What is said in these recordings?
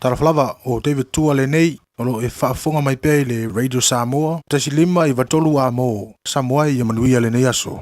Talafalava o David Tua le nei, o lo e whaafonga mai pei le Radio Samoa, tasi lima I watolu a mo, Samoa I amanuia le nei aso.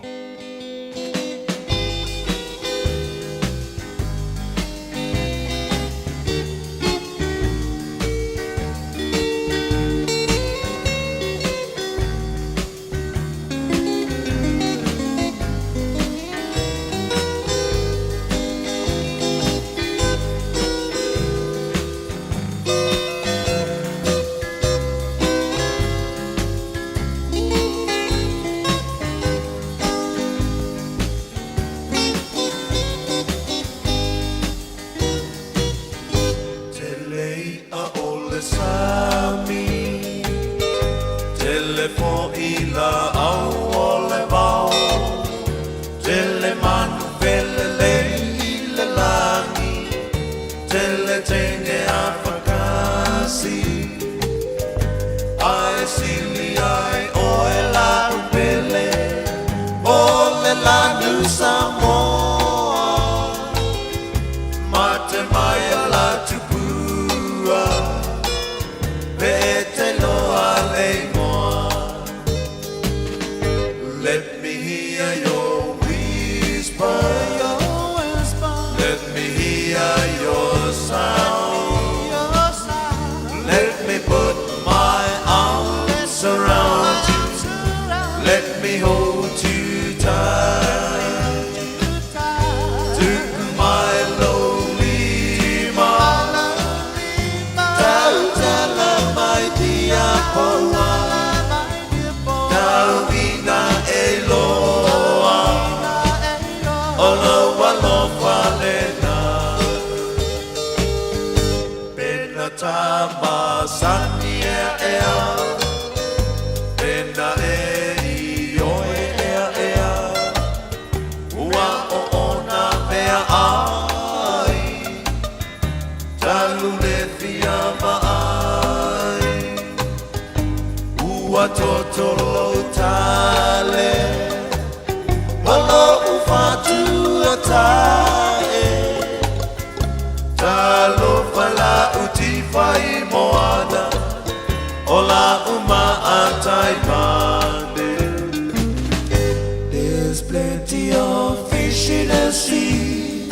There's plenty of fish in the sea.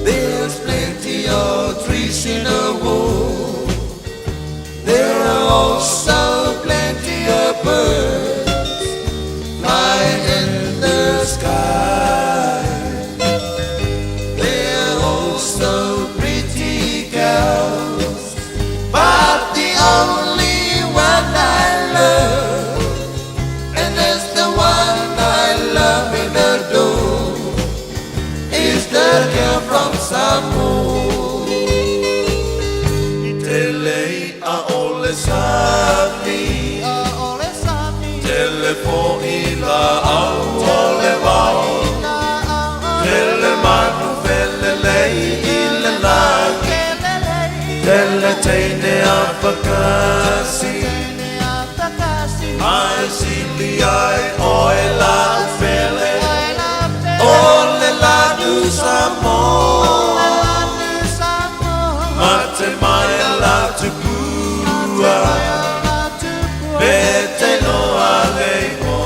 There's plenty of trees in the wood. There are also plenty of birds flying in the sky. There are also pretty girls, but the only one I love, and that's the one I love in the door, is the girl from Samoa. Telefonila aolevao, telemanu velelei ilelagi, teletene apakasi, ai sili ai oela ufele, ole la du Samoa, mate mai la tupua. Bete no aleimo,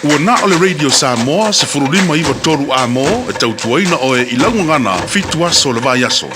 Ua na o le Radio Samoa se furulima iwa toru a mo e tautuaina o e ilangungana fitu aso le vai aso.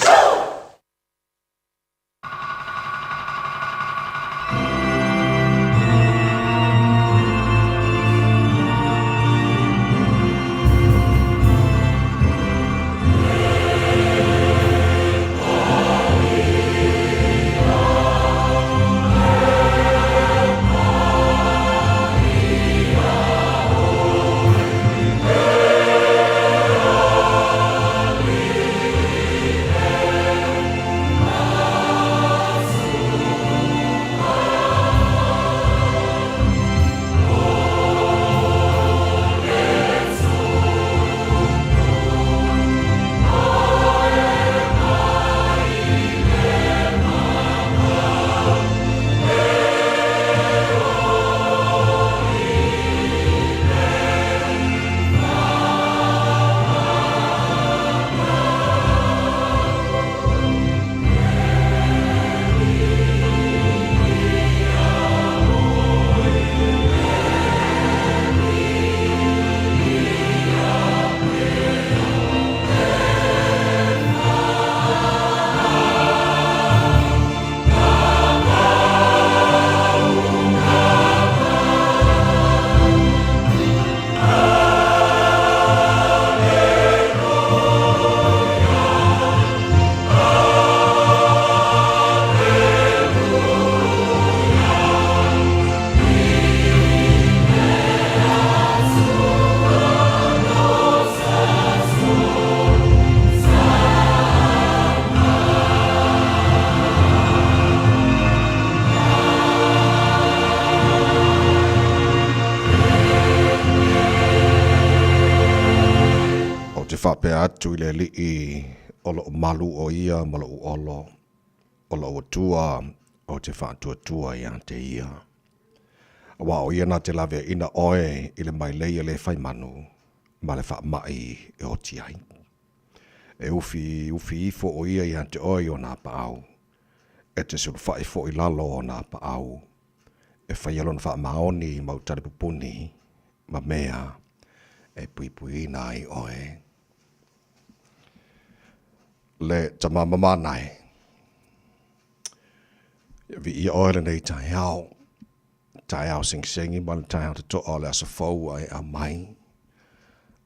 Whape atu i le li I olo malu o ia malo olo o tua o te whātua I ante ia. Wa o ia na te lawe ina oe I le mai leia le whai manu ma le wha mai e o tiai. E ufi ifo o ia I ante oe o nā paau. E te suru whai fo I lalo o nā paau. E whai alon wha maoni I mautare pupuni ma mea e pui nā I oe. Le tamamama nai. Vi I oile nei tai au sing-singi, ma le tai au te toa le asa fau ai a mai.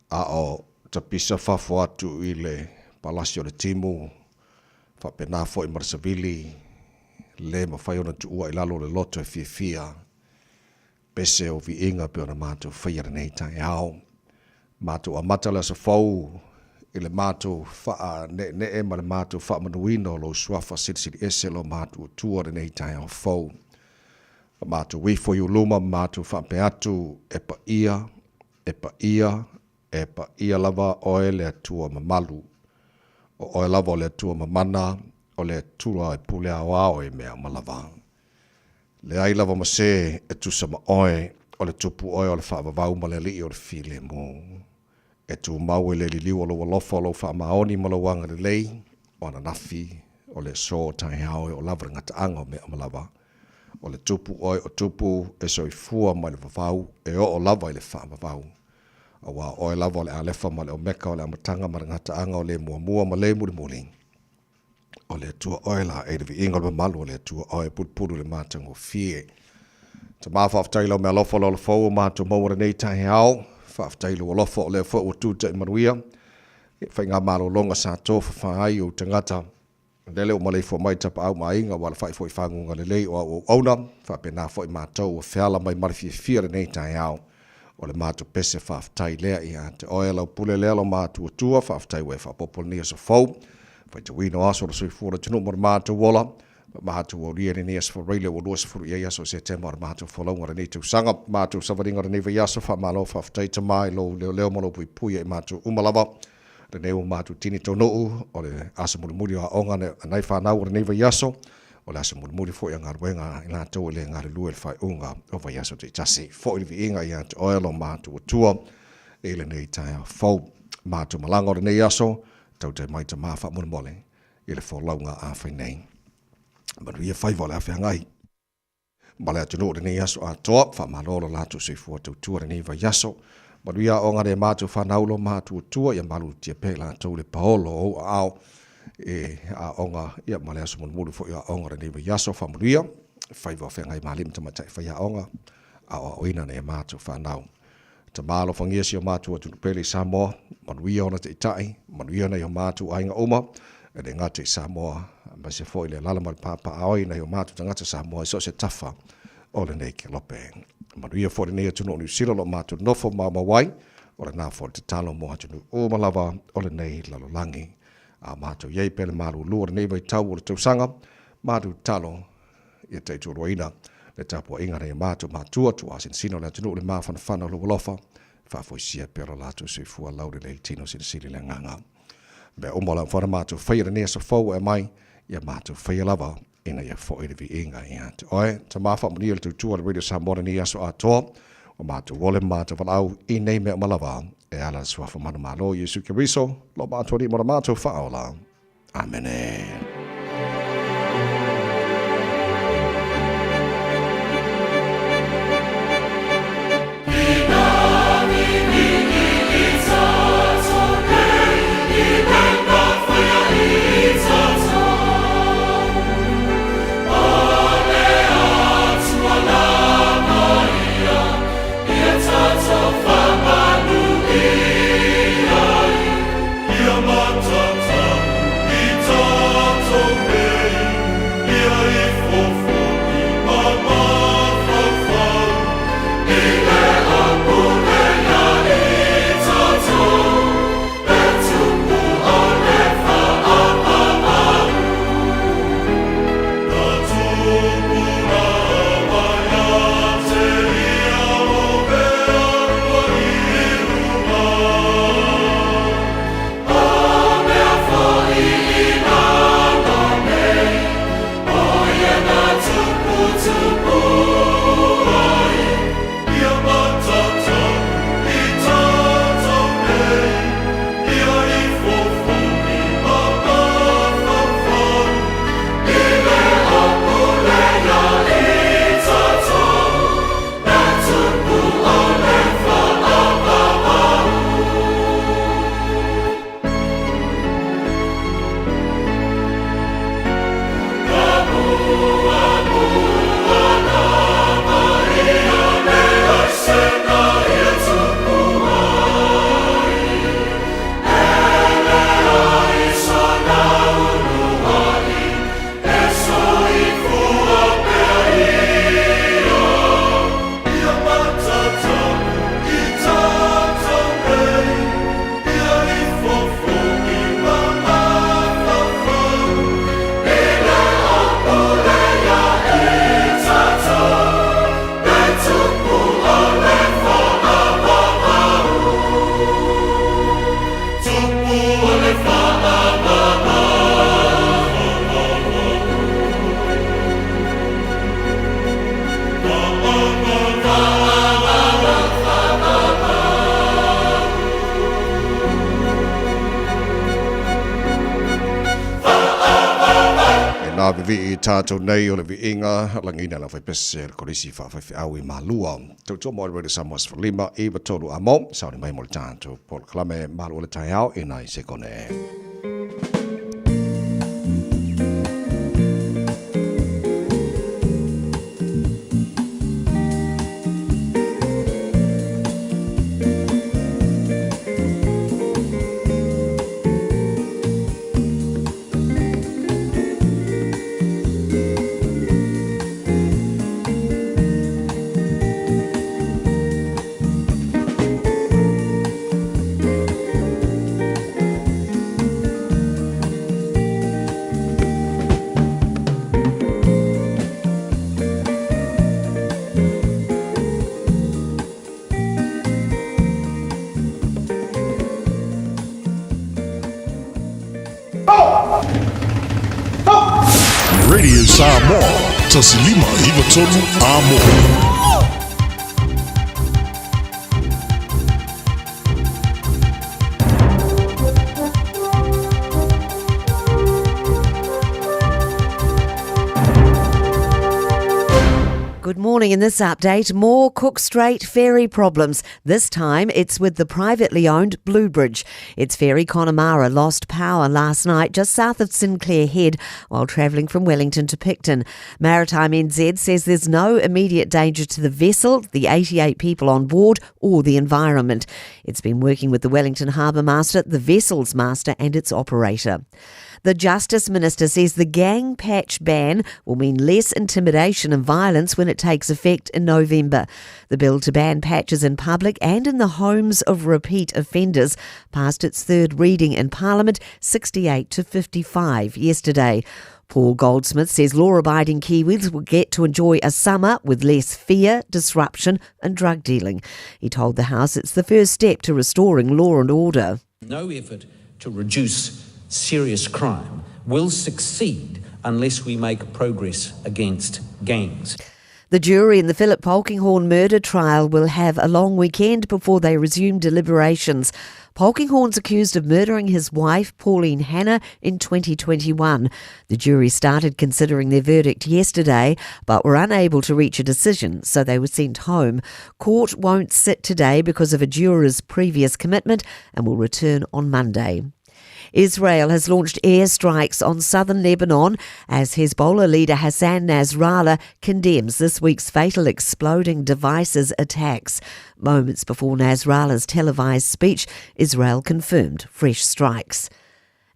A o ta pisa fafo atu I le palasi o le timu, whapena fo I Marsavili, le ma whai ona tu ua I lalo le loto e fia. Pese o vi inga pe ona mātou whaiara nei tai au. Mātou a mata le asa fau, I le mātou wha ne e ma le mātou wha manuino lo suafa siri ese lo mātou tua re nei tai au fau. Mātou wifo I uluma mātou wha pe atu e pa ia lava oe le atua mamalu. O oe lava o le atua mamana o le atua e pule au e mea malava. Le ai lava ma se e tu sama oe o le tupu oe o le wha vavau ma le li o le file mo. E tu mau e le liliu o lo walofa o lo wha maoni ma lo wanga le lei, o ana nafi, o le so tai hao o lavra ngata anga o mea malava. O le tupu oi o tupu e so I fua ma le vavau, e o lava I le wha vavau. A wa oi lava o le alefa ma le omeka o le amatanga ma le ngata anga o le mua ma le muli. O le tua oi la e le vi inga le malu o le tua oi pulpulu le mātango fie. Ta maa whaftaila o mea lofa lo le fau mātu maura nei tai hao, whaaftailo o lofa o le fo o tuta I manuia. Whai ngā mālo longa sa tofa whaai o tangata. Lele o malei fo mai tapa au mainga wala whai fo I whangunga le lei o auna. Whapena fo I mātou o whiala mai marifi whia nei tai au. O le mātou pese whaaftai lea I te oe lau pule lea lo mātou o tua. Whaaftai we whapopol nia sa fau. Whai te wino aso ra sui fura tunu mora mātou wola. Mātou o ria ni as for radio o luas furu ia so se te mar mātou whalaunga nei tu sanga mātou savaringa nei vai aso wha malo whaftai ta mai lo leo malo pui pui e mātou umalava le neu mātou tini tonuu o le asa muri o onga nei whanau nei vai aso o le asa muri fo I ngaruenga I ngātou le ngare lue le whai unga o vai aso te tasi fo I vi inga I ante oelo mātou o tua e le nei tai a fau mātou malanga o nei aso tau te mai ta maa wha mole I le whalaunga a whai nei. Manu ia whai wale a whengai. Male atunu ni yaso ato fa malolo la tu se fu tu tu ni va yaso. Maria onga de matu fa naulo matu tu ya malu tie pela tu le paolo o au a onga ia male aso mun mulu fo ya onga ni va yaso fa Maria fa va fa ngai malim tama tai fa ya onga a oina ne matu fa nau. Te malo fa ngia si matu tu pele Samoa Maria ona te tai Maria na yo matu ainga oma e de ngate Samoa ma se foi le lala mal papa ai na yo matu ngate Samoa so se tafa o le nei ke lope. Maria fo nei tu no ni silo lo matu no fo mama wai o le na fo te talo mo atu o malava o le nei lalo langi a matu ye pele malu lu nei vai tau o te sanga matu talo ia te tu roina le tapo inga nei matu tu asin sino le tu le ma fa lo lofa fa fo sia pero la tu se fu la le tino sin sili le nganga be o mola fa matu fa ia nei so fo e mai ia matu fa ia lava ina ia fo ide vi inga ia te oe te mafa mani tu tu al radio Samoa ni aso ato o matu wole matu fa au I nei me malava e ala swa fa manu malo Yesu Kristo lo matu ni mo matu fa ola amen. vi tātou nei o le vi inga langina la fai pese le kolisi fa fai au I malua tautua mo le Samoa Sfalima I vatolu amo sauni mai mo le tātou po le klame malu o le tai au ina I se kone. Radio Samoa, tasilima ivatolu amo. Good morning. In this update, more Cook Strait ferry problems. This time it's with the privately owned Bluebridge. Its ferry Connemara lost power last night just south of Sinclair Head while travelling from Wellington to Picton. Maritime NZ says there's no immediate danger to the vessel, the 88 people on board or the environment. It's been working with the Wellington Harbour Master, the vessel's master and its operator. The Justice Minister says the gang patch ban will mean less intimidation and violence when it takes effect in November. The bill to ban patches in public and in the homes of repeat offenders passed its third reading in Parliament 68 to 55 yesterday. Paul Goldsmith says law-abiding Kiwis will get to enjoy a summer with less fear, disruption and drug dealing. He told the House it's the first step to restoring law and order. No effort to reduce serious crime will succeed unless we make progress against gangs. The jury in the Philip Polkinghorne murder trial will have a long weekend before they resume deliberations. Polkinghorne's accused of murdering his wife, Pauline Hanna, in 2021. The jury started considering their verdict yesterday, but were unable to reach a decision, so they were sent home. Court won't sit today because of a juror's previous commitment and will return on Monday. Israel has launched airstrikes on southern Lebanon as Hezbollah leader Hassan Nasrallah condemns this week's fatal exploding devices attacks. Moments before Nasrallah's televised speech, Israel confirmed fresh strikes.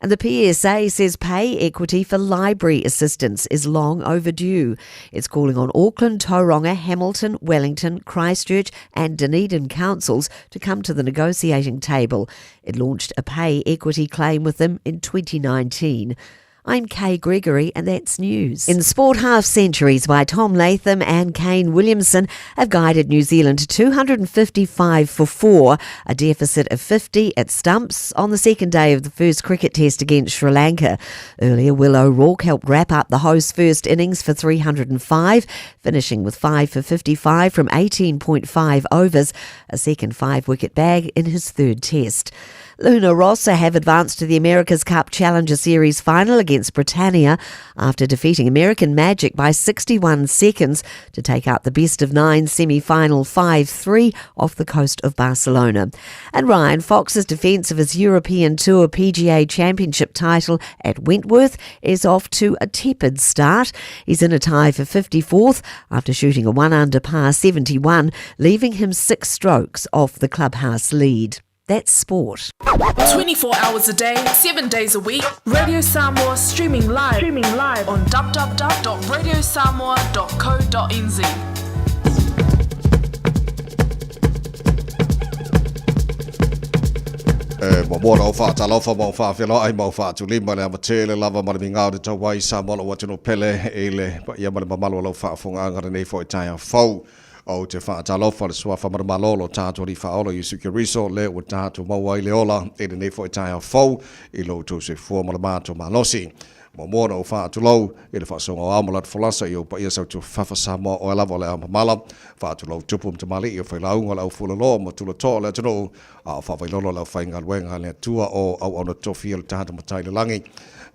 And the PSA says pay equity for library assistants is long overdue. It's calling on Auckland, Tauranga, Hamilton, Wellington, Christchurch and Dunedin councils to come to the negotiating table. It launched a pay equity claim with them in 2019. I'm Kay Gregory and that's news. In sport, half centuries by Tom Latham and Kane Williamson have guided New Zealand to 255 for 4, a deficit of 50 at stumps on the second day of the first cricket test against Sri Lanka. Earlier, Will O'Rourke helped wrap up the host's first innings for 305, finishing with 5 for 55 from 18.5 overs, a second 5-wicket bag in his third test. Luna Rossa have advanced to the America's Cup Challenger Series final against Britannia after defeating American Magic by 61 seconds to take out the best-of-9 semi-final 5-3 off the coast of Barcelona. And Ryan Fox's defence of his European Tour PGA Championship title at Wentworth is off to a tepid start. He's in a tie for 54th after shooting a 1-under par 71, leaving him 6 strokes off the clubhouse lead. That's sport. 24 hours a day, 7 days a week. Radio Samoa streaming live on www.radiosamoa.co.nz. Mwana o wha talofa mo wha whilo ai mo wha tu lima le amatele lava mara mi ngau de tau wai sa mola watino pele ele pa ia mara mamalo lau wha funga angara nei fo i taia fau. O te wha talofa le sua whamara malolo tātua ri whaola Yusuke Riso le o tātua maua i le ola e le nei fo i taia fau i lo tau se fua mara mātua malosi. Mo mōna o wha atulau i le whaasonga o amulat folasa i o pa ia sau tu whawhasa mo o elava le amamala wha atulau tupum te mali i o whailaunga lau fula loa ma tula toa le atano a o whawhailolo lau whainga luenga le atua o au au na tofi le tāta matai le langi.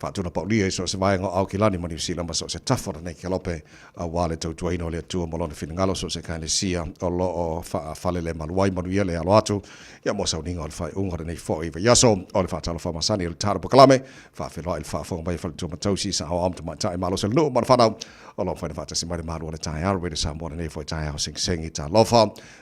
Whaatuna paulia i so se vaenga au ki lani mani usila ma so se tafora nei kia lope a wale tau tuaino le atua molona whingalo so se kaile sia o lo o whaale le maluai manu ia le alo atu ia mo sau ninga o le whai ungara nei fo i yaso o le whaatalo whamasani o le tāra pokalame whaafelo ai le whaafonga bai whale tua matausi sa au amta mai tai malo se lunu mana whanau o lo whaina whaatasi mai le maru o le tai aru sa mwana nei fo i tai au sing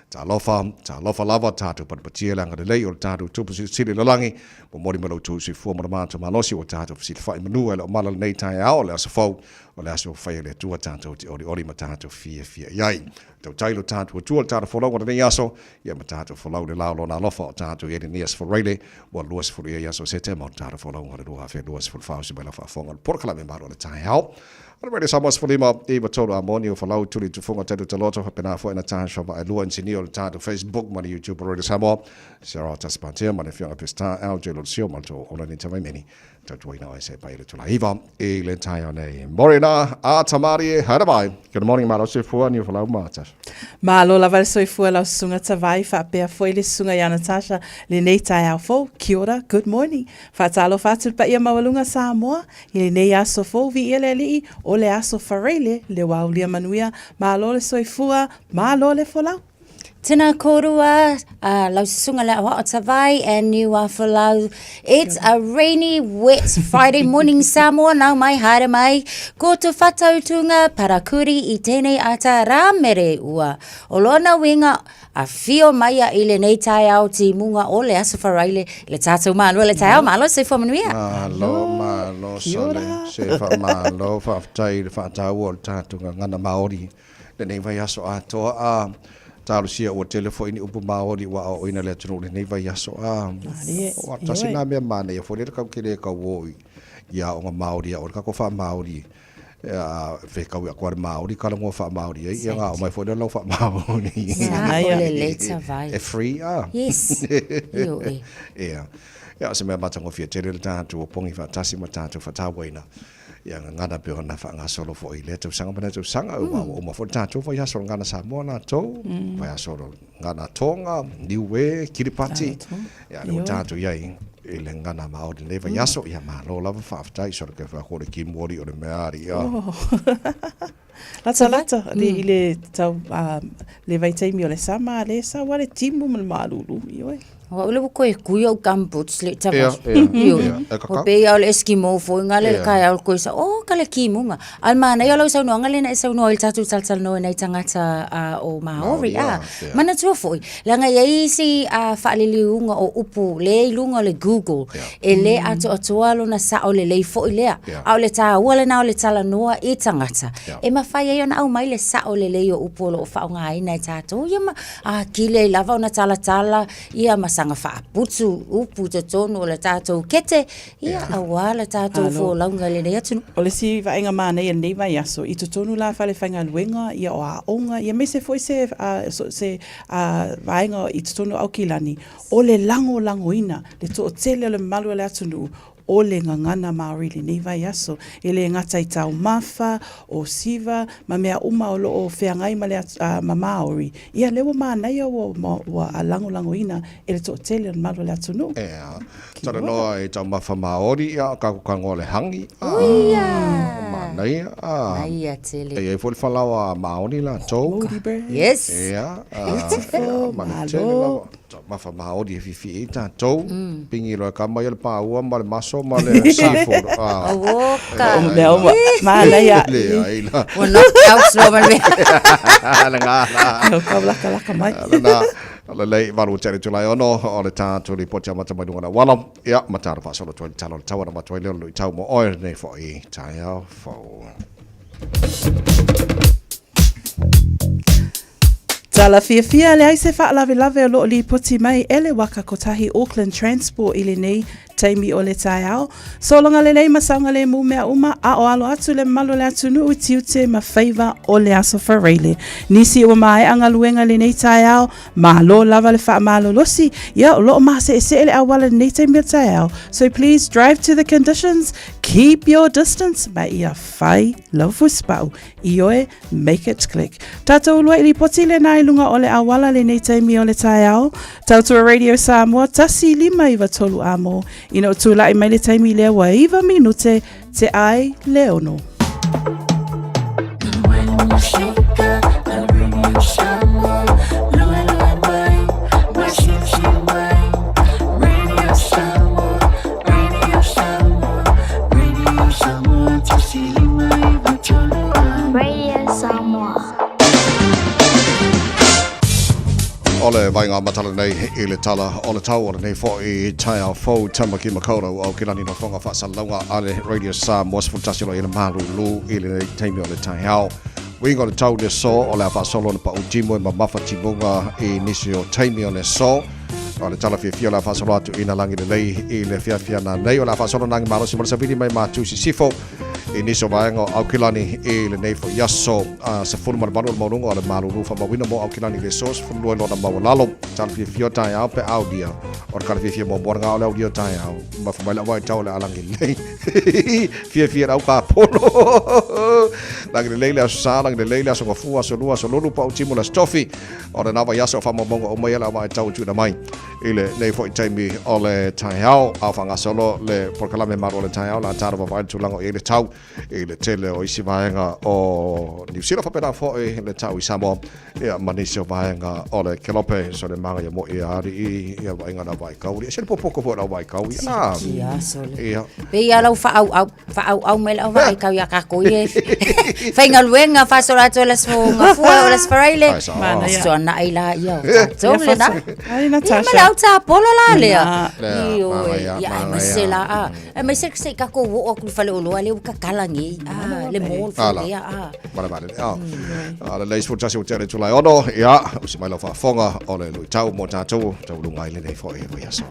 ta lofa lava tātu panapatia le anga le lei o le tātu tupu sili lalangi mo mori malau tu si fua mana mātua malosi o tātu fsili whai manua le o mala nei tai au le asa fau o le asa whai le tua tātu o ori ma tātu fia iai tau tailo tātu o tua le tātu whalau o nei aso ia ma tātu whalau le lao lo na lofa o tātu i ni as whareile o luas whalu ia aso se te ma o tātu whalau o le lua hawhia luas whalu whausi mai la whafonga le porkala me maru o le tai au. Ana radio Samoa's fulima iwa tolu amoni o falau tuli tufunga tetu taloto hapena fo ina taha shava alua insini o tatu Facebook mani YouTube radio Samoa Sarah Taspantia mani fiona pista al jelo sio malto ona ni tamai meni Tatuina I say by the Tulaiva, Elen Tayone, Morina, Atamari, Hadabai. Good morning, Maros, for you for Matas. Malo la val soifua la sunga tavai fa pea foi le sunga ia Natasha le nei tai au fo. Kia ora, good morning. Fatalo fatu pa ia mawalunga Samoa. I le nei aso fo vi ia le alii o le aso whareile le waulia manuia. Malo le soifua, malo le folau. Tēnā korua, lau sunga le awa o tawai, and you are for lau. It's a rainy, wet Friday morning Samoa, nau mai haere mai. Ko tu whatautunga parakuri I tēnei ata rāmere ua. O lona winga a fio mai a ile nei tai au ti munga o le aso wharaile, le tātou malo, le tai au malo, se whamanuia. Malo, sole, se whamalo, whaftai, whatau o le tātunga ngana Māori. Le nei vai aso atoa a... Talo sia o telefo ini upu Māori wa o ina le tunu le nei vai aso a. O tasi na mea mana ia fo le kau kere kau woi. Ia o ngā Māori a o ka ko wha Māori. Whekau ia kuare Māori, kala ngō wha Māori. Ia ngā o mai fo le lau wha Māori. Sa o le leita vai. E free a. Yes. Io e. Ia. Ia se mea matango fia tere le tātu o pongi wha tasi ma tātu wha tāwaina. Ia ngana peo na wha ngā solo fo I le tau sanga mana tau sanga o ma fo tātu fo ia solo ngana Samoa na tau vai solo ngana Tonga Niue Kiripati ia le tātu iai I le ngana Māori le vai aso ia malo lava whaftai solo ke wha kore ki mori o le meari ia Lata, I le tau le vai teimi o le sama, le sa wale timu ma le maalulu, ioi. Wa ule ko e kuia o kamputs le tava. O pe ia o le Eskimo fo ngale le kai au ko sa o kale kimunga. Almana ia lo sa no ngale na sa no il tatu salsal no nei tangata o Maori a. Mana tu fo. La nga ia si a faaliunga o upu le lunga le Google. E le ato atoalo na sa o le le fo ilea. Au le ta wala na o le tala noa I tangata. E mafai ia na au mai le sa o le le o upu lo fa nga ai nei tato. Ia ma a kile lava na tala ia sanga wha putu upu te tonu o le tātou kete, ia awala tātou fo launga le nei atunu. O le si vaenga mana ia nei vai aso, I te tonu la whale whainga luenga, ia o a onga, ia me se foi se vaenga I te tonu au kilani, o le lango ina, le to o tele o le malu le atunu, o le ngangana Māori le nei vai aso, e le ngata I tau mafa, o siva, ma mea uma o lo o whiangai ma le ma Māori. Ia lewa mānei o a lango ina, e le to tele o malu le atunu. Ea, tara noa I tau mafa Māori, ia kakukango le hangi. Uia! Mānei, Aia tele. E fo le whalawa Māori la tau. Yes. Ea, Malo. Mafa Māori e fifi I tātou. Pingi roa ka mai le pāua, ma le maso, ma le seafood. Awoka. Mea oma, mānei a. Lea, ila. Wa knock out slow man me. Kau laka mai. Ala lei waru tere tulai ono o le tātou li potia mata mai nungana wala. Ia, matara whasolo tuai talo le tawana matuai leo lui tau mo oe nei fo I tai au fo. Tala fia le ai se whaalave o loo li poti mai ele waka kotahi Auckland Transport I le nei taimi o le tai au. Solonga le nei masaunga le mu mea uma a o alo atu le malo le atu nuu tiute ma feiva o le aso whareile. Nisi ua mai anga luenga le nei tai au, ma lo lava le wha malo losi, ia o loo maa se ele awala le nei taimi o tai au. So please drive to the conditions, keep your distance, ma ia whai lau spau. Ioe, make it click. Tatou ulua ili poti le nai lunga o le awala le nei taimi o le tai au. Tautua Radio Samoa, tasi 5 amo. Ino tūlai mai le taimi lea wa 2 minute te ai leono. Ole vai ngā matala nei I le tala o le tau o le nei fo I tai au fau tamaki makaura au kilani no whonga whasalaunga a le Radio Samoa sfutasilo I le malu lu I le taimi o le tai au. Winga le tau le so o le a whasolo na pa ujimo I mamafa timunga I nisi o taimi o le so. O le tala fia la whasolo atu ina langi le lei I le fia na nei o le a whasolo nangi marosi mara savili mai mātu si sifo. I niso vaenga au kilani I le nei fo yaso sa fulu mara manu maurunga o le maluru wha mawina mo au kilani le so sa fulu lona mawalalo. Tala fia tai au pe au dia o kala fia mo nga o le audio tai au ma fa mai vai tau le alangi le fia au ka polo lang le leila sa lang le leila so fu so lua so lulu pa o timo la stofi o na va yaso fa mo bongo o mai la vai tau tu na mai ile nei foi taimi o le tai au a fanga solo le por kala me maro le tai au la tara va vai tu lango ile tau ile tele o isi vaenga o New Zealand fa pena fo le tau i Samoa ia manisio vaenga o le kelope so le manga ia mo ia ari ia vaenga na vai kauri se po poko fo na vai kauri ia pe ia lau fa au mel au vai kau ia ka ko ie fainga luenga fa so la tola so nga fu o la sfaraile so na ila ia so le na ai Natasha ma lau ta polo la le ia ma se la ma se ka ko o ku fa le o le ka kalangi le mo fo ia vale ala le ispo tasi o tere tulai ono ia usi mai lo fa fonga o le lui tau mo tatu tau lungai le nei fo e ia so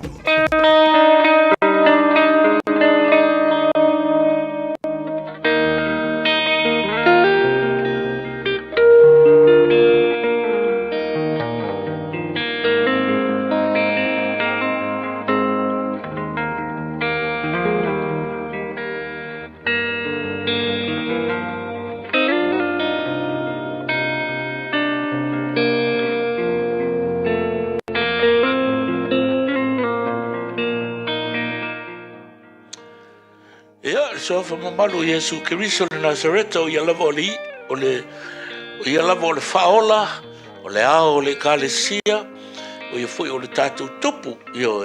so fa mamalu Yesu Kiriso le Nazareto ia lava o ia lava o le faola o le ao o le kalesia o ia foi o le tatou tupu io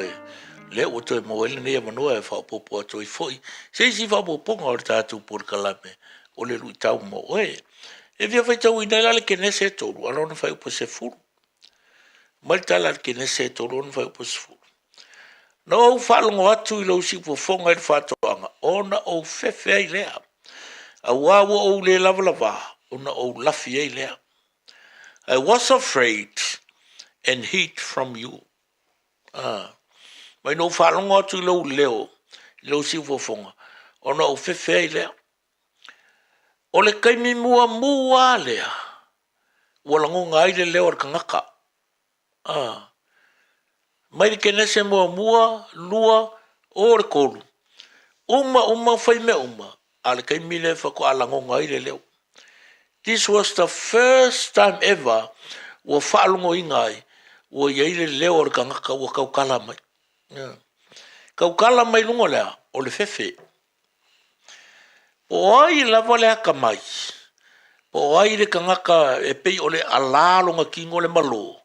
le o toi mo ele nei manua e fa popo atu i foi se si fa popo o le tatou por kalame o le lui tau mo e via vai tau ina le kenese tolu alona fai po se furu mal tala kenese tolu on fai po se furu no falongo atu I lo si po fonga I fatoanga ona o fefe ai lea a wawo o le lava ona o lafi ai lea I was afraid and hid from you mai no falongo atu lo leo lo si po fonga ona o fefe ai lea o le kaimi mua lea wala ngonga ai le leo kangaka mai ke nese mua lua o le kolu uma fai me ale kai mile fa ko ala ngonga ile leo this was the first time ever wo falungo ingai wo ile leo o kangaka wo kaukala mai lungo lea o le fefe o ai la vole kamai o ai le kangaka e pei o le alalo nga kingo le malo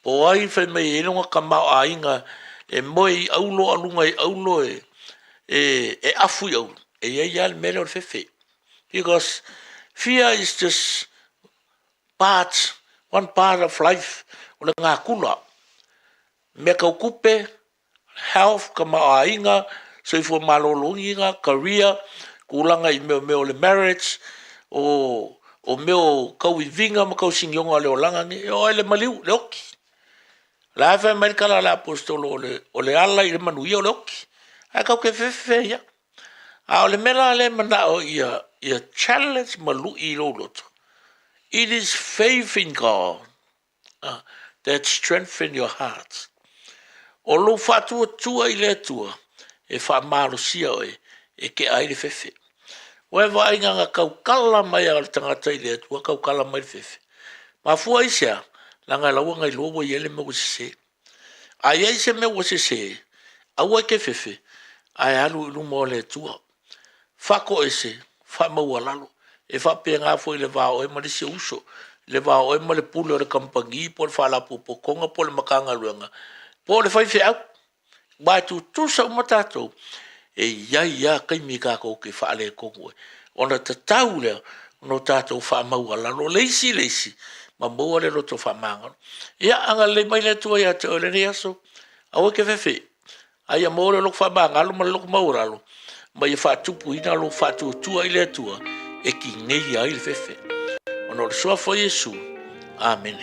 o ai fai mai e longa kamau ainga e moi aulo alunga e aulo e afu au e ia le mele o fefe because fear is just one part of life o le ngā kula me kaukupe health kamau ainga so ifo malolunga career kulanga I meo le marriage o meo kauivinga ma kausingonga le olanga ni o ele maliu le oki la fa America la apostolo o le ala I le manuia o le oki a kau ke fefe ia a o le mela le mana o ia challenge malu I lo loto it is faith in God that strengthen your heart o lo fatu tua I le tua e fa marosia o e ke ai le fefe o e vai nga kaukala mai al tangata I le tua kaukala mai fefe ma fua isia langa la wanga I lobo yele me wose ai se me wose a wa ke fefe ai alu lu mo le tua fa ko ese fa mo walalo e fa pe nga fo le va o e mo le se uso le va o e mo le pulo le kampangi por fa la popo konga por makanga luanga por le fa fe au ba tu sa matato e ya kai mi ka ko ke fa le ko ona tatau le no tato fa mo walalo leisi ma mo le roto fa manga ia anga le mai le tua ia te ole ni aso a o ke fefe ai mo le lo fa manga lo mo lo mo ralo mai fa tupu ina lo fa tu ai le tua e ki nei ai le fefe ono le soa fo Yesu amen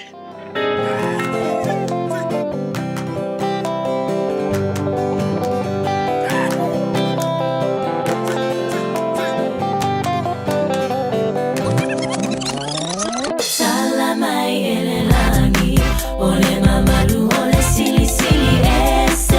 Ole mamalu, ole sili sili es.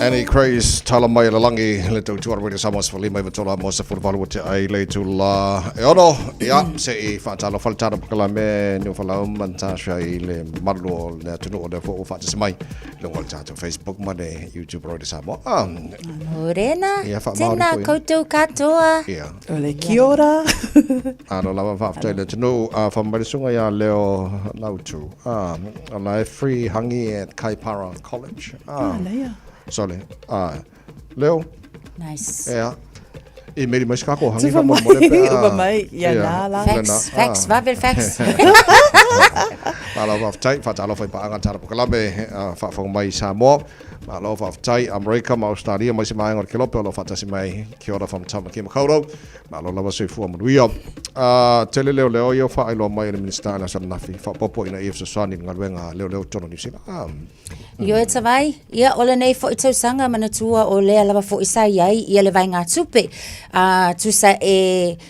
Any craze tala mai la langi le tau tuar radio Samoa for lima tola mo se furvalu te ai le tu la e ono ya se I fa tala fal tala kala me no fala manta shai le marlo le tunu de fo fa se mai le wal ta Facebook ma de YouTube radio Samoa Morena tena koutou katoa ole kia ora ano lava fa fa le tunu fa marisunga ya leo lautu ala free hangi at Kaipara College Sorry. Leo. Nice. Ja. I meri mai skako hangi fa mo mai ya la. Facts, va vel facts. Malo of tight fa talo fa pa anga tara kala me fa fa mai Samoa. Malo of tight America ma Australia mai se mai ngor kilo pelo fa tasi mai kia ora from Tama Kimakauro. Malo lava se fu mo ria. Tele leo yo fa ilo mai le minister na sana fi fa popo ina if so sani ngalwenga leo tono ni sila. Yo e tawai, ia ole nei fo I tau sanga manatua o lea lava fo isa iai, ia le vai ngā tupe. Tusa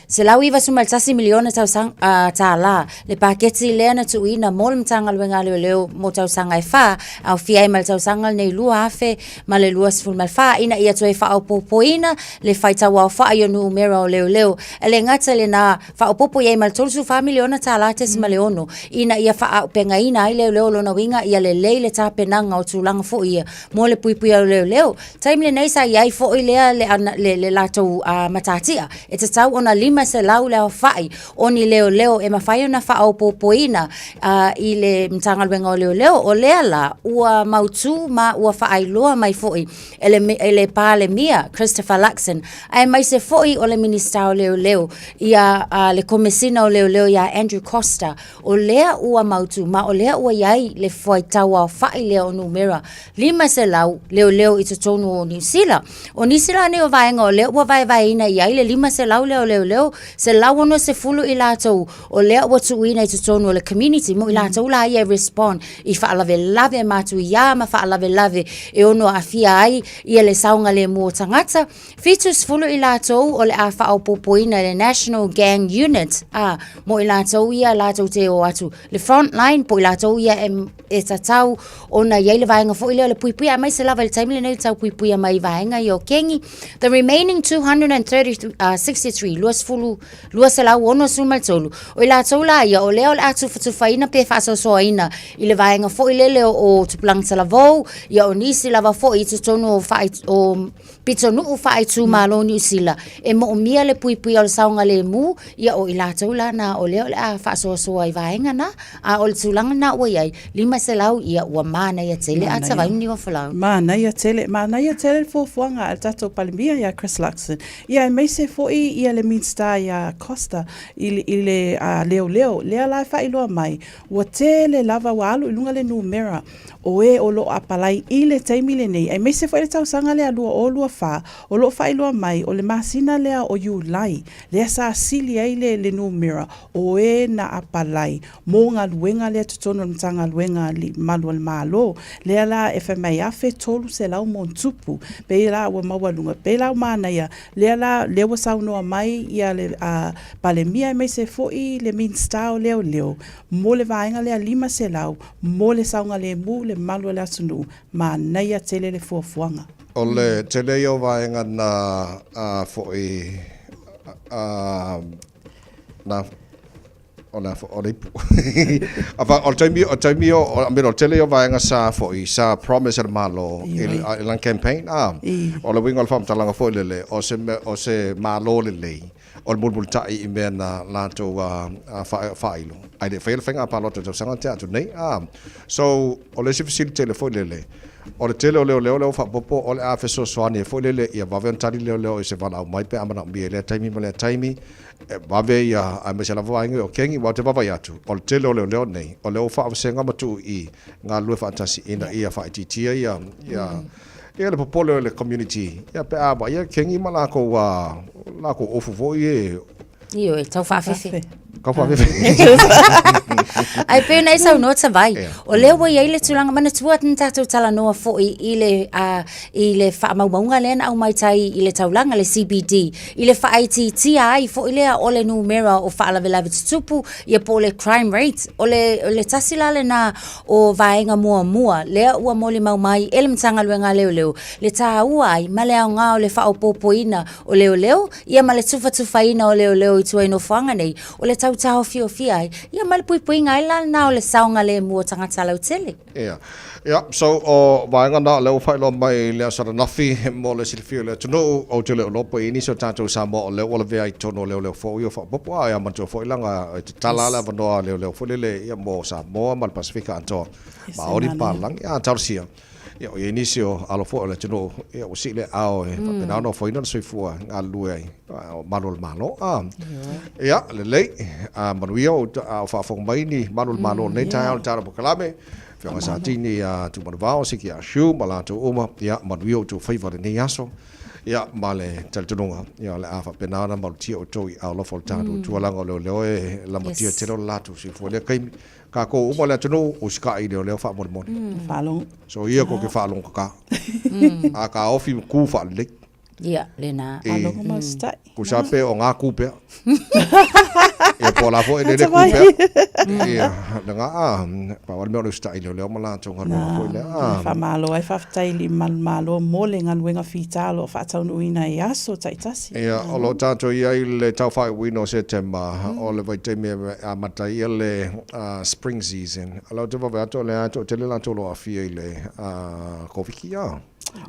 se lau iwa sumaltasi miliona tau sanga tā la, le paketi lea na tu ina mol mtanga luenga leo mo tau sanga e wha, au fiai mal tau sanga nei lua afe, ma le lua siful mal wha, ina ia tu e wha au popo ina, le whai tau au wha i onu umera o leo. Ele ngata le na wha au popo iai mal tolsu wha miliona tā la te sima leono, ina ia wha au penga ina ai leo lona winga, ia le leile tā penanga o tulanga fo ia mo le pui au leo time le nei sa iai fo lea le lato matatia e te tau ona lima se lau leo fai oni leo e mawhai ona wha au popoina I le mtanga luenga o leo o lea la ua mautu ma ua whaai loa mai foi ele pāle mia Christopher Luxon ai mai se foi o le minista o leo ia le komesina o leo ia Andrew Costa o lea ua mautu ma o lea ua iai le foi tau au whai leo numera lima se lau leo I te tonu o New Zealand o New Zealand ne o vaenga o leo ua vai ina iai le lima se lau leo se lau ono se fulu I lātou o leo ua tuina I te tonu o le community mo I lātou la ia respond I whaalave matu ia ma whaalave e ono a fia ai ia le saunga le mua tangata fitus fulu I lātou o le a whaau popoina le National Gang Unit mo I lātou ia lātou te o atu le frontline po I lātou ia e tatau ona iai le vaenga fo ile le puipui a mai se lava le taimile nei tau puipui a mai vaenga I o kengi the remaining 263 lua se lau ono sumal tolu o I lātou la ia o leo le atu fatufaina pe whaasosoaina I le vaenga fo ile leo o tupulang salavou ia o nisi lava fo I tutonu o pitonu u whaai tu malo New Zealand e mo o mia le puipui o le saunga le mu ia o I lātou la na o leo le a whaasosoa I vaenga na a o le tulanga na ua iai lima se lau ia ua mana ia tele ata vai ni o falau mana ia tele fo fuanga al tato palimia ia Chris Luxon ia mai se foi ia le minsta ia Costa ile leo lea la fa ilo mai ua tele lava walu ilunga le numera o lo apalai ile taimile nei ai mai se foi le tau sanga le alua o lua wha o lo whailoa mai o le masina lea o Iulai lea sa sili ai le numera o e na apalai mo ngā luenga lea tutono na tanga luenga li malu al malo lea la e whamai afe tolu se lau mo tupu pe la ua mawalunga pe lau mana ia lea la lea wa saunoa mai ia le palemia e mai se foi le minstao leo mo le vaenga lea 5 se lau mo le saunga le mu le malu le asunu ma naia tele le fuafuanga o le tele o vaenga na foi na ona o le ava o taimi o me o tele o vaenga sa foi sa promise al malo il campaign o le winga fam talanga foi le o se malo le o le multai i mea na lato whailo. Ai le whaila pa loto tau sanga te atu nei. So, o le sifisili tele foi lele. O le tele o leo whapopo o le awheso soani e foi lele ia wawe ontari leo i se wala au mai pe amana mi e lea taimi ma lea taimi. Wawe ia a me se la wainga o kengi wa te wawa atu. O le tele o leo nei. O leo wha se ngamatu i ngā lue whaatasi ina ia whaititia ia le popolo le community. Ia pe awa ia kengi ma lako ofu foi e. Io e tau whawhiwhi. Ka whawhiwhi. Ai pe nei sau no ta vai. O leo wa ia le tulanga mana tua tin tatou tala noa foi i le whaamaumaunga lena au mai tai i le taulanga le CBD. I le whaiti ai foi lea o le numera o whaalawe tutupu ia po le crime rate. O le tasilale na o vaenga mua lea ua mole mau mai ele mtanga luenga leo. Le ta ua ai ma lea ngā o le whaopopoina o leo ia ma le tufaina o leo i tua ino whanga nei. O le tau taho fia ai ia ma le pui ngai la na o le saunga le mua tangata lau tele. Yeah, so o vaenga na leo whailo mai lea sara nafi mo le silifio lea tunu o te leo lopo ini so tātou sa mo o leo o le vea i tono leo fo i o whapopo a ia mantua fo ilanga talala vanoa leo fo lele ia mo sa moa ma le Pasifika antoa ma ori palang ia tarsia. Ia o inisio alo fo le tunu ia o sile ao e papena no fo ina soifua ngā lue ai manol malo ia lelei manuia o whaafong mai ni manol nei tai ao tara pokalame Fianga sa tini tu manuvao siki a shu malato uma ia manuia tu favor nei aso ia male taltununga ia le afa penana maltia o toi ao lo foltado tu langa leo e la matia telo lato si fo le kaimi ka ko uma le tunu o ska i leo fa mon falong so ia ko ke falong ka ka ofi ku fa le ia lena falong ma stai ku sa pe o nga ku pe e po la fo e le ku pe ia nga pa wal me stai leo mala to nga ko le fa malo ai fa tai li malo mole ngal wenga fitalo fa tau uina ia so taitasi ia o lo tato ia le tau fa wino September o le vai te me a matai le spring season alo te va to le ato te le la to lo afia le kofikia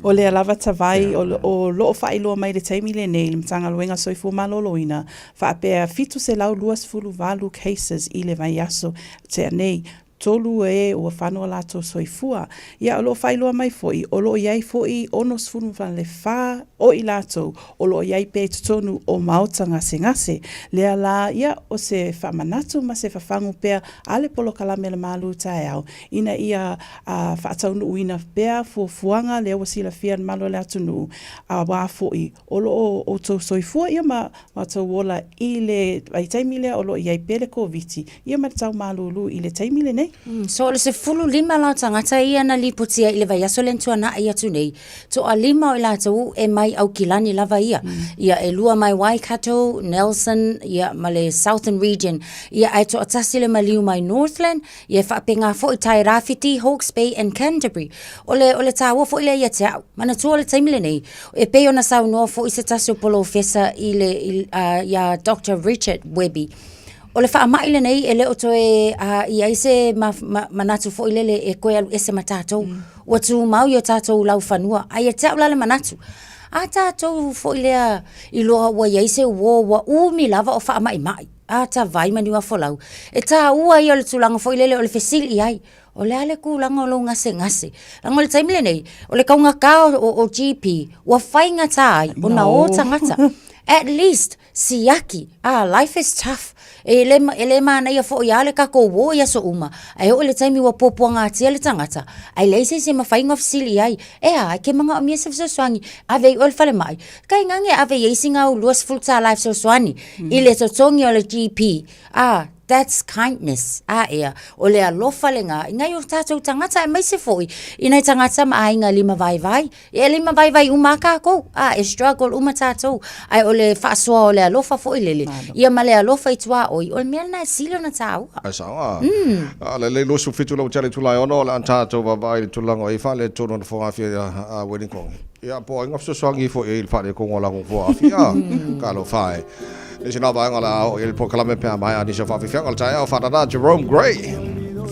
o le lava tavai o lo whailo mai le taimi le nei le mtanga luenga soifu maloloina wha apea fitu se lau luas fulu valu cases i le vai aso te nei tolu e o whanua lato soifua ia o lo whailoa mai foi o lo iai foi ono sfunu van le wha o i lato o lo iai pe tutonu o maota ngase lea la ia o se whamanatu ma se whafangu pea ale polo kalame le malu tae au ina ia whaataunu uina pea fuanga lea wasila fian malo le atunu a wā foi o lo o tau soifua ia ma tau wola i le ai taimi lea o lo iai pe le koviti ia ma tau malulu i le taimi le nei so le se fulu lima la tangata ia na lipotia i le vai aso lentua na ia tu nei to a lima o la tau e mai au kilani lava ia ia e lua mai Waikato Nelson ia ma le Southern Region ia ai to atasi le maliu mai Northland ia whapenga fo i Tairafiti Hawke's Bay and Canterbury ole tawa fo i le ia te au mana tua le taimile nei e peo na sau noa fo i se tasio polo fesa i le ia Dr. Richard Webby o le whaamai le nei e leo to e i aise manatu fo i lele e koe alu ese matatou ua tu mau i o tatou lau whanua ai e te au lale manatu a tatou fo i lea i loa ua i aise wa umi lava o whaamai mai a ta vai maniwa fo lau e ta ua i o le tulanga fo i lele o le fesili ai o le ale kulanga o lo ngase lango le taimile nei o le kaunga ka o GP ua whainga tai o na o tangata at least siaki. Life is tough. Ele mana ia fo ia le kako wo ia so uma. Ai o le taimi wa popoanga tia le tangata. Ai le se mawhainga fisili ai. Ke mga omia se swangi. Ave ol fale mai. Kai ngange ave ye singa u luas full time life so swani. Ile to tongi o le GP. That's kindness. O le alofa le ngā. Ngai o tātou tangata e mai se foi. Inai tangata ma ainga lima vai vai. E lima vai vai umaka ko. E struggle uma tātou. Ai o le whaasua o le alofa foi lele. Ia ma le alofa i tua oi. O le mea na silo na tāua. Ai sawa. Le losu fitu lau tale tulai ono le an tātou vai le tulango i whale tono na whongawhia wedding kong. Ia po inga fsoswangi fo e il whale kongo la kong whongawhia. Ka lo whae. Nisi nā vaenga la o il po kalame pia mai ani se whawhi whianga le tae au whanana Jerome Gray.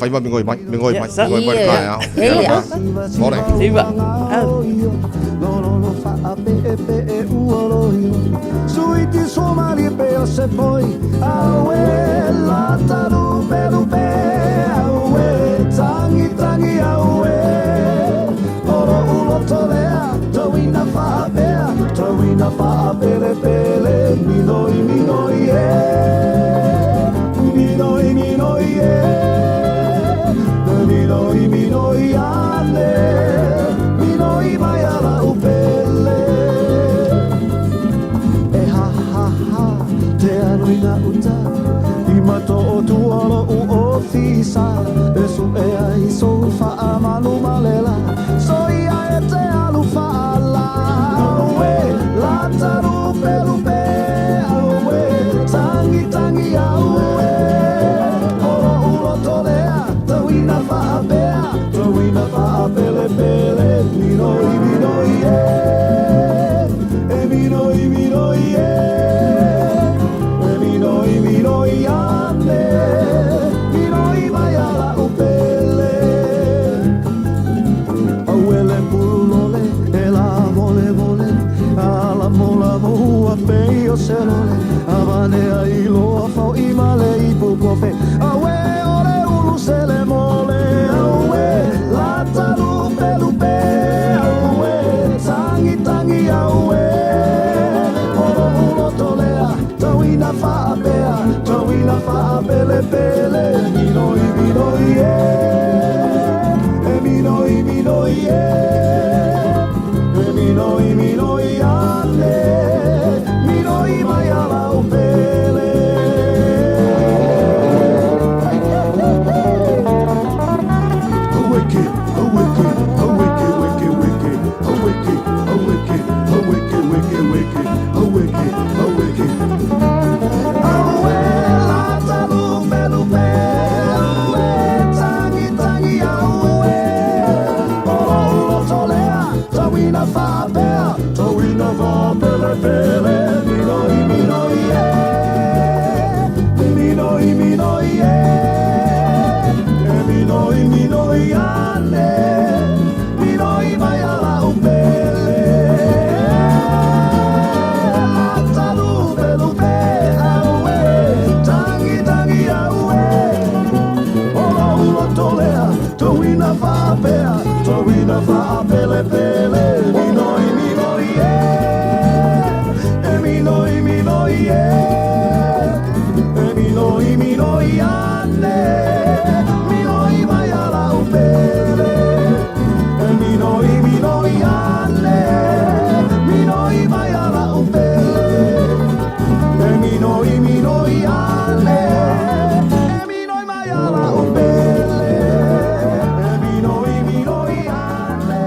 Whaima mingoi mai kai au. More. Siwa. Suiti somali peo se poi aue la taru pelu pe aue tangi aue oro ulo tolea tawina fa pele minoi minoi ane minoi mai ala upele te anuina uta i mato o tuolo u ofisa e su e ai so fa amanu malela so ia e te alu fa ala aue la taru pelupe aue tangi aue oro ulo tolea tawina fa pele minoi minoi ane minoi mai ala upele auele pulole e la vole ala mola peio selole avane ai loa fau i male i pukofe aue ore ulu sele mole aue la taru pelupe aue tangi aue oro ulo tolea tawina fa pele minoi ane minoi mai ala upele minoi ane minoi mai ala upele taru pelupe aue tangi aue oro ulo tolea tawina fa pele minoi minoi ane minoi mai ala upele minoi ane minoi mai ala upele minoi ane minoi mai ala upele minoi ane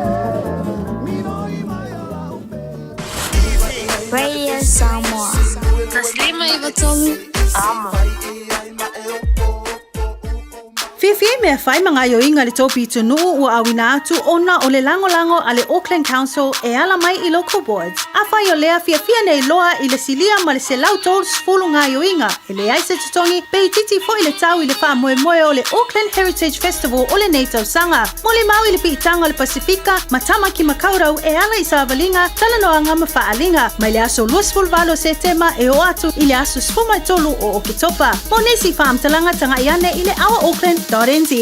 minoi mai ala upele Radio Samoa. Taslima Ivatolu. Amo. Fie mea whai mga yoinga le topi tunu ua awina atu ona o le lango a le Auckland Council e ala mai i local boards. A whai o lea fia nei loa i le silia ma le selau tolls fulu ngā yoinga. E le aise tutongi pe i titi fo i le tau i le wha moe o le Auckland Heritage Festival o le Neitau Sanga. Mo le mau i le piitanga o le Pasifika, matama ki makaurau e ala i Savalinga, tala no anga ma whaalinga. Mai le aso luas fulvalo se tema e o atu i le aso spuma tolu o Okitopa. Mo nesi whaamtalanga tanga iane i le awa Auckland.nz.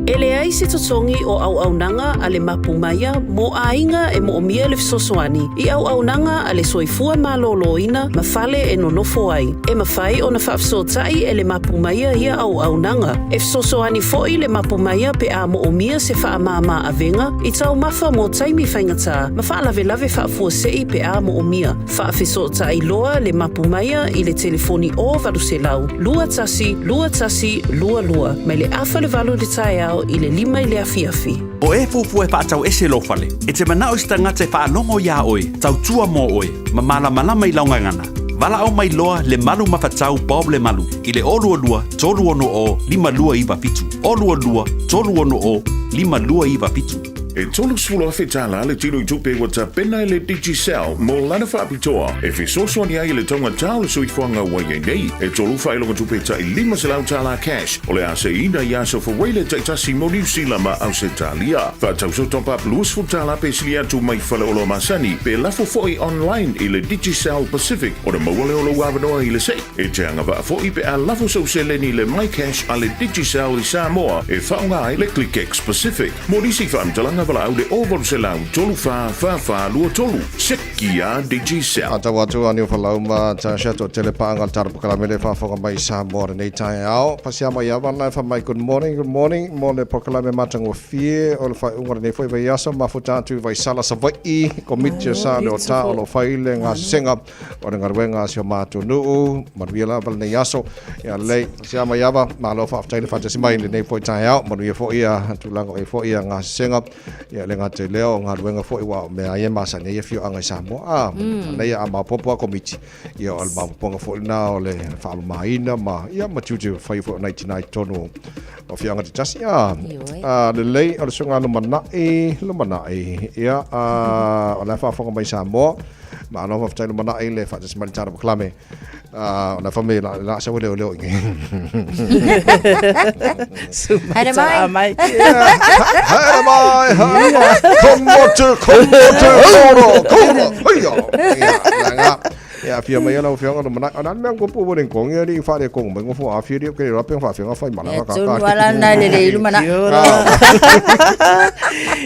Ele ai se totongi o au nanga ale mapumaya mo ainga e mo omia le fisosoani. I au nanga ale soifua maloloina mafale e nonofo ai. E mafai o na whaafsotai e le mapumaya ia au nanga. E fisosoani foi le mapumaya pe a mo omia se whaamama avenga. I tau mafa mo taimi whaingata. Ma whaalave whaafua sei pe a mo omia. Whaafisotai loa le mapumaya i le telefoni o valuselau. Lua tasi, lua. Mai le afa le valu le tai au i le lima i le afiafi. O e fufu e whaatau ese lo fale. E te manao i stangata e whaalongo ia oe. Tau tua mo oe. Ma malama i laungangana. Vala au mai loa le malu mawhatau Bob le malu. I le olua tolu ono o lima lua iwa pitu. Olua tolu ono o lima lua iwa pitu. E tolu sula whetala le tino i tupe wa ta pena le Digicel mo lana whaapitoa. E whesosoani ai le tonga tau le soifuanga wa nei. E tolu whailonga tupe ta i lima se lau tala cash. O le ase ina i aso whaweile taitasi mo New Zealand ma au se talia. Whatau so top up luas futala pe sili atu mai whale olo masani. Pe lafo foi online i le Digicel Pacific. O le maua le olo wawanoa i le sei. E te anga wa foi pe a lafo so se leni le my cash a le Digicel i Samoa. E whaunga ai le ClickX Pacific. Mo nisi whaamtalanga wala au le over se lau tolu fa lua tolu. Seki a Digicel. Ata watu ani whalauma ta shato telepanga tarapukala mele whafonga mai Samoa nei tai au. Pasiama iawa lai wha mai good morning. Mo le proklame matango fie o le whai ungara nei whai vai aso mafuta atu vai sala sa vai I komitia sa le o ta o lo whaile ngā senga o le ngaruenga sio mātu nuu manuia val nei aso ia lei pasiama iawa malo whaaftaile whaatasimai le nei whai tai au manuia whaia tulango e whaia ngā senga ia le ngā te leo ngā ruenga whai wa mea ie masa nei e fio angai Samoa nei a mapopo a komiti ia o le mapoponga whai na o le whaalu maina ma ia matutu whai whai 99 tonu o fio anga te tasi le lei o le sunga lumanai ia o le whaafonga mai Samoa ma no fa tele mana ile fa des mal tara klame na família la sa wele leo inge Hara mai ya fia mai ana fia ngana mana ana me ngopo bo den kong ri fa de kong mo fo a fia ri ke ro pe fa fia fa mana ka ka wala na le lu mana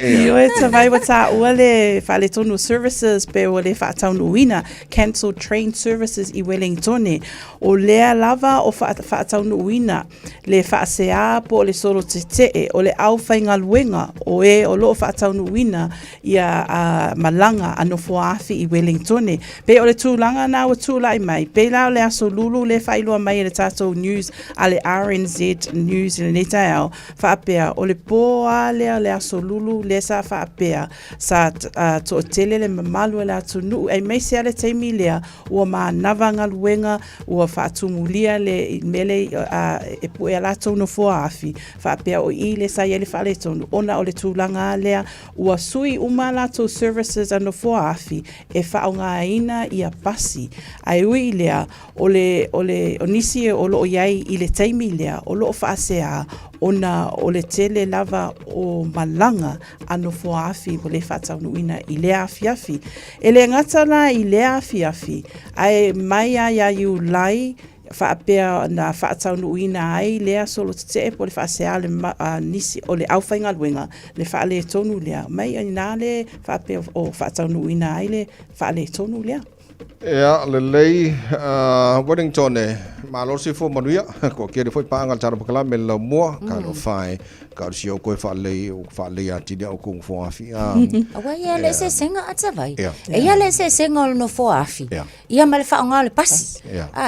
Yo it's vai wata ole fa le tonu services pe ole fa tonu wina cancel train services I Wellington o le lava o fa tonu wina le fa sea po le solo tete o le au fa ngaluenga o e o lo fa tonu wina ia malanga ano fo afi I Wellington pe ole tulanga na o tula mai pe la le aso lulu le fa ilo mai le tato news ale RNZ news le netao fa pea o le po ale aso lulu le sa fa pea sa to tele le malu le atu nu ai mai se ale taimi le o ma navanga luenga o fa tumulia le mele e po e la no fo afi fa pea o ile sa ile fa le tonu ona o le tulanga le o sui umala to services and fo afi e fa nga ina ia pasi ai ui lea o nisi o lo iai I le taimi lea o lo fa sea ona o le tele lava o malanga ano fo afi o le whataunuina I le afiafi e le ngatala I le afiafi ai mai ia iu lai whaapea na whaataunuina ai lea solo te po le whaasea le nisi o le awhainga luenga le whaale tonu lea mai ina le whaapea o whaataunuina ai le whaale tonu lea Ya le lei Wellington ma lo si fo manuia ko ke foi pa ngal tara pakala me lo mo ka lo fai ka si o ko fa le ati de o kung fo afi awa ia le se senga atavai e ia le se senga no fo afi ia mal fa ngal pasi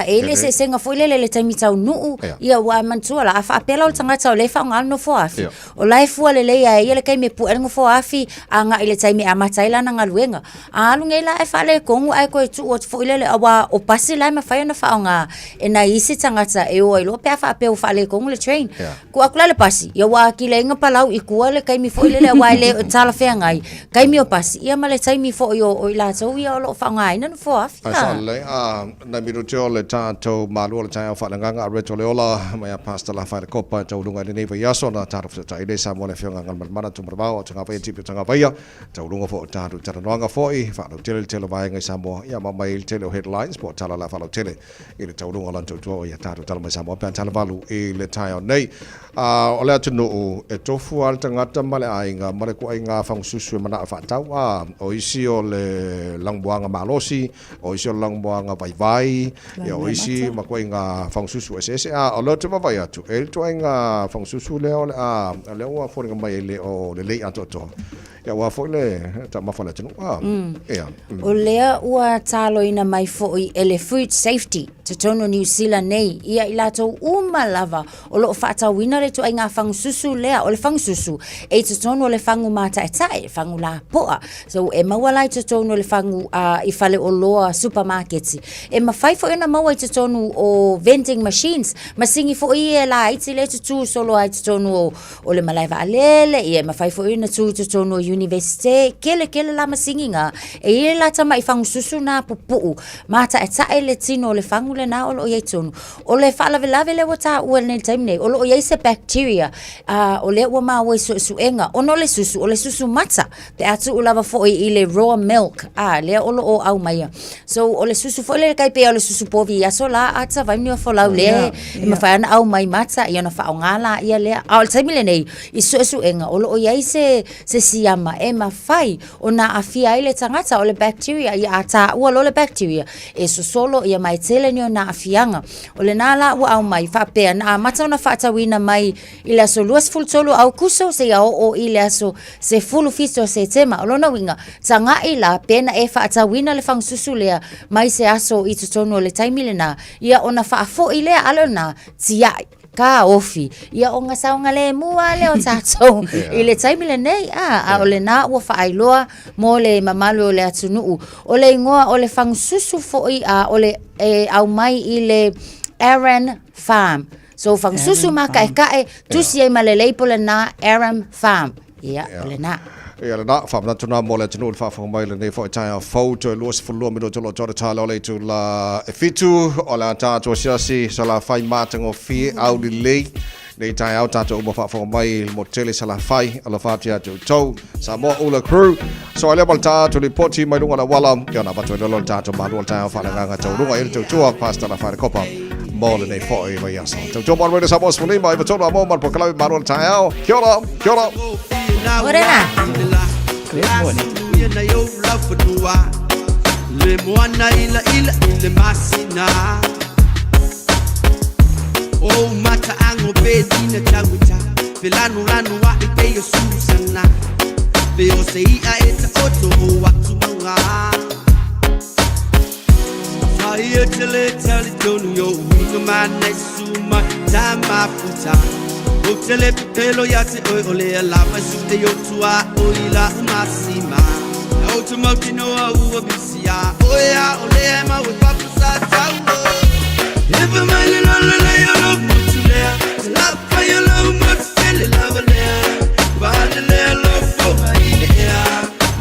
e le se senga foi le taimi tau nu ia wa mantua la fa pela o tanga tau le fa ngal no fo afi o lai fu le ia le kai me pu no fo afi anga ile taimi amataila na ngaluenga alu ngela e fa le kongu ai ko tu o fo ile awa o pasi lai ma fa na fa nga e na isi tangata e o ilo pe fa pe o fa le kongu le train ku akula le pasi ia wa ki le nga palau I kua le kai mi fo ile le wa le tala fe ngai kai mi o pasi ia ma le tai mi fo yo o ila tau ia o lo fa ngai na fo afi le na mi roto le tato malu le tai fa nga reto le ola ma pasta la fa le copa tau lunga nei va yaso na tato ta ile sa mo le fe nga mana tu mra o tanga fa tipi tanga va ia tau lunga fo tato tara nga fo I fa lo tele va nga sa mo ia ma mai tele headlines po tala la fa lo tele ile tau lunga lan tu ia tato tala ma sa mo pa tala valu I le tai nei o le atu no e tofu al tangata male ainga male ko ainga fangsusu mana fa tau o isi o le langbuanga malosi o isi o langbuanga vai o isi ma ko ainga fangsusu ese o lo te vai atu el to ainga fangsusu le o le o fo nga mai le o le atoto ya wa fo le ta ma fa le tunu o lea ua talo ina mai fo i ele food safety te tono New Zealand nei ia i latou uma lava o loo whaatawina le to ai ngā whangsusu lea o le whangsusu e te tono le whangu mata e tae whangu la poa so e mawalai te tono le whangu i whale o loa supermarkets e mawhai fo ina maua i te tono o vending machines masingi fo i e la iti le te tū solo ai te tono o le malaiva alele i e mawhai fo ina tū te tono universite kele la masingi ngā e i la tama i whangsusu na pupu mata e tae le tino o le whangu le na o lo tonu o le whalavelave le wata ua nei taim nei o lo se bacteria o le ua maua suenga o no le susu mata te atu ulava fo i le raw milk le o lo o au maia so o le susu fo le kai pe o le susu povi aso la ata vai ni fo lau le e mawhaana au mai mata i ona whao ngala ia le o le taim le nei i suenga o lo se siama e mawhai o na afia ile tangata o le bacteria ia ata ua lo le bacteria e so solo ia mai tele ni o na afianga o le nala ua au mai whapea na mata ona whaatawina mai i le aso luas fultolu au kuso se ia o i le aso se fulu fiso se tema o lona winga tanga i la pena e whaatawina le whangsusu lea mai se aso i tutonu o le taimile na ia ona whaafo i lea alona tiai ka ofi ia o nga saunga le mua le o tatou i le taimile nei o le na ua whaailoa mo le mamalu o le atunuu o le ingoa o le whangsusu fo i o le au mai i le Aran Farm so whangsusu maka e kae tusi e malelei po le na Aran Farm ia o le na ia le na whamana tuna mo le tunu whawhanga mai le nei fo i taia fauto e luas fulua mino tolo tore tala o le tu la e fitu o le atatua siasi sa la whai mātango fi au li lei nei tai au tatou uma whawhanga mai mo tele sa la whai a la whatia tu tau sa mo ula crew so a lea tatou li poti mai lunga la wala ia na watu e lolo tatou malu al taia whananganga tau runga ili tau tua pasta la whaere kopa mo le nei fo i vai asa tau tua maru sa mo sfulima i vatonu a mo man po kalawi maru al taia au kia ora Morena. Good morning. Le moana ila le masina. Oh mata ango bedina tawita. Filanu lanu wa ipe yo susana. Veo se ia eta oto watu manga. Fire tele tonu yo winga manesuma tamafuta. Utele pelo yate ole lava sute yo tua oila umasima automotive no au bisia oya ole ma we papusa tawo if my little lay on mutule la fire lo mutele lava le ba le lo fo ile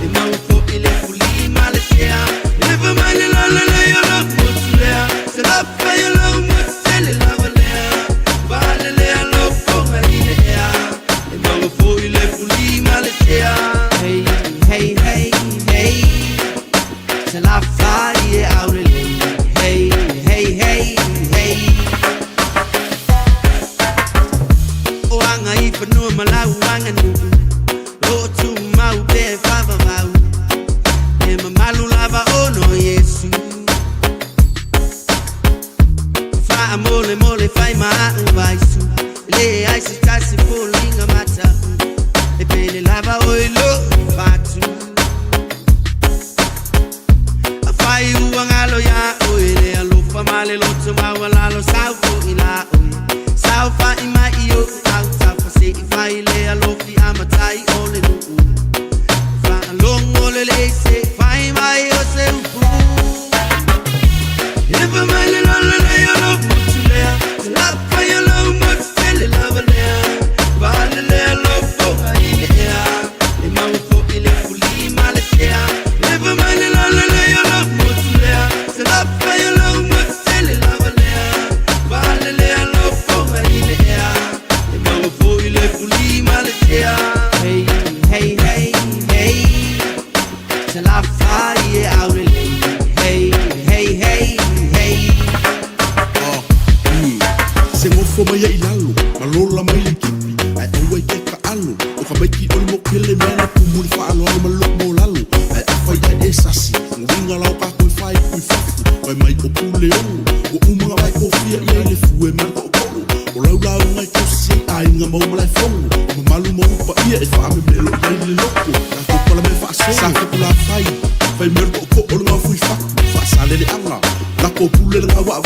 e ma fo ile fuli malesia if my little lay on mutule la fire lo mutele lava le ba le lo fo hey, hey, hey, hey. Till I fly out of hey, hey, hey, hey. Oh, I'm a if no malau, I'm a new. Oh, to my bed, Father, I'm a malu lava, oh, no, yes. Fa mole, fai ma advice. Le I see tassi falling a matter. E pele lava oilo fatu. A fai uangalo ya oile a lupa male loto mawala lo sauko ila oi. Saufa ima iyo auta fa se ifai le a lofi amatai ole lu. Fa long ole le se fai mai o se upu. If a male lo le a lo mutulea. La fai lo mutele lava le. o ka maiki o mo kele mena ku mu fa alo ma lo mo lalo ai fa ya esasi winga la ka ko fai ku fa vai mai o pule o uma vai ko fia ia le fu e ma ko o la ngai ko si ai nga mo mai fo ma malu mo pa ia e fa me lo ai le loko na ko pala me fa so sa ko la fai vai mer ko o nga fu fa sale le anga la ko pule la wa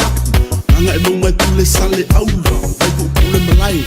nga e mo mai pule sale aula vai ko pule malai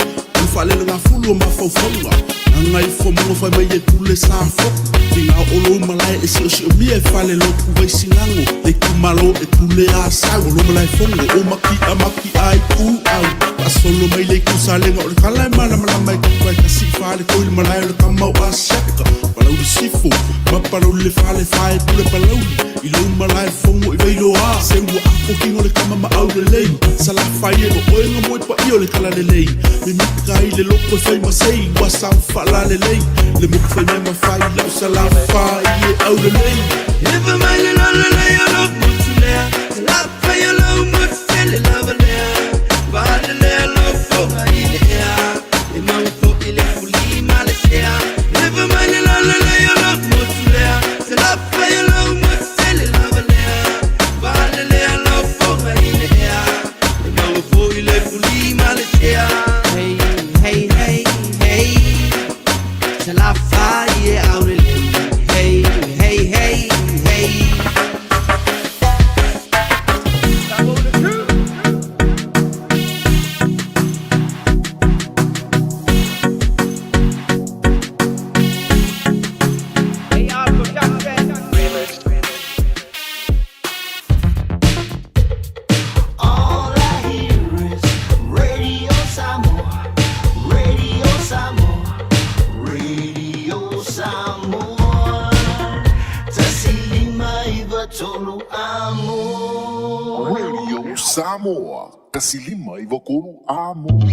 o fa le nga fulu ma fa fonga nga i fo mo fa mai e pule sa fo tinga o lo malai e si mi e fa le lo ku vai singango le ku malo e pule a sa o lo malai fonga o maki ai ku au pa solo mai le ku sale nga o kala mala mai ku ka si fa le ko le malai le kama o asaka para o sifo ma para o le fa le fa e pule para i lo malai fonga i vai lo a se o a ko kingo le kama ma au le lei sala fa ye o nga mo pa i o le kala le lei me mi kai le lo ko fa ma sei wa sa fa la le lei le mo fa me ma fa la sala fa ye au le lei Never mind la la la ya lo mutule la fa ya lo mutule la le ba le lo fo ai le ya e ma fo ile fuli male sea Never mind la la la ya lo mutule la fa ya lo mutule la le ba le lo fo ai le ya e ma fo ile fuli male sea Hey hey hey hey la fa ye au le Hey hey hey hey All I hear is Radio Samoa, Radio Samoa, Radio Samoa. Tasilima iwa tolu amo. Radio Samoa, Tasilima iwa kolu amo.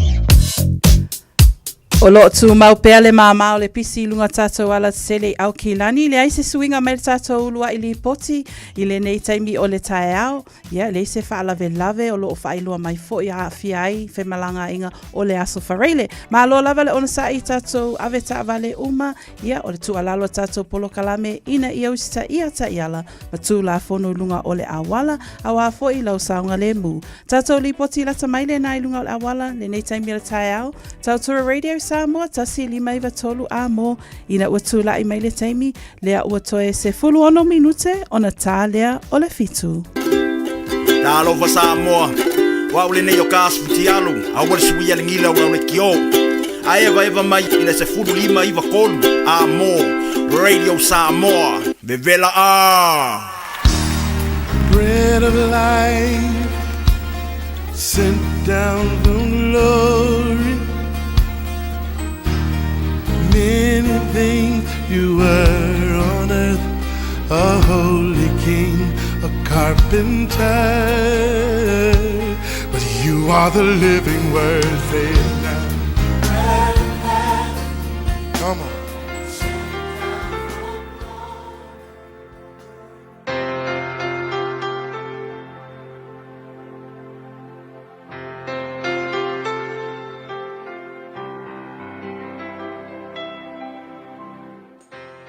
O lo tu mau pea le mama o le pisi lunga tatou ala sele au kilani le aise suinga mai tatou ulua ili poti i le nei taimi o le tae au ia le se fa lave lave o lo fa ilua mai fo ia fiai fe malanga inga o le aso farele ma lo lava le ona sa i tatou ave ta vale uma ia o le tu alalo tatou polo kalame ina ia usita ia ta iala ma tu la fono lunga o le awala awa fo i lau saunga le mu tatou li poti la tamaile na i lunga o le awala le nei taimi o le tae au tatou radio Samoa tasi lima iwa tolu a mo ina ua tula i mai le taimi lea ua toe se fulu ono minute ona tā lea o le fitu. Talofa Samoa wa ule nei o kasputi alu a wale suia le ngila ua ule kio a eva mai ina se fulu lima iwa kolu a mo Radio Samoa vevela a Bread of life sent down from glory Many things you were on earth, a holy king, a carpenter, but you are the living word. Say it now. Come on.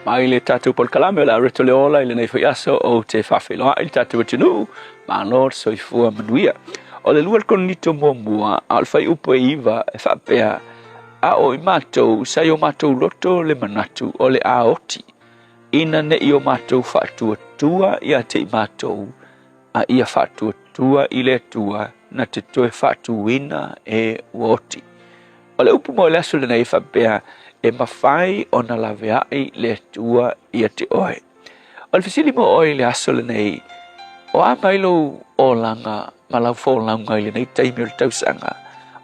Mai le tatu pol kalame la reto le ola ile nei fiaso o te fafilo il tatu tunu ma nor so ifua manuia o le luar konito momua al fai upo iva e fa pea a o imato sai o mato loto le manatu o le aoti ina ne i o mato fatu tua ia te imato a ia fatu tua ile tua na te toe fatu wina e woti o le upo mo le aso le nei fa pea e mawhai o na laweai le tua ia te oe. O le fisili mo oe le aso le nei, o a mailo o langa, malau fō langa le nei taimi o le tausanga,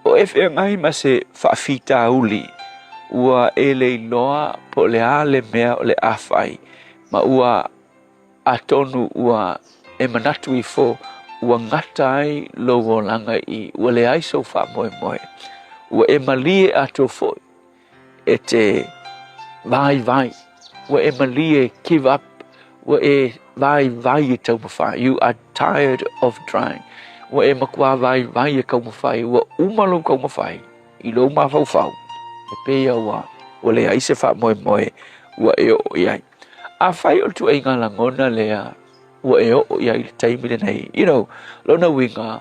o e whea ngai ma se whaafita uli, ua e le iloa po le a le mea o le awhai, ma ua atonu ua e manatu I fō, ua ngatai lo o langa I, ua le aiso wha moe moe, ua e malie ato fōi, e te vai, wa e malie give up, wa e vai I tau mawhai. You are tired of trying. Wa e makua vai I kau mawhai, wa umalo kau mawhai, I lo mawhau, e pēia wa o le ai se fa moe ua e o iai a fai o tu inga la ngona lea ua e o iai le taimi le nei lona winga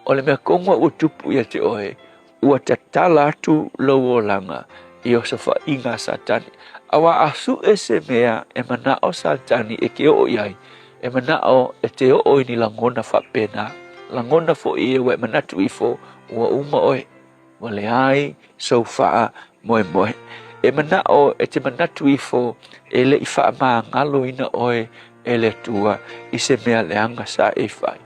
o le mea konga ua tupu ia te oe ua te tala atu lau o langa i o sa fa inga satani awa asu ese mea e mana o satani e ke o iai e mana o e te o ni la ngona fa pena la ngona fo i e we mana tu ifo ua uma oe wa le ai so fa moe e mana o e te mana tu ifo e le i fa ma ngalo ina oe e le tua i se mea le anga sa e fai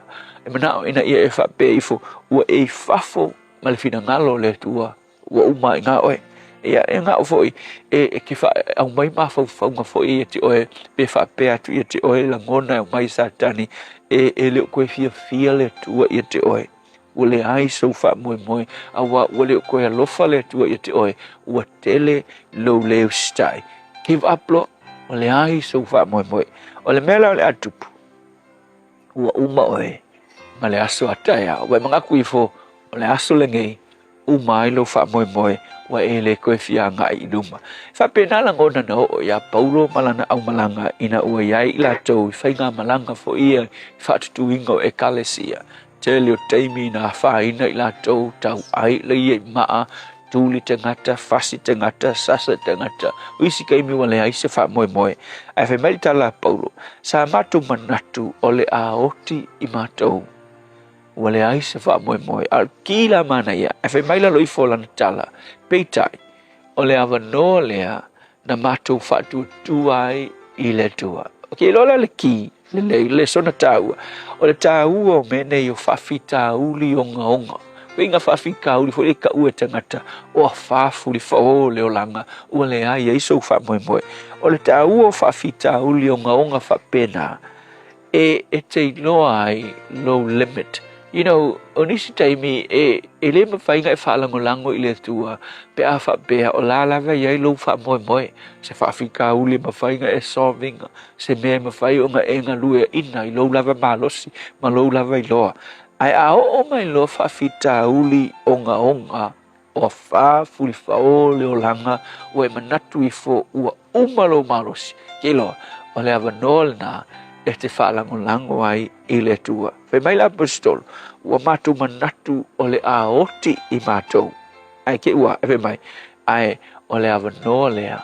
e mana o ina ia e fa pe ifo ua e fafo ma le fina ngalo le tua ua uma i nga oe ia e nga foi e ki fa au mai ma fa nga foi ti oe pe fa pe atu ti oe la ngona mai satani e le ko fia le tu ti oe o le ai so fa moi awa o le ko lo fa le tu ti oe o tele lo le stai give up lo o le ai so fa moi o le mela le atu o uma oe ma le aso ataya o manga kuifo o le aso le ngai umai lo fa moi wa ele ko fia nga i luma fa pena la ngona no ya paulo malana au malanga ina ua yai la to fa nga malanga fo ia fa tu wingo e kalesia telio taimi na fa ina ila to tau ai le ye ma tuli tengata fasi tengata sasa tengata wisi kai mi wale ai se fa moi ai fa mai tala paulo sa matu manatu ole a oti i matou wale ai se fa moi al kila mana ya e fa mai la loi fola na tala peitai ole ava no lea na matu fa tu ai i le tua okay lola le ki le sona tau ole tau o mene yo fa fita uli onga winga fa fika uli fo ka u tangata o fa fuli fo le olanga ole ai so fa moi ole tau o fa fita uli onga fa pena e te no ai no limit onisi taimi e le mawhainga e whaalangolango i le tua pe a wha bea o la lawa iai lo wha moe se whaafika uli mawhainga e solvinga se mea mawhai o nga e nga lue ina i lo lawa malosi ma lo lawa i loa ai a o mai lo whaafita uli onga o wha fuli whao le o langa o e manatu i fo ua umalo malosi ke loa o le awa nol na e te whaalangolango ai i le tua. Whai mai la apostol, ua mātou manatu o le aoti i mātou. Ai ke ua, e whai mai, ai o le awa noa lea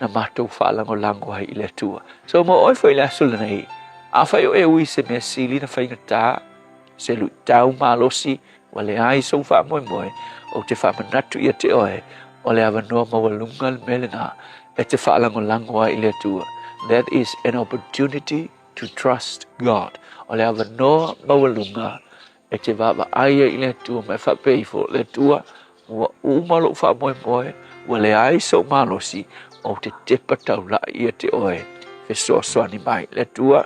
na mātou whaalangolango ai i le tua. So mo oi whai le asula nei, a whai o e ui se mea sili na whai ngata, se lui tau malosi, wa le ai so wha moe, o te wha manatu i te oe, o le awa noa mawalunga le melena, e te whaalangolango ai i le tua. That is an opportunity to trust God. O le awa noa mawalunga e te wawa aia i le tua mai whapeifo le tua ua umalo wha moe ua le ai so malosi o te tepa taula i te oe whesoa soani mai le tua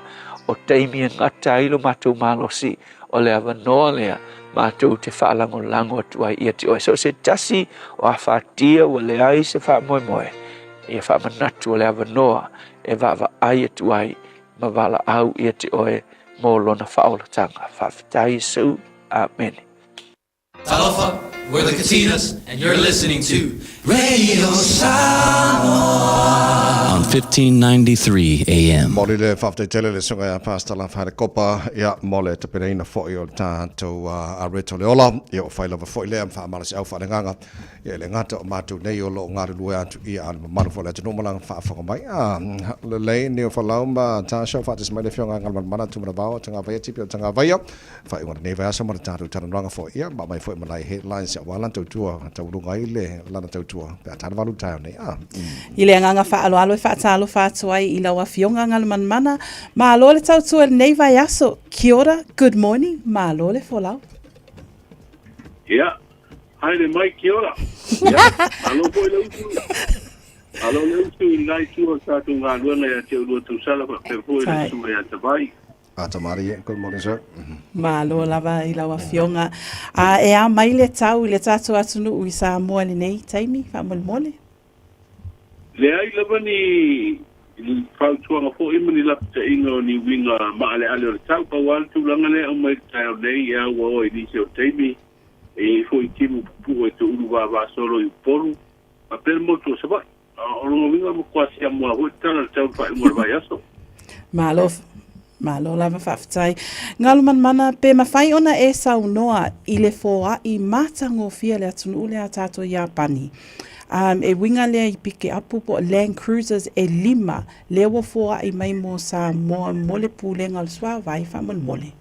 o teimi ngata ilo mātou malosi o le awa noa lea mātou te whaalango lango atua i te oe. So se tasi o a whaatia ua le ai se wha moe e wha manatu o le awa noa e wawa ai atua i ma wala au i te oe mō lona whaolatanga. Whawhitai Yesu. Amen. Talofa, we're the Katinas, and you're listening to Radio Samoa on 1593 AM. Moli le whafte tele le sunga ya pasta la whare kopa ia mole te pereina fo i o tātou a reto le ola i o whailawa fo i lea mwha amalasi au whanenganga ia le ngata o mātou nei o lo ngāri lue atu i a maru le tino malang whaafanga mai le lei ni o whalaumba tā shau whatis mai le whionga ngal mana tumana vao tanga vaya tipi o tanga vaya whai ngara nei vaya samara tātou taranranga fo ia ma mai fo i malai headlines ya walan tautua taurunga i le lana tautua pe a tāna walu tāo nei I le anganga whaalo alo e whaatalo whaatuai I laua fionga ngal mana ma alo le tautua nei vai aso kia ora, good morning ma alo le folau Yeah. Haere mai ki ora. Yeah. Alo poi le utu. Alo le utu nai tua tātou ngā luana ia te urua tau sala pa pe poi le sua ia te vai. Tamari, good morning sir. Ma alo lava I laua fionga. E a mai le tau I le tātou atunu ui sa mua le nei taimi, wha mole. Le ai lava ni whautuanga fo imani lapta inga ni winga maale ale o le tau pa wale tūlanga le au mai tau nei ia ua oi nisi o taimi. E foi timu pupu e te uru wa solo I poru. Ma pere motu o sabai. o lo winga mo kwasi a mo ho tala tau fa mo vai aso Malo lava whawhitai. Ngalo mana pe mawhai ona e saunoa I le fōa I mātango fia le atunu ule a tātou Iapani. E winga lea I pike apu po Land Cruisers e 5 lea wa fōa I mai mo sa mole pūlenga le swa vai whamon mole.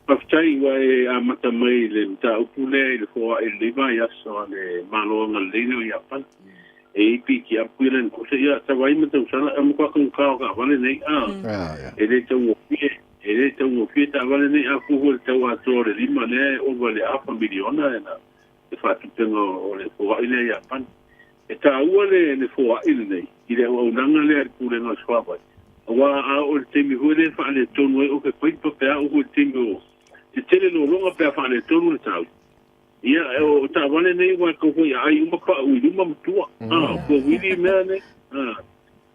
Paftai wai a mata mai le mta upule le fōa e 5 yaso le maloanga leno Iapani. E piki apuilen ko se ia tawai mata usala am ko kan ka vale nei ele tau fie ta vale nei a fu hol tau a tore lima le o vale a miliona na e fa tu o le fo ile ia pan e ta uale le fo ile nei ile o nanga le ku le no swaba wa a o te mi hole fa le tonu o ke poi pe a o te mi o te tele no longa pe fa le tonu le tau ia o ta vale nei wa ko ai uma pa u uma tua ko wili mane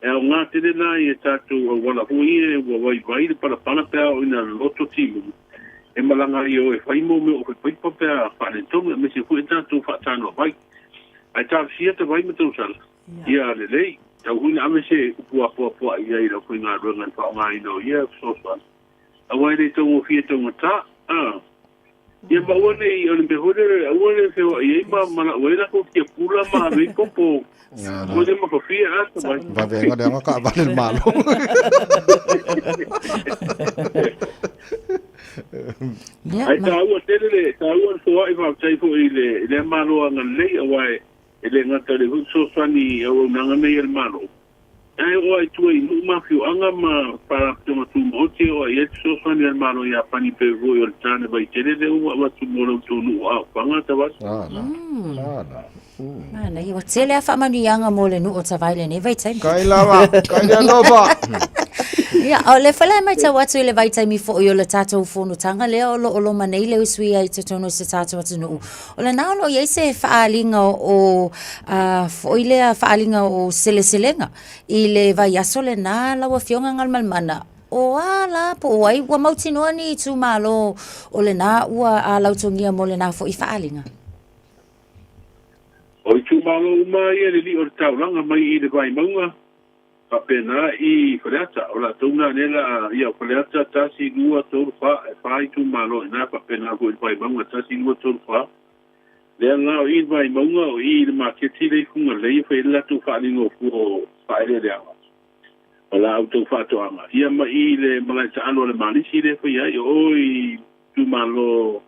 e o ngā tere nā I e tātou wala hui e wai vai para pēa o ina loto timu. E malanga I o e whaimo me o ke paipa pēa whare tonga me se hui tātou whaatano vai. Ai tātou sia te vai me tau sala. Ia le lei, tau hui ame se upua I ai rau kui ngā rungan whaonga ino ia soswan. A wai rei tau o fia tonga tā, ia ma wane I ole me hore, a wane whiwa I eima mana waira ko kia pula ma rei kopo. Wane ma ko fia asa vai. Va venga de nga ka vale malo. Ai ta ua tele, ta ua soa I va tai fo I le malo anga lei awai ele ngata le so swani o nanga me el malo. Ai o ai tu I nu ma fiu anga ma para toma tu mote o ai so swani el malo ia pani pe vo o tane vai tele de o wa tu mo tu nu a panga ta va. Mana I o tele a whamanianga mo le nu o tawai ne vai taimi. Kai lava. Ia, o le whala mai tau atu I le vai taimi fo I o le tātou whonutanga lea o lo manei le usui ai te tono se tātou atu nuu. O le nao lo iei se whaalinga o fo I lea whaalinga o sele-selenga I le vai aso le nā lawa fionga ngal malmana. O ala po ai ua mautinoa ni tu malo o le nā ua a lautongia mo le nā fo I whaalinga. O I tu malo umai e le li o le taulanga mai I le vai maunga. Papena I whareata, o la tauna nela ia whareata tasi lua tolu wha, e whai tu malo e nā papena ko I vai maunga tasi lua tolu wha. Lea ngā o I vai maunga o I le maketi le kunga lei whai latu whaalingo fuo whaere le awa. O la auto whatoanga. Ia ma I le malaita alo le malisi le whai ai, o I tu malo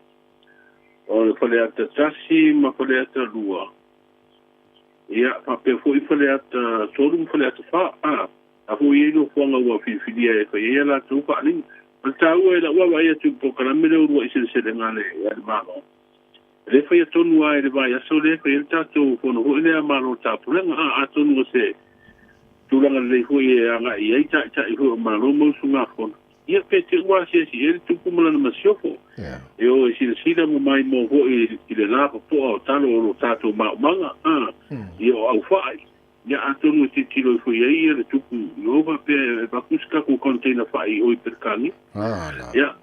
o le whareata tasi ma whareata lua. Ia, pape fo I whaleata, tōru whaleata wha, a fo I eno whanga ua whiwhiria e whai ea la tū whaaling. Al tā ua e la ua wai atu pokaramere urua I sere ngale e ale mālo. Le whai atonu a e le vai aso le whai el tātou whono ho ele a mālo tāpurenga, a tonu o se tūranga le hui e anga I ei ta I hui o mālo mausu ngā whono. Ia pe te ua se si ere tuku malana masiofo. E o e sila mo mai mo ho I le lapa po au talo o lo tātou maumanga, Ia o au whaai. Ia atonu te tiro I hui ei le tuku iova pe e bakuska ko container whaai o I perkangi. Ia,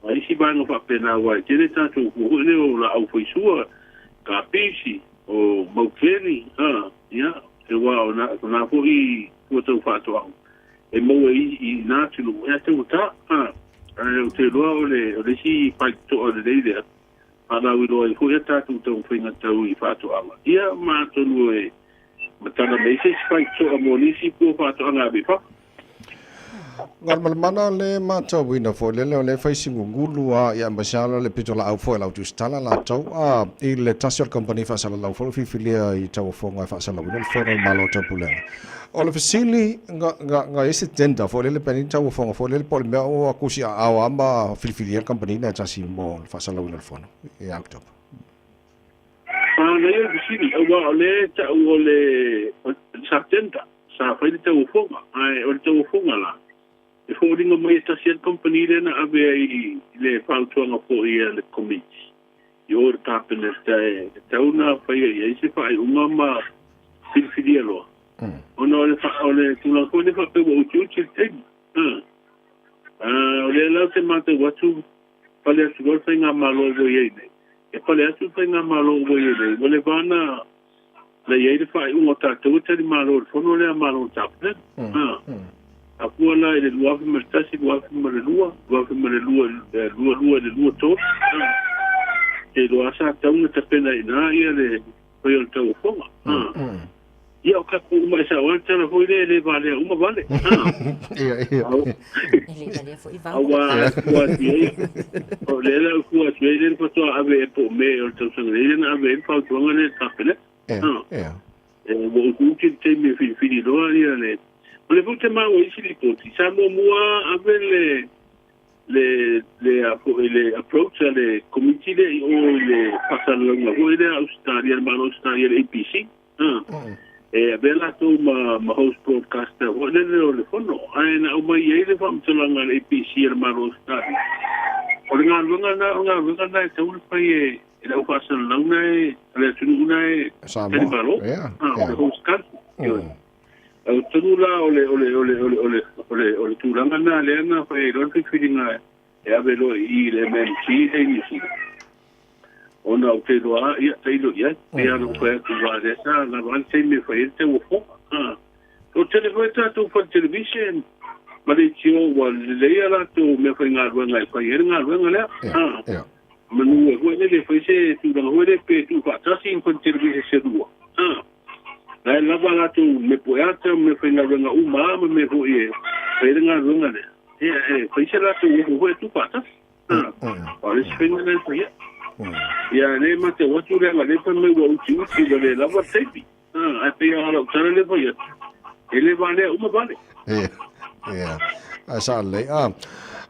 a isi banga wha pe nā wai. Tene tātou kuhune o la au whaisua ka pisi o maukeni. Ia, e wā o nā po I kuatau whaatoa. E maua I nā tino ea te uta. O te roa o le si paito o le leilea. Ana wilo I hui tātou tau whainga tau I whaatoanga. Ia mā tonu e matana meise si paito a monisi po whaatoanga abe wha. Ngal malmana le mātou wina fo le le whaisingu ngulu a I ambasala le pito la au fo e lau tustala la tau I le Tasiol Company whaasala lau fo whiwhilia I tau whonga whaasala wina le whora malo tau pulenga. O le fasili nga ese tenda fo le peni tau whonga fo le pole mea o akusi a au amba whiwhilia company na tasi mo le whaasala wina le whona I October. Na ia fasili, o le tau o le sa tenda, sa whaile tau whonga, o le tau whonga la. E whonga mai Tasiol Company le na abe ai le whautuanga po ia le committee. I o le tāpene tau na whaia I eise whai unga ma whiwhilia loa. Ona o le tūlako ne whapewa uti tegi. O le lau te mate watu pale atu gol whainga malo o iei nei. E pale atu whainga malo o iei nei. O le vana le ye de fa un ota to te malo fono le malo tapne a kuala ile lua fi mertasi lua fi merelua lua to e lo asa taunga te pena ina ia le foi o tau fonga ia o ka ku mai sa o tana foi le vale uma vale Ele dalia foi va. awa o le la ku a le ko to ave po me o tau sanga le na ave pa to ngale tapele o ku te me fi do ia le le vote ma o isi li poti sa mo mua ave le approach le committee le o le pasar la huele Australia hermano Australia APC bella to ma host broadcaster o le fono ai na o mai ele fam tolanga le APC hermano Australia o nga na te un pai e la pasar la una le tuna host castle o tula ole tulanga na le na fa ro te filinga e avelo I le menci e nisi ona o te doa ia te ilo ia e alo koe ku wa desa na van se me fa te o fo o telefone tu for television ma le tio wa le ia la tu me fa nga ro nga fa nga ro nga le manu e ho le fa se tu da ho le pe tu fa tasi in for television se duo la la tu me poeta me fa nga ro nga uma me ho ie fa nga ro nga le foi se la tu ho tu pata ora se fenga na ia ia le mate o tu le le pa me o tu le la va tepi a pe ala tara le vai ele vale uma vale asale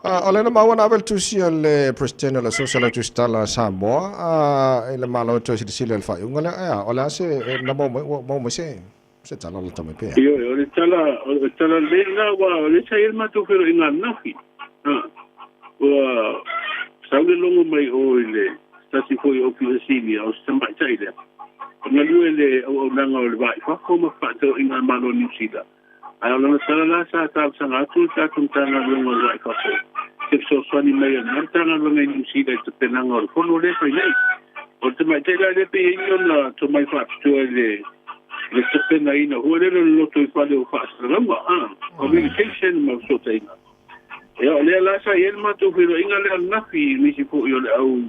ole na mawana vel tu si le presidente la social justice la Samoa ele malo to si le fa ngala ole se na mo se tala la tame pe io le tala le na wa le sai ma tu pero ina nafi wa sabe longo mai o ile stasi foi o fiosini o samba chaile na luele o nanga o vai fa como fato ina malo ni sida ai ona tala la sa ta sanga tu ta tuntana longo vai fa se so ni mai na tana longo ni sida te penanga o fono le fa nei o te mai tela le pe ina to mai fa tu le se pena ina huele lo to fale o fa ramba communication ma so taina ya le la sa el ma tu filo inga le nafi ni si fu yo le au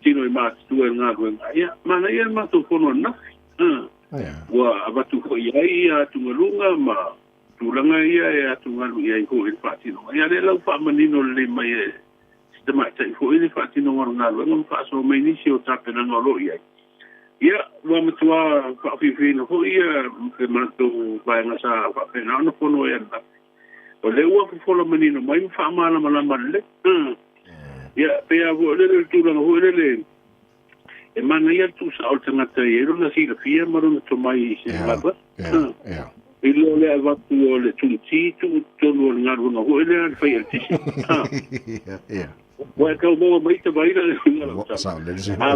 tino I ma tu nga nga ya mana el ma tu fono nafi wa abatu ko ia tu ngalunga ma tu langa ia tu ngalu ia ko il fatino ya le la fa manino le mai ste ma tai fo il fatino ngalu ngam fa so mai ni si o tapena ngalo ia ia wa matua fa fi no ho ia ke mato vai na sa fa pena no fono ia o le ua fu folo menino mai fa mala le ia pe a vo le tu no ho le e mana ia tu sa o tanga te ero na si le fia maro na to mai se lava ilo le va tu o le tu no ngaru no ho le fa ia ti wa ka mo mai te vai le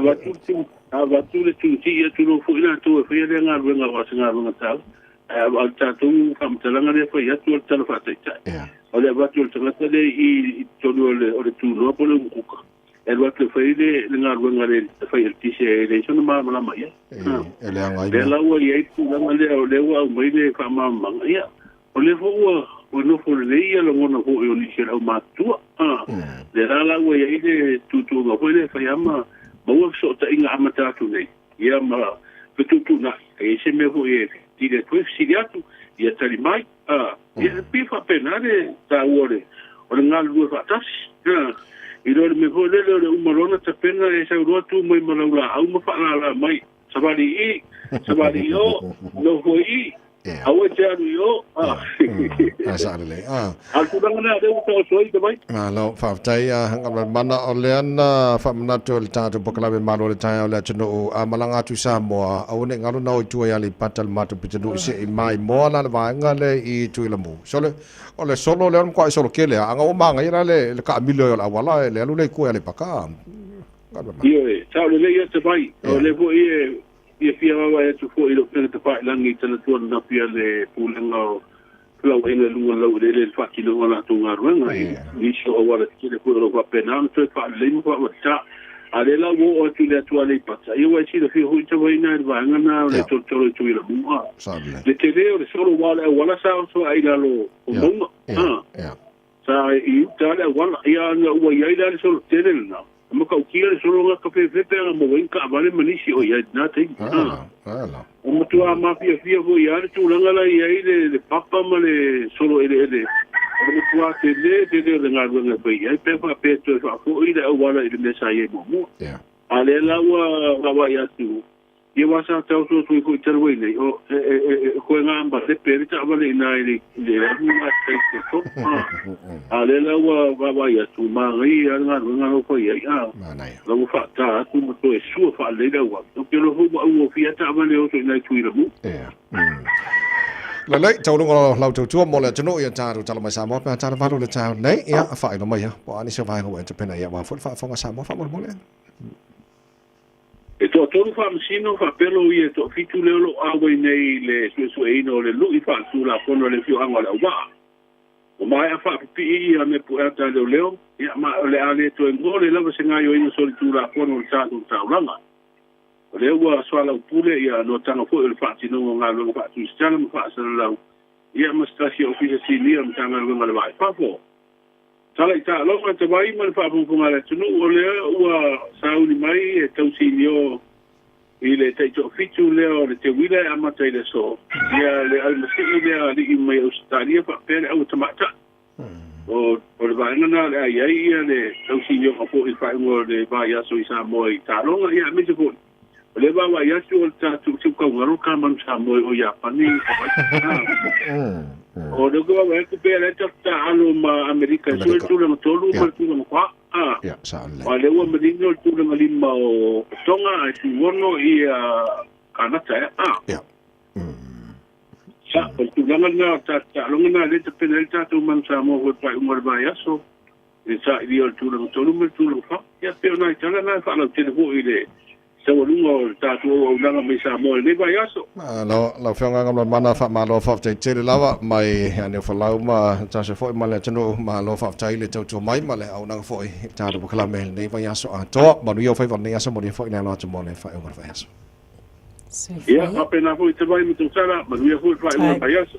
va tu le tu tu no fu ina tu fa ia ngaru nga ta al tatu kam talanga le fa ia tu tala fa ta o le va tu tala le I to le tu no po le kuka e va tu fa ile ngaru nga le fa ia ti se le so ma mai ele anga le la wa ia tu nga le wa mai le fa ma ia o le fo o no fo le ia lo no fo o ni se la ma tu le la wa ia ile tu nga fo le fa ia ma o so ta inga amata tu nei ia ma tu na e se me fo ia dire tu siriatu ia tali mai ia pifa penale ta ore o nga lu fa tas I do me fo le umarona ta pena e sa ro tu mai malaula au ma fa la mai sabali o no fo I awe jaru yo asale al tu danga de to so I de mai lo fa tai ngam mana oleana fa mana to ta to pokla be malo le tai ole tno malanga tu Samoa au ne ngalo na o tu ya le patal matu pitenu se I mai mo la va ngale I tu la mu sole ole solo le ko solo kele anga o manga ira le ka milo la wala le lu le ko ya le paka io ciao le ia te mai le vo ia fia wa e tu fo I lo pena te pa langi tana tu na pia le pulenga la wena lu la le fa ki lo na tu nga ruanga I so o wala ki le ko ro pa pena no te pa le mo pa ta Ale la wo o tu le tu ale pata. Ia wai sila fi hui tawa ina e vanga na le totoro tu ila mua. Le te leo le solo wala sa so ai la lo o munga. Sa i tale wala ia na ua iai la le solo tere na. Maka ukia le solo nga kape fepe nga mo wenka avale manisi o iai na te. O matua mafia fia vo iai tu langa la iai le papa ma le solo ele. O matua te le ngā runga pai iai pepa peto e whako i le awala i le mesa iai mo. Ale la ua ia tu. Ia wasa tau so tui ko i tarawai nei. O koe ngā amba le pere ta avale ina i le runga te to. Ale la ua ia tu maangai a ngā runga no koe iai. La ua whata atu mato e sua wha leila ua. O ke lo hua ua fia ta avale o so ina i tui ramu. Lai tau runga lau tau tua mo le tunu ia tāru tala mai Samoa pēr tāru varu le tau nei ia a whaino mai ha. Po ani se vai hoa e te pena ia wā fut whafonga Samoa wha mo le. E tō tōru whamasino whapelo i e tō fitu leo lo awe nei le suesue ino le lui whaatu la pono le fio anga le wā. O mai a whapipi i a me puerta leo ia ma le ale to e ngore lava se ngai o ino soli tu la pono le tātu tauranga. O leo ua swala upule ia no tanga fo le whaatino ngā lunga whaatu stana ma whaasana lau. Ia ma stasi ofisa sinia ma tanga lunga le vai whafo. Tala i tā longa te wai ma le whaapunga le tunu o leo ua sauni mai e tausini o i le teito fitu leo le te wile amata i le so. Ia le almasi i lea li i mai Australia whapere au tamata. O le vaengana le ai ia le tausini o kapo i whaengo le vai aso i Samoa i tā longa ia mese fōni. O le wawa i aso o le tātu kau ngaro ka manu Samoa o Japani. O le kua wa ku pe le ta alo ma Amerika so tu le tolu ma tu le kwa o le wa medino tu le lima o tonga ai tu wono i Kanata sa o tu langa ta longa le te penalta tu man sa mo ko pa umar ba yaso e sa i o tu le tolu ma tu le fa ya pe na tala na fa le te ho i le sa o lungo ta tu o langa me sa mo le ba yaso la whenga ngam mana wha ma lo whaftai tere lawa mai ane whalau ma tasa fwoi ma le tano ma lo whaftai le tautua mai ma le au nanga fwoi tāru bukala me nei vai aso a toa manu iau whai wani aso mori fwoi nea loa te mo le whai umar vai aso. Ia, apena fwoi te vai mitu tara, manu iau fwoi whai umar vai aso.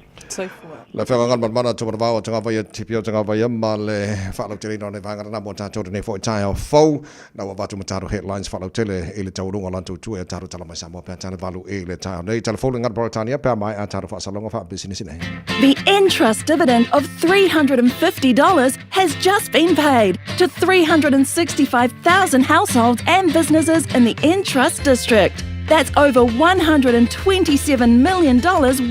La whenga ngam mana tuma rau a tanga vai tipio tanga vai ma le whalau tere ino ne vangara na mo tātou ne fwoi tai au fau na wa watu mataru headlines whalau tele e le taurunga lantou tua e taru tala mai Samoa pēr tāna valu e le tau nei telefonu ngat Baratania pēr mai a taru whaasalonga wha business nei. The Entrust dividend of $350 has just been paid to 365,000 households and businesses in the Entrust district. That's over $127 million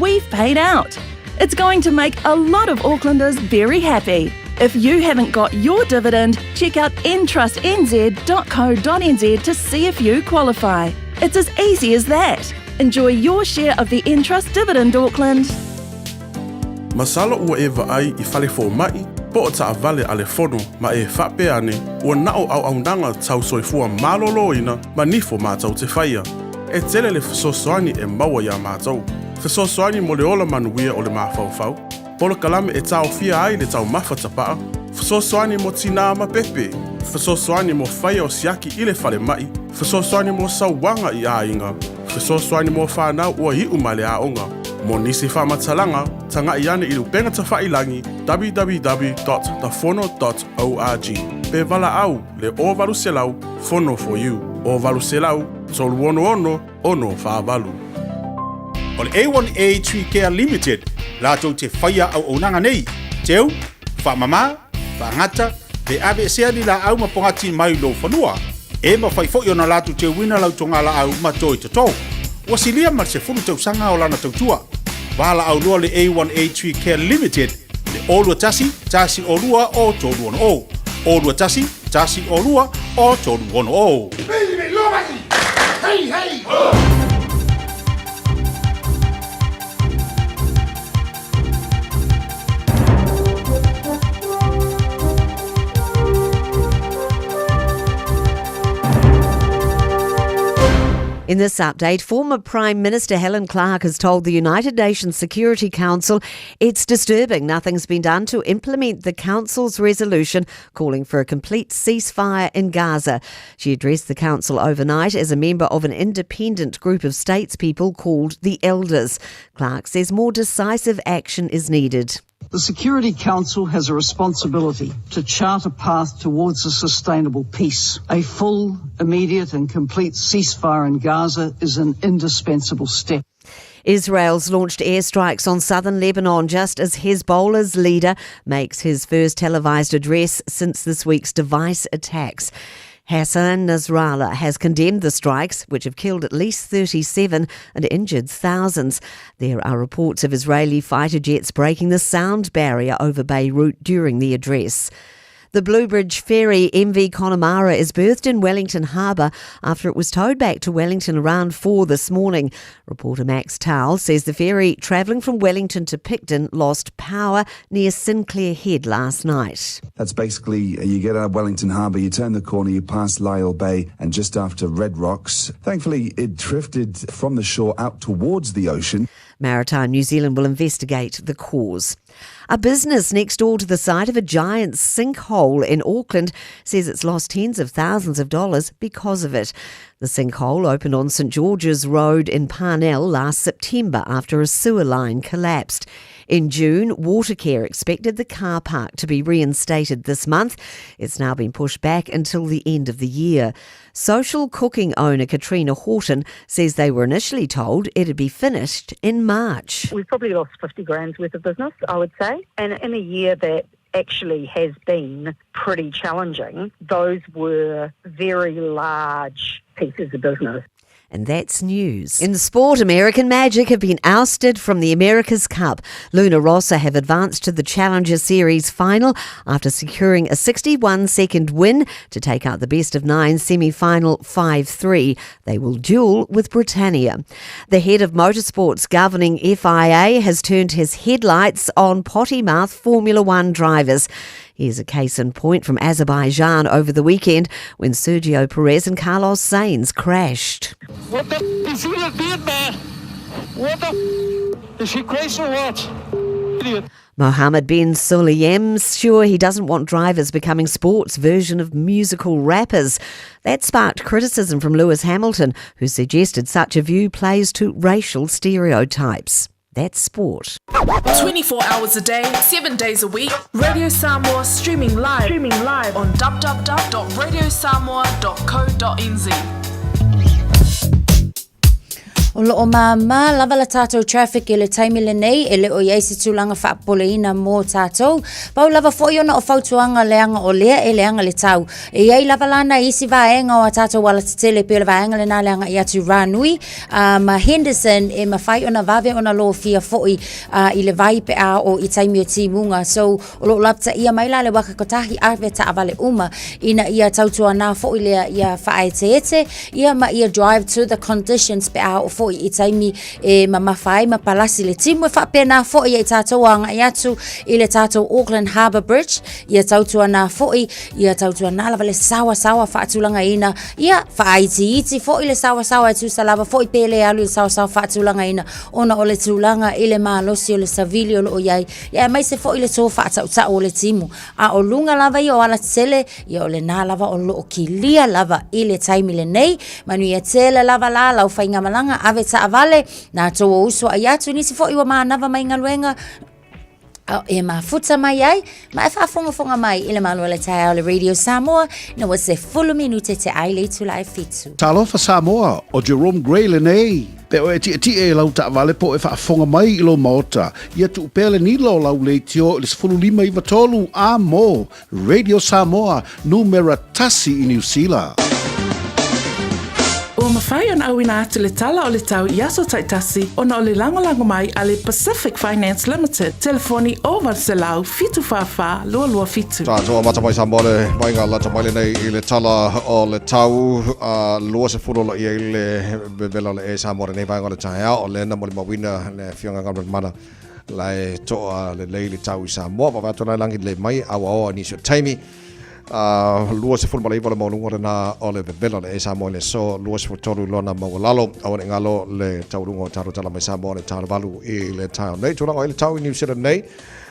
we've paid out. It's going to make a lot of Aucklanders very happy. If you haven't got your dividend, check out entrustnz.co.nz to see if you qualify. It's as easy as that. Enjoy your share of the Entrust dividend, Auckland. Masala ua e vaai I fale fo mai, po o taa vale ale fono ma e whape ane, ua nao au aunanga tau soifua malolo ina, ma nifo mātau te whaia. E tele le fesosoani e maua ia mātau. Fesosoani mo le ola manuia o le mawhauwhau. Polo kalame e tau fia ai le tau mawhatapaa. Fesosoani mo tina ma pepe. Fesosoani mo whaia o siaki I le whale mai. Fesosoani mo sauwanga I ainga. Fesosoani mo whanau ua hiu ma le aonga. Mo nisi whamatalanga, tanga I ane I lupenga ta whailangi www.thefono.org. Pe vala au le o valu selau, fono for you. O valu selau, tolu ono whaavalu. O le A1A Tree Care Limited, lātou te whaia au onanga nei. Teu, whamama, whangata, te ave seani la au mapongati mai lo whanua. E ma whai fo na lātou te wina lau tonga la au matoi te tau. Wasilia ma se fulu tau sanga o lana tau tua. Wala au lua le A1A Tree Care Limited, le olua tasi olua o tolu ono o. Olua tasi olua o tolu ono o. Hey, hey! In this update, former Prime Minister Helen Clark has told the United Nations Security Council it's disturbing nothing's been done to implement the Council's resolution calling for a complete ceasefire in Gaza. She addressed the Council overnight as a member of an independent group of statespeople called the Elders. Clark says more decisive action is needed. The Security Council has a responsibility to chart a path towards a sustainable peace. A full, immediate and complete ceasefire in Gaza is an indispensable step. Israel's launched airstrikes on southern Lebanon just as Hezbollah's leader makes his first televised address since this week's device attacks. Hassan Nasrallah has condemned the strikes, which have killed at least 37 and injured thousands. There are reports of Israeli fighter jets breaking the sound barrier over Beirut during the address. The Bluebridge ferry MV Connemara is berthed in Wellington Harbour after it was towed back to Wellington around 4 this morning. Reporter Max Towell says the ferry travelling from Wellington to Picton lost power near Sinclair Head last night. That's basically, you get out of Wellington Harbour, you turn the corner, you pass Lyell Bay and just after Red Rocks. Thankfully, it drifted from the shore out towards the ocean. Maritime New Zealand will investigate the cause. A business next door to the site of a giant sinkhole in Auckland says it's lost tens of thousands of dollars because of it. The sinkhole opened on St George's Road in Parnell last September after a sewer line collapsed. In June, Watercare expected the car park to be reinstated this month. It's now been pushed back until the end of the year. Social cooking owner Katrina Horton says they were initially told it'd be finished in March. We've probably lost 50 grand's worth of business, I would say. And in a year that actually has been pretty challenging, those were very large pieces of business. And that's news. In sport, American Magic have been ousted from the America's Cup. Luna Rossa have advanced to the Challenger Series final after securing a 61-second win to take out the best-of-9 semi-final 5-3. They will duel with Britannia. The head of motorsports governing FIA has turned his headlights on potty-mouth Formula One drivers. Here's a case in point from Azerbaijan over the weekend when Sergio Perez and Carlos Sainz crashed. What the is he doing, man? What the is he crazy or what? Idiot. Mohammed bin Sulayem's sure he doesn't want drivers becoming sports version of musical rappers. That sparked criticism from Lewis Hamilton, who suggested such a view plays to racial stereotypes. That's sport. 24 hours a day, 7 days a week. Radio Samoa streaming live on www.radiosamoa.co.nz. O loo mama lava la tātou traffic e le taimi le nei e le o iei se tūlanga whaapoleina mō tātou. Pau lava fo iona o whautuanga leanga o lea e leanga le tau. E iei lava lana isi vaenga o a tātou wala tele pe le vaenga le nā leanga i atu Ranui. Ma Henderson e ma whai ona vave ona lo fia foi i le vai pe a o i taimi o timunga. So o loo lapta ia maila le waka kotahi arve ta avale uma ina ia tautua nā foi lea ia whaeteete. Ia ma ia drive to the conditions pe a o foi i taimi e mamawhai ma palasi le timu e whapena foi i tātou anga i atu i le tātou Auckland Harbour Bridge ia tautua nā foi ia tautua nā lava le sawa whaatulanga ina ia whaiti foi le sawa e tu salava foi pele alu le sawa whaatulanga ina ona o le tūlanga i le malosi o le savili o le o iai ia mai se foi le tō whaatau o le timu a o lunga lava i o ala tele ia o le nā lava o lo o kilia lava i le taimi le nei manu ia tele lava la lau whainga malanga ave ta avale na tō uso ai atu nisi fo iwa mānawa mai ngaluenga e mafuta mai ai ma e whaafonga mai i le malu le tai o le Radio Samoa na wa se fulu minute te ai le tu lai fitu. Talofa Samoa o Jerome Gray le nei pe o e e lau ta avale po e whaafonga mai i lo maota ia tu pele ni lo lau le tio le fulu lima i vatolu a mo Radio Samoa numera tasi i New Zealand. Ua mawhai ona awina atu le tala o le tau i aso taitasi ona o le langolango mai a le Pacific Finance Limited. Telefoni o Varselau fitu whawha lua fitu. Tātua mata mai Samoa le mainga lata mai le nei i le tala o le tau lua se furola i le vela le e Samoa le nei mainga le tahea o le namo le mawina le fionga ngamra mana lai toa le lei le tau i Samoa. Wawatu nai langi le mai awa oa nisio taimi. lua se fulu malaiva le maununga na o le vevela le e Samoa le so lua se futolu lona mawalalo au ne ngalo le taurunga o taro tala mai Samoa le taro valu i le tau nei tulanga i le tau i New Zealand nei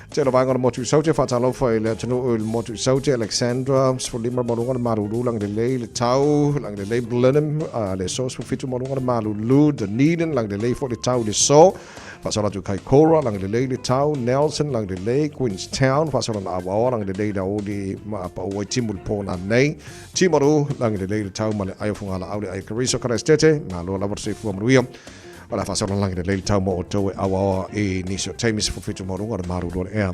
te lo vanga motu saute fatalo fa le tunu il motu saute Alexandra sfolima maununga le marulu lang le tau lang le Blenheim le so fitu maununga le marulu Dunedin lang le fo le tau le so Fasala tu Kaikoura, lang le tau, Nelson, lang le Queenstown, fasala na awa, lang le da odi ma pa o timul pona nei. Timaru, lang le tau ma le ai funga la aule ai Kariso Karestete, na lo la verse fu amruia. Wala fasala lang le tau mo to awa e niso temis fu fitu morunga maru lo e.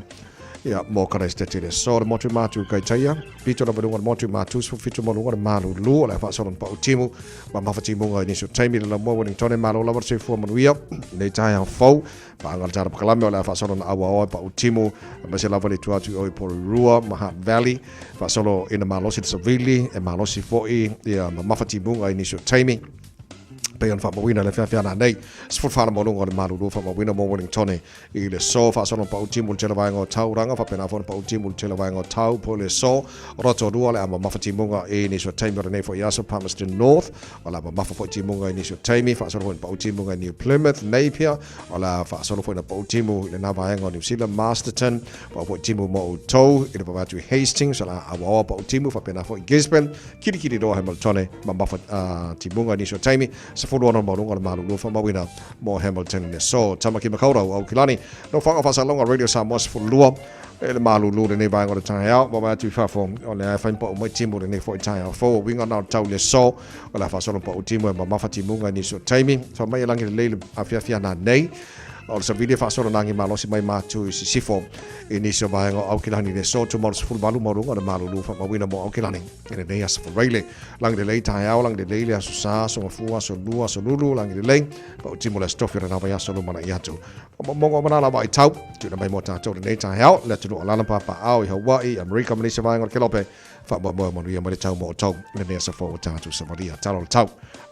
Ya mo Karestete le so motu matu kaitaya. Pito na morunga motu matu fu fitu morunga maru lu la fasala pa o timu. Ma mafatimu ngai niso temi la mo Wellington maru la verse fu amruia. Nei tai ang fau Pangal cara pakalame ola fasolo na awa pa utimu base lava le tuatu o Porurua Mahat Valley fasolo ina malosi savili e malosi foi ia mafati bunga inisio taimi Peon fa mawina le fia na nei sfo fa mo longo le malu fa mawina mo Wellington i le so fa so pa utimu le vai ngo tauranga fa pena fa pa utimu le vai ngo tau po le so roto dua le ama mafati bunga i ni so taimi nei fo yaso Palmerston North wala ma mafa fo utimu ni so taimi fa so pa utimu New Plymouth Napier wala fa so fo na pa utimu le na vai ngo New Zealand Masterton pa utimu mo to i le pa tu Hastings wala awa pa utimu fa pena fo Gisborne kiri do Hamilton ma mafa timunga ni so taimi Fulu ona maunga malu no fa mawina mo Hamilton ne so tamaki makaura au kilani no fa fa salonga radio Samoa fulu ele malu lu ne ba ngora tai out ba tu fa fo ole fa po mo timu ne fo tai out fo winga na tau le so ola fa solo po timu ma mafa timunga ni so taimi so mai langi le afia na nei o sa video fa solo nangi malosi mai matu si sifo ini so ba ngo au kilani le so tu mo fulu balu maunga na malu lu fa mawina mo au kilani ene nei as for rele lang de le tai out lang de le asu sa so fua so lua so lulu lang de le pa timu le stofi na ba ya solo mana yatu mo mana la ba tau tu na mai mo ta to nei tai out le tu ala pa pa au i Hawaii America Malaysia vai ngor kelope fa mo ia mo le tau mo tau ne sa fo ta tu sa maria tau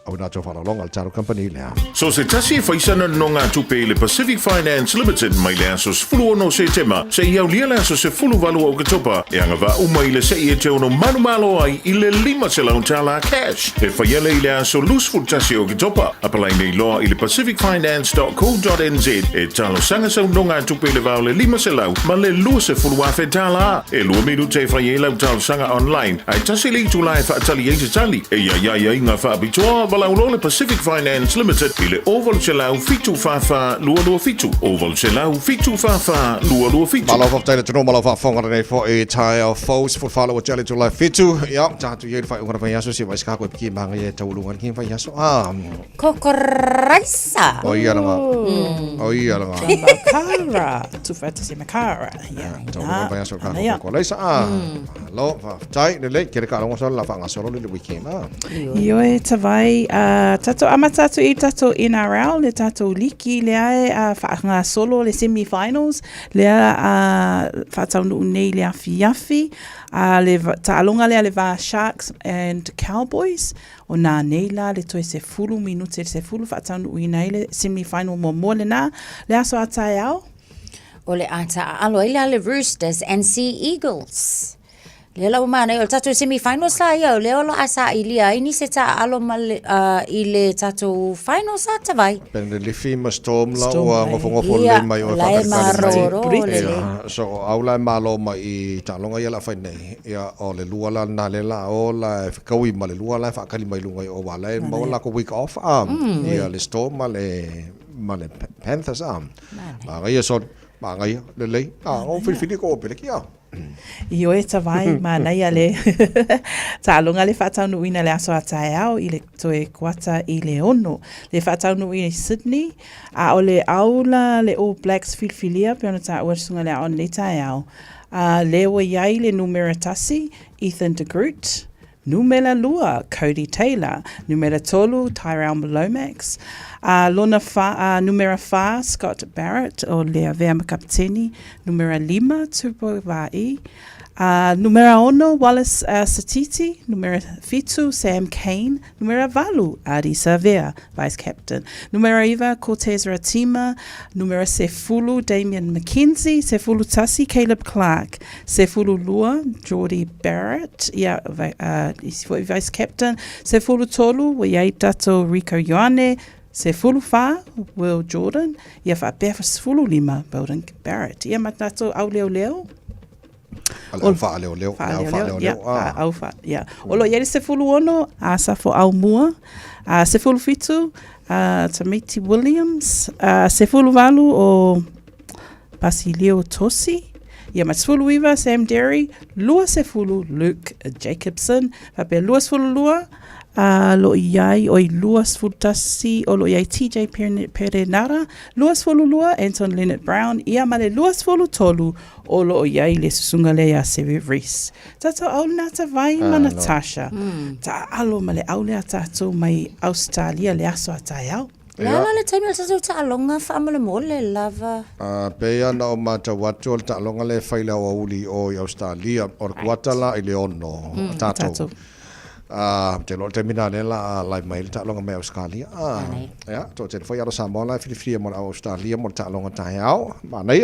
au na to fa long al tau company le so se tasi fa isana no nga tu pe le Pacific Finance Limited mai le aso fulu no se tema se ia lia le aso se fulu valu o ketopa e anga va o mai le se ia te ono manu malo ai i le lima se la untala cash e fa ia le aso lus fu tasi o ketopa apalai nei loa i le pacificfinance.co.nz e talo sanga sa no nga tu pe le va le lima se la ma le lu se fulu a fetala e lu mi du te fa ia la talo sanga online ai tasi li tu lai fa tali e tali e ia nga fa bitua vala le Pacific Finance Limited i le oval se la fitu fa lua fitu oval se la fitu fa lua fitu malo fa tele tino malo fa fonga nei fo e tai of false for follow jeli to life fitu ya tatu ye fa ngora fa yaso si vai ska ko piki manga ye taulungan kin fa yaso kokoraisa o ia nga Makara tu fa se makara ya taulungan fa yaso ka ko laisa lo fa tai le kere ka ngo so la fa ngaso le weekend yo e tavai tato amatatu i tato NRL le tato liki le ai whaanga solo le semi-finals le whataunu nei le afi le taalonga le va Sharks and Cowboys o nā nei la le toe se fulu minute se fulu whataunu i nei le semi-final mo le nā le aso atai au o le ata alo le Roosters and Sea Eagles le la umana o tatu semi-finals la ia le olo asa ilia ini se ta alo mal i le tatu finals ata vai pen le fima storm la o ngofo le mai o fa so aula malo mai talonga ia la fa nei ia o le lua la na le la o la kawi ma le lua la fa kali mai lunga o wala e mo la ko week off ia le storm ma le Panthers ma ia so ma ia le o fili ko pele kia Io e tawai manai ale talonga le whataunu ina le aso atai au i le toe kuata i le ono le whataunu i Sydney a o le aula le All Blacks filfilia pe ona ta uasunga le on le tai au le o iai le numera tasi Ethan de Groot numela lua Cody Taylor numela tolu Tyrell Lomax Lona fa, numera 5, Scott Barrett, o Lea Vea Makapteni. Numera 5, Tupo Vai. Numera 1, Wallace Satiti. Numera 5, Sam Kane. Numera 4, Adi Savea, Vice Captain. Numera 5, Cortez Ratima. Numera 6, Damian McKenzie. 7, Tassi, Caleb Clark. 7, Lua, Jordy Barrett. Vice Captain. 7, Tolu, Waiaitato Rico Ioane. 7, Will Jordan. Ia whapea 5, Bowden Barrett. Ia matato au leo. Fa leo. Olo yeri 7, Asafo Aumua. 7, Tamiti Williams. 7, o Basilio Tosi. Ia mat 7, Sam Derry. 2, Luke Jacobson. Whapea 2, lo iai oi 2 o lo iai TJ Perenara. 2, Anton Leonard Brown. Ia male 2, o lo iai le susunga lea Sevi Reese. Tato au nata vai ma Natasha. Ta alo male au lea tato mai Australia le aso atai au. Lala le taimi al tato ta alonga whaamale mole lava. Pea na o mata watu ta alonga le whaila o uli o Australia. Or kuatala i le ono. Tato. Te lo termina nela lai mai ta longa me Australia. Ja, to te foi aro Samoa lai fili mo Australia mo ta longa tai au. Mana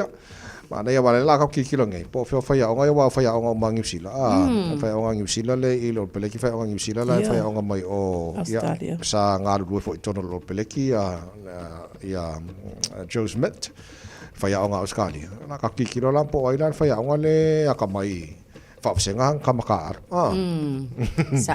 wale la ka kikilo ngai. Po foi au ngai wa foi au ngai mangi sila. Foi au ngai sila le i lo peleki foi au ngai sila lai foi au ngai mai o Australia. Sa ngaru du foi tono lo peleki ya Joe Smith. Foi au ngai Australia. La ka kikilo la po ai lai foi au ngai le akamai. Whapsenga kamakar. Sa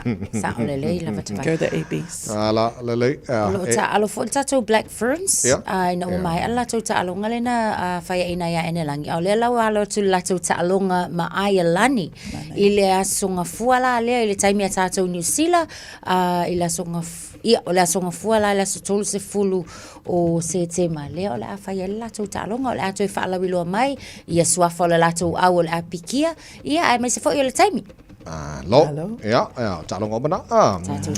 olele la vatava. Go the ABs. La lele. Alo fo tato Black Ferns. Ai na mai ala to ta alonga lena whaia ina ia ene langi. Au le lau alo tu lato ta alonga ma ai lani. Ile asonga fuala lea ile taimi a tato New Zealand. Ile asonga ia o le asonga fuala ile sotolu se fulu o se te ma lea o le a whaia lato ta alonga. O le ato e whaala wiloa mai. Ia suafa o le lato au o le a pikia. Ia ai mai se fo ile taimi. Lo. Ja, talonga mana.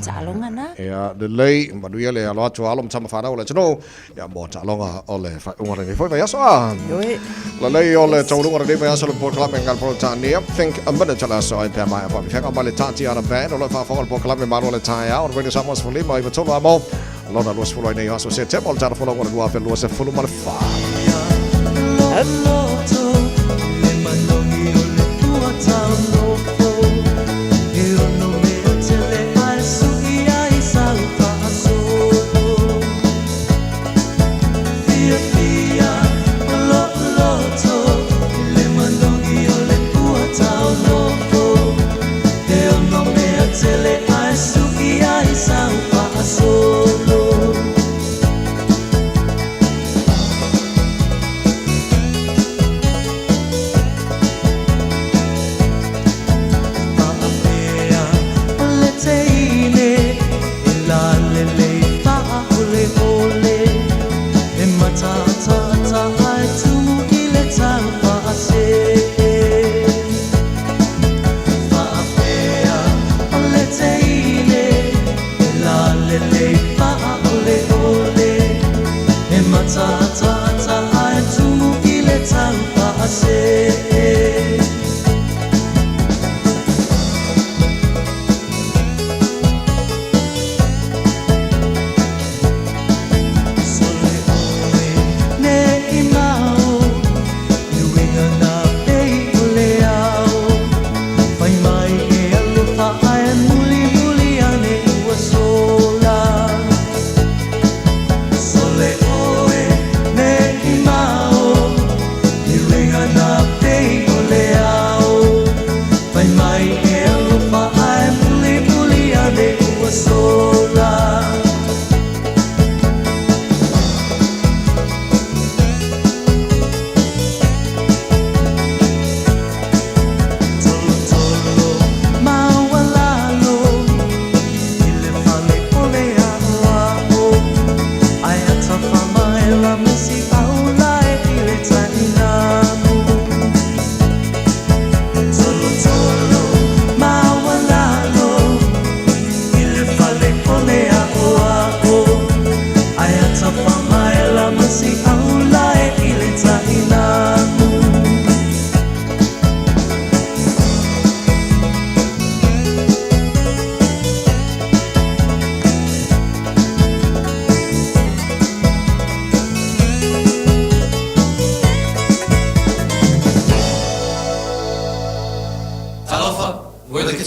Talonga na. Ja, de lei, maar doe je le alo atu alo mtama fara ole tino. Ja, mo talonga ole ungara ni foi vai aso. La lei ole talonga de vai aso le por club ngal por tania. Think a minute tala so ai pema pa mi feka male tati ara band ole fa for por club ma ole taia. Or when someone's for lima i tola mo. Lona los fulo nei aso se te mol tara fulo ngora dua fe lo se fulo mal fa. Hello to le manongi ole tua tano.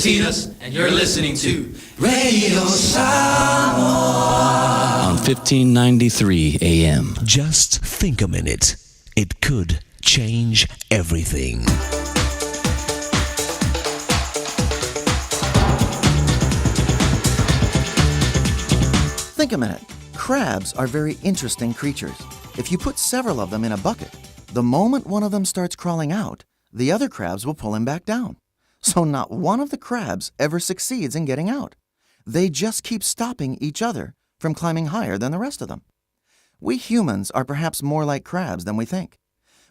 Tinas, and you're listening to Radio Samoa on 1593 AM. Just think a minute. It could change everything. Think a minute. Crabs are very interesting creatures. If you put several of them in a bucket, the moment one of them starts crawling out, the other crabs will pull him back down. So not one of the crabs ever succeeds in getting out. They just keep stopping each other from climbing higher than the rest of them. We humans are perhaps more like crabs than we think.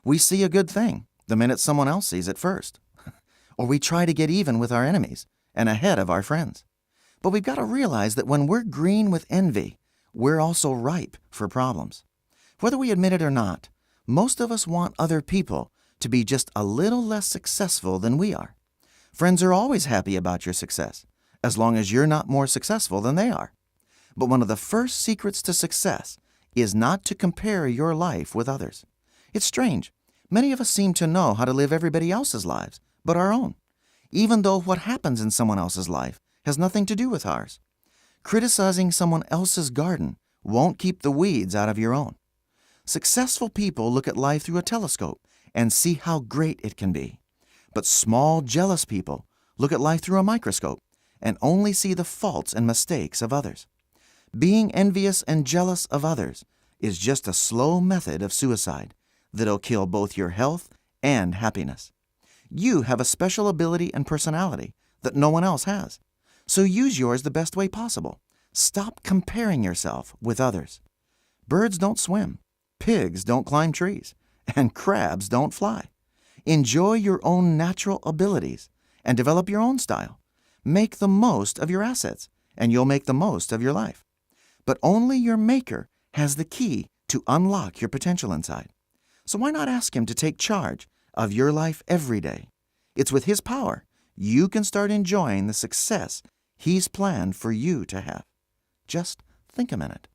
We see a good thing the minute someone else sees it first. Or we try to get even with our enemies and ahead of our friends. But we've got to realize that when we're green with envy, we're also ripe for problems. Whether we admit it or not, most of us want other people to be just a little less successful than we are. Friends are always happy about your success, as long as you're not more successful than they are. But one of the first secrets to success is not to compare your life with others. It's strange. Many of us seem to know how to live everybody else's lives, but our own, even though what happens in someone else's life has nothing to do with ours. Criticizing someone else's garden won't keep the weeds out of your own. Successful people look at life through a telescope and see how great it can be. But small, jealous people look at life through a microscope and only see the faults and mistakes of others. Being envious and jealous of others is just a slow method of suicide that'll kill both your health and happiness. You have a special ability and personality that no one else has. So use yours the best way possible. Stop comparing yourself with others. Birds don't swim, pigs don't climb trees, and crabs don't fly. Enjoy your own natural abilities and develop your own style. Make the most of your assets, and you'll make the most of your life. But only your maker has the key to unlock your potential inside. So why not ask him to take charge of your life every day? It's with his power you can start enjoying the success he's planned for you to have. Just think a minute.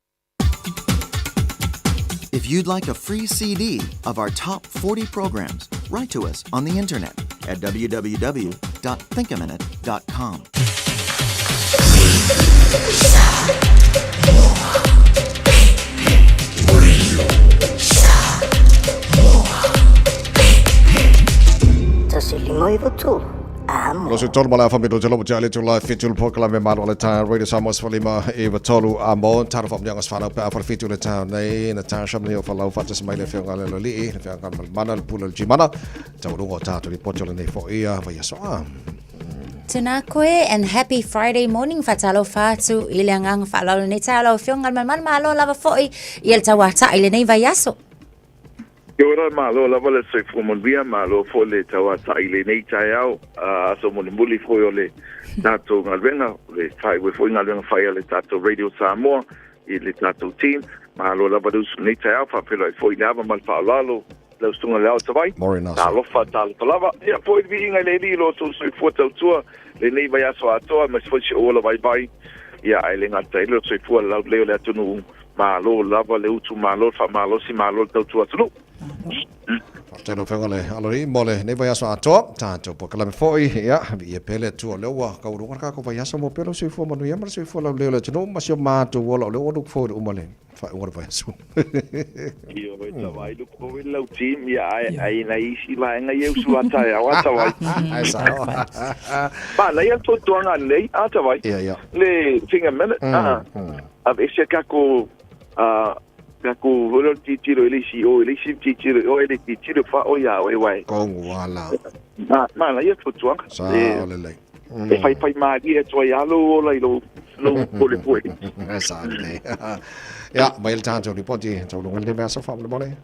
If you'd like a free CD of our top 40 programs, write to us on the internet at www.thinkaminute.com. Lo se tolu mala familo jalo jale jula fitul pokla me malo le ta radio samos falima eva tolu amo tar fam yang asfana pa for fitul le ta nei na ta sham le fa lau fa tas mai le fe ngale lo li le fe ngale mana le pula le jimana ta lo ta to le potolo nei fo ia va yaso Tēnā koe and happy Friday morning whatalo whātu i le angang whalalo nei tālo whionga man malo lava foi i el tawata i le nei vai aso. Kia ora malo lava le soifu monvia malo fo le tawata i le nei tai au aso muli foi o le tātou ngalwenga le whai we foi ngalwenga whai le tātou Radio Samoa i le tātou team malo lava dusu nei tai au whapelo i foi lava mal whaalalo lau stunga leo tawai. Tā lofa tā lava. Ia foi vi inga le li lo so soifu tautua le nei vai aso atoa mas foi si ola vai vai. Ia ai le ngata i lo soifu lau leo le atunu malo lava le utu malo fa malo si malo tautua atunu. Tēnō whengale alori mole nei vai aso atoa tātou po kalame foi ia vi e pele tua lewa kaurunga kako vai aso mo pelo soifu manu ia mara soifu lau leo le atunu mas yo mātu wola leo onuk foi umale fa ora vai aso. Io vedo vai lu ko lau team ia ai na isi la nga eu su atai ata vai. Ai sa. Ba la ia to anga nei ata vai. Ia. Le think a minute. Ab ese kako kako holo titiro elisi o elisi titiro o ele titiro fa o ya wai. Kongo wala. Ma la ia to anga. Sa ole le. E fai ma dia to ya lo la lo pole pole. Sa le. Ja, maar heel taanto die potje, zo doen we de beste van de money.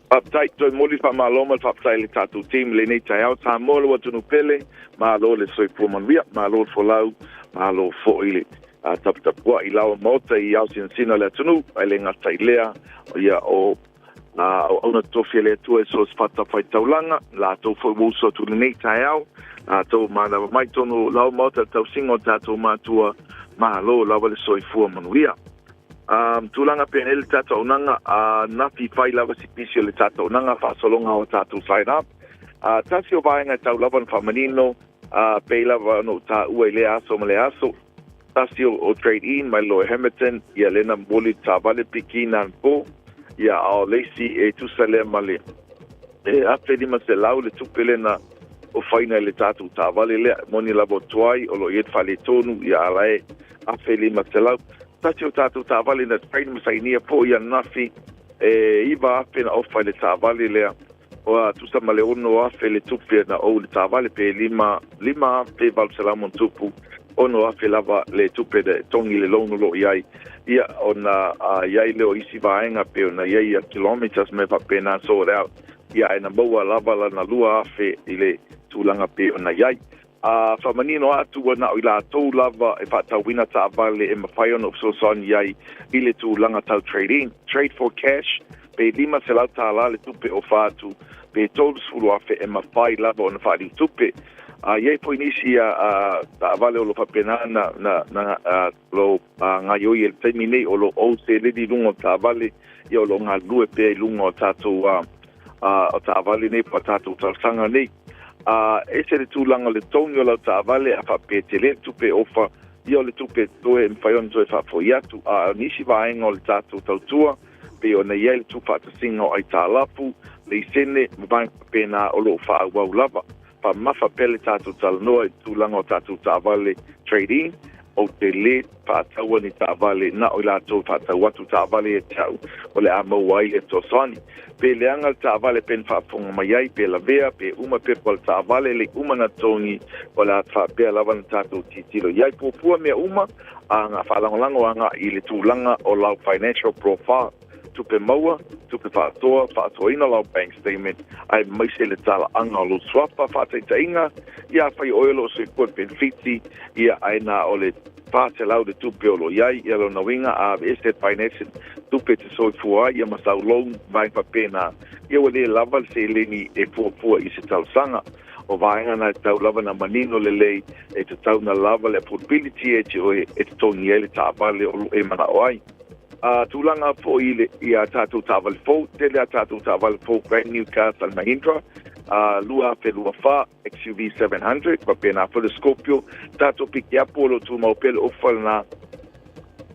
Update to moli fa maloma fa psaile tatu team le nei tai out ta molo watu no pele, malo le soi po monvia, malo fo lau, malo fo ile. Tap wa i lau mota i au sino le tunu, ele ngata ilea, ia o ona tofia le tu so spata fai taulanga, la to fo uso tu nei tai au, to mana mai tonu lau mota tau singo tatu matua, malo lau le soi fu monvia. Tulanga penel tato nanga nafi fai lava sipisio le tato nanga fa solonga o tato sign up tasio vai nga tau lavan feminino Pela va no ta ua le aso ma le aso. Tasi o trade-in mai Loe Hamilton, ia lena moli ta vale pikina po, ia ao leisi e tusale ma le. E afe lima se lau le tupele na o whaina le tātou tā vale lea, moni labo tuai, o lo iet whale tonu, ia alae, afe lima se lau. Tasi o tātou tā vale na trade masainia po, ia nafi, iwa afe na ofa le tā vale lea, o a tusa ma le ono afe le tupe na o le tā vale pe lima afe val se lamon tupu, ono afe lava le tupe de tongi le lono lo iai, ia ona iai leo isi vaenga pe ona iai a kilometers me va pena so out. Ia e na maua lava la na lua afe i le tūlanga pe ona iai. Whamanino atu wana o i la tau lava e whatau wina ta avale e mawhai ono so son iai i le tūlanga tau trade-in. Trade for cash, pe lima se lau ta ala le tupe o whātu, pe tolu sulu afe e mawhai lava o na whaari tupe. Iai po inisi ta avale o lo whapena na lo ngai oi e teimi nei o lo o se ledi lungo ta avale i o lo ngā lue pe lungo o tātou o ta avale nei pa tātou tausanga nei. E se le tūlanga le tongi o lau ta avale a whape te le tupe ofa i o le tupe toe mwhaion toe whapoi atu. Nisi vaenga o le tātou tautua pe o na iai le tupa atasinga o ai tā lapu le isene mwang pena o lo whaau lava. Pa mafa pele tātou talanoa i tūlanga o tātou tāwale trade-in o te le pātaua ni tāwale na o lātou pātau atu tāwale e tau o le amauai e tosani. Pe leanga tāwale pen whaafonga mai ai pe la vea pe uma pepa le tāwale le uma na tongi o la whaapea lawa na tātou titilo. Iai pōpua mea uma a ngā whalangolango anga i le tūlanga o lau financial profile. Tupe maua, tupe whaatoina lau bank statement, ai maise le tala anga lo swapa, whaataitainga, ia whai oilo se kua benefiti, ia aina o le pāte lau de tupe o lo iai, ia lo nawinga a estate financing, tupe te soi fua, ia masau loan, vai papena, ia wale lava se leni e fua i se tausanga, o vaenga na tau lava na manino le lei, e te tau na lava le affordability e te oe, e te tongi ele tāpale o lo e mana oai. Tūlanga po i a tātou tāwale fō, tele a tātou tāwale fō brand new cars al Mahindra, lua pe lua wha, XUV 700, pa pēnā for the Scorpio, tātou piki apolo tū maupele ofal na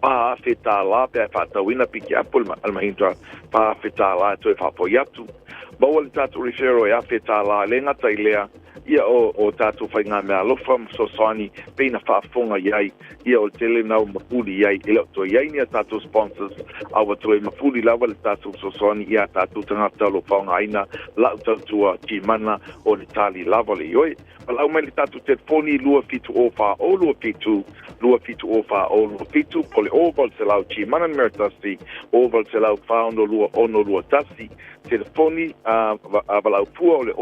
pa fe tā la pe a whatauina piki apolo al Mahindra, pa fe tā la e toi whapo iatu. Baua le tātou refero e a fe tā la le ngata i lea, ia o tātou whai ngā mea lofa msosani peina whaafonga iai ia o tele nau mapuli iai e leo to iai nia tātou sponsors awa to e mapuli lawa le tātou msosani ia tātou tangata lo whaonga aina lau tātua ki mana o le tali lawa le ioi Walau mai le tātou telefoni lua fitu o wha o lua fitu pole oval se lau chi manan mera tasi oval se lau whaono lua ono lua tasi telefoni walau pua o le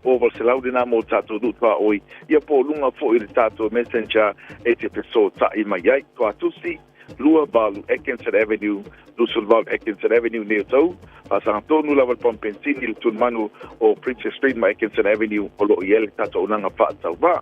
oval se lau dina mo tātou dutua oi ia po lunga fo i le tātou messenger e te peso ta i mai ai toa tusi lua balu Atkinson Avenue Lusulval Atkinson Avenue neo tau pasang tonu lawal pompensini le tun manu o Princess Street ma Atkinson Avenue o lo iele tātou unanga whaatau ba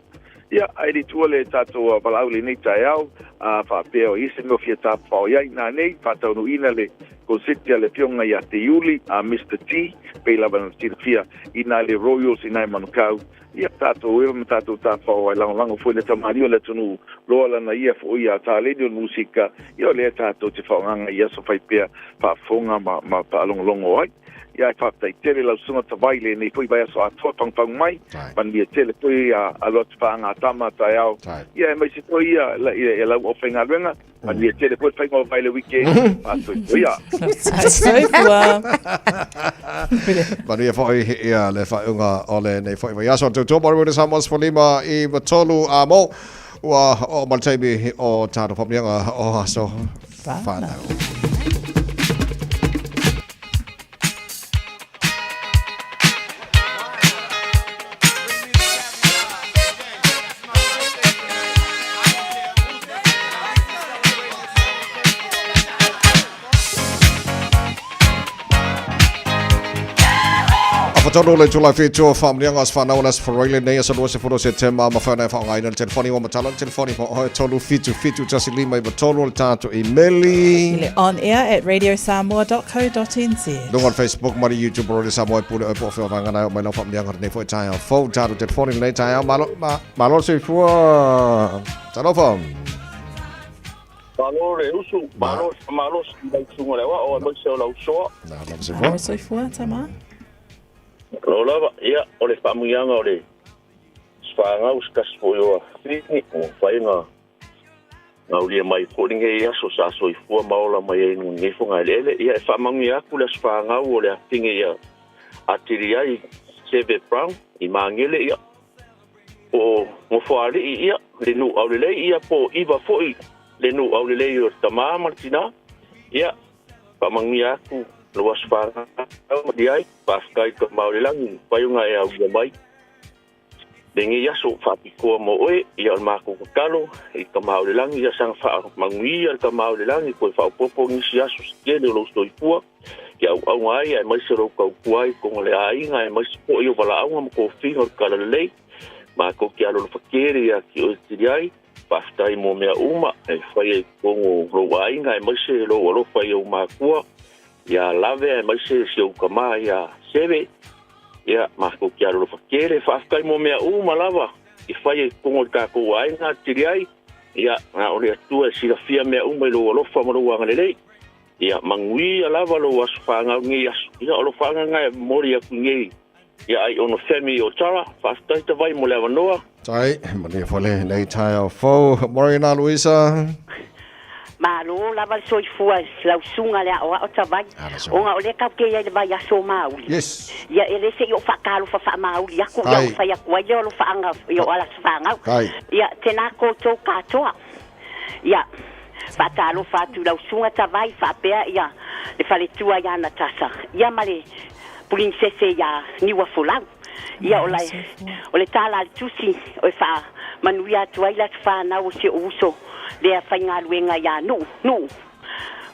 ia airi tua le tātou walau le nei tai au whaapea o isi ngo fia tāpau iai nā nei whaatau no ina le konsitia le pionga ia te iuli a Mr. T pei lawa na tirafia ina le Royals ina e manukau ia tātou ewa me tātou tāpau ai lango fwene tamario le tunu loa lana ia fo ia tā lenio musika ia le tātou te whaonganga ia so whaipea whaafonga ma paalongolongo ai ia whaatai tele lau sunga tawaile nei pui bai aso atoa pangpang mai man ia tele pui a lot whaanga tama tai au ia mai se pui ia lau o whainga luenga man ia tele pui whainga o vaile wike aso ia Soifua man ia whai ia le whaunga o le nei whai vai aso tau mori mori Samoas Polima i matolu a mo ua o maltaimi o tātou pamnianga o aso whanau. fatonu le July feature family ngas fana onas for royal nei sa lo se foro September ma fana fa ngai na telefoni wa matala telefoni ho tolu feature just lima ba tolu tato emaili on air at radiosamoa.co.nz. Dong on Facebook mari YouTube Radio Samoa pule po fa vanga na mai lo family ngar nei fo tai fo tato telefoni nei tai malo se fo talo fam Malo le usu, malo mai sunga le wa o mai se o so. Na se fo. Se fo tama. Lola ia o le famuianga o le sfanga uskas fo yo fini o fainga na ulia mai kolinge ia so sa so ifua maola mai no nge fonga lele ia famangia ku le sfanga o le tinge ia atiria I seve brown I mangele ia o mo foali ia le nu au le ia po iba foi le nu au le yo tama martina ia famangia ku lo asfanga diai paskai ko maulilang payunga e au mai dengi ya so fatiko mo oe ia ma ko kalo I ka maulilang ia sang fa mangui ia ka maulilang ko fa popo ni sia so ke lo stoi pu ia au ai ai mai se ro ko kuai ko le ai ngai mai po yo bala au mo ko fi no kala le ma ko ki alo fakere ia ki o tiai pastai mo mea uma e fai ko ro ai ngai mai se lo fai o ma ko ia lave mai se o kama ia seve ia marco que alo fakere fa kai mo mea uma lava I fai ko ka ko ai na tiriai ia na ole tu e sila fia mea uma lo fa mo wa ngale ia mangui lava lo wasfanga ngi ia lo fanga ngai mori ku ngi ia ai ono femi o tara fa tai te vai mo leva noa tai mani fole nei tai fo Morina Luisa Malo lava soifua lau sunga lea o tavai o nga ole kau ke ia le vai aso mauli yes ia ele se yo fakalo fa mauli aku ia fa ia kwa ia lo faanga yo ala fanga ia tena ko to katoa ia patalo fatu lau sunga tavai fa pea ia le fale tua ia na tasa ia male princesse ia ni wa fulau ia ole tala tusi o fa manuia tua ila fa na o se uso le fainga luenga ya no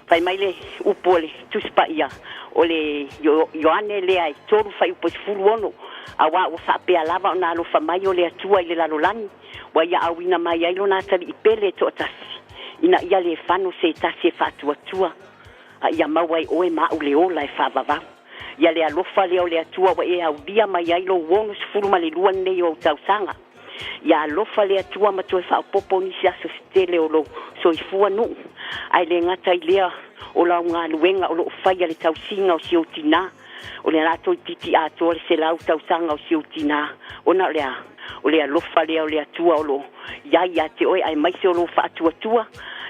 fai mai le upole tuspa ia ole yo ane le ai toru fai upos fuluono awa o fa pe lava na lo fa mai ole atua ile la lolani wa ya awina mai ai lo na tali ipele to tasi ina ia le fano se tasi fa tua ia mawai o ma ule ola fa baba ia le alofa le ole atua wa e au dia mai ai lo wono fulu mali luan ne yo tausanga ia lofa le atua ma toe fa popo ni sia so stele o lo so ifua nu ai le ngata ilea o la nga luenga o lo fai le tausinga o siotina o le rato titi a to le se lau tausanga o siotina ona o le lofa le o le atua o lo ia te oi ai mai se o lo fa atua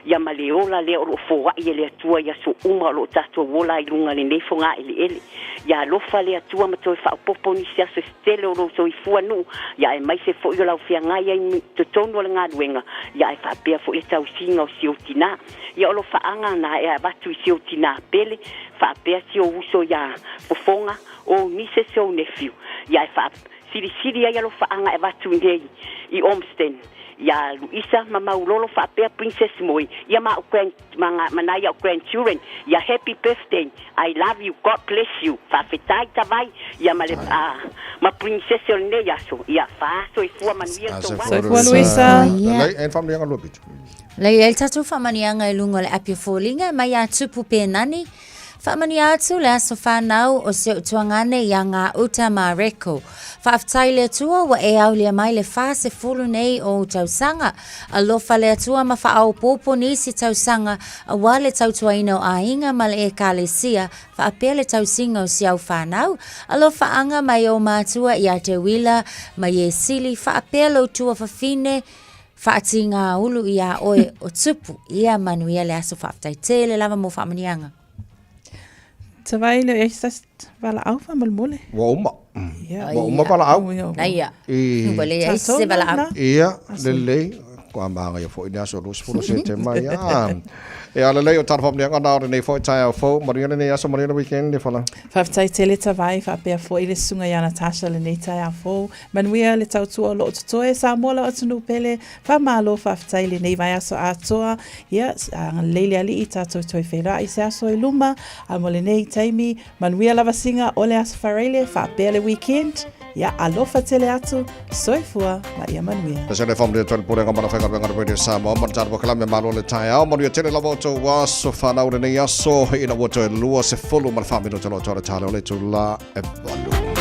ia maleola le o lo fo ia le atua ia so uma lo tato wola I lunga le nefonga ele ia lofa le atua ma toe fa popo ni sia so stele o lo so ifua nu ia mai se fo yo la fianga ia to tono le ngaduenga ia fa pe fo le tausinga o siotina ia o lo fa anga na ia batu siotina pele fa pe si o uso ia fofonga o ni se so nephew ia fa siri ia lo fa anga e batu nei I Omsten ya Luisa mama ulolo fa pe princess moi ya ma manaya grandchildren ya happy birthday I love you God bless you fa fetai tavai ya male ma princess ne ya so ya fa so ifua manuia to so Luisa en family nga lobit le el tatu fa manianga lungo le apia folinga mai atu pupe nani Whamani atu le aso whanau o se utuangane I ngā uta mareko. Whaaftai le atua wa e au le mai le whase fulu nei o tausanga. A lofa le atua ma whaau popo nisi tausanga a wale tautuaina o ainga ma le e kālesia whaapea le tausinga o siau whanau. A lofa anga mai o mātua I a te wila mai e sili whaapea lo tua whawhine whaati ngā ulu I a oe o tupu ia manuia le aso whaaftai te le lava mo whamanianga. Tawai le estas vala au fa malmole. Wa uma vala au. Naia. Nubale se vala au. Ia le kwa manga ya fo ina so lu spulo se te mai e ala lei o tarfa mnia ngana ora nei fo tai fo mariona nei aso mariona weekend ni fola Whaftai te le tawai whapea fo i le sunga ia Natasha le nei tai a fo manuia le tautua lo tutoe sa mola o tunu pele whamalo whaftai le nei vai aso atoa ia leile ali i tatou toi whera i se aso i luma a mo le nei taimi manuia lava singa o le aso whareile whapea le weekend ia alofa tele atu soifua ma ia manuia Sa le family tol pure ngam na fa ngam ngam radio Samoa mo tar bo kala me malo le tai au mo tele la voto wa so fa na nei aso ina voto lua se folu ma family tolo tolo talo le tula e balu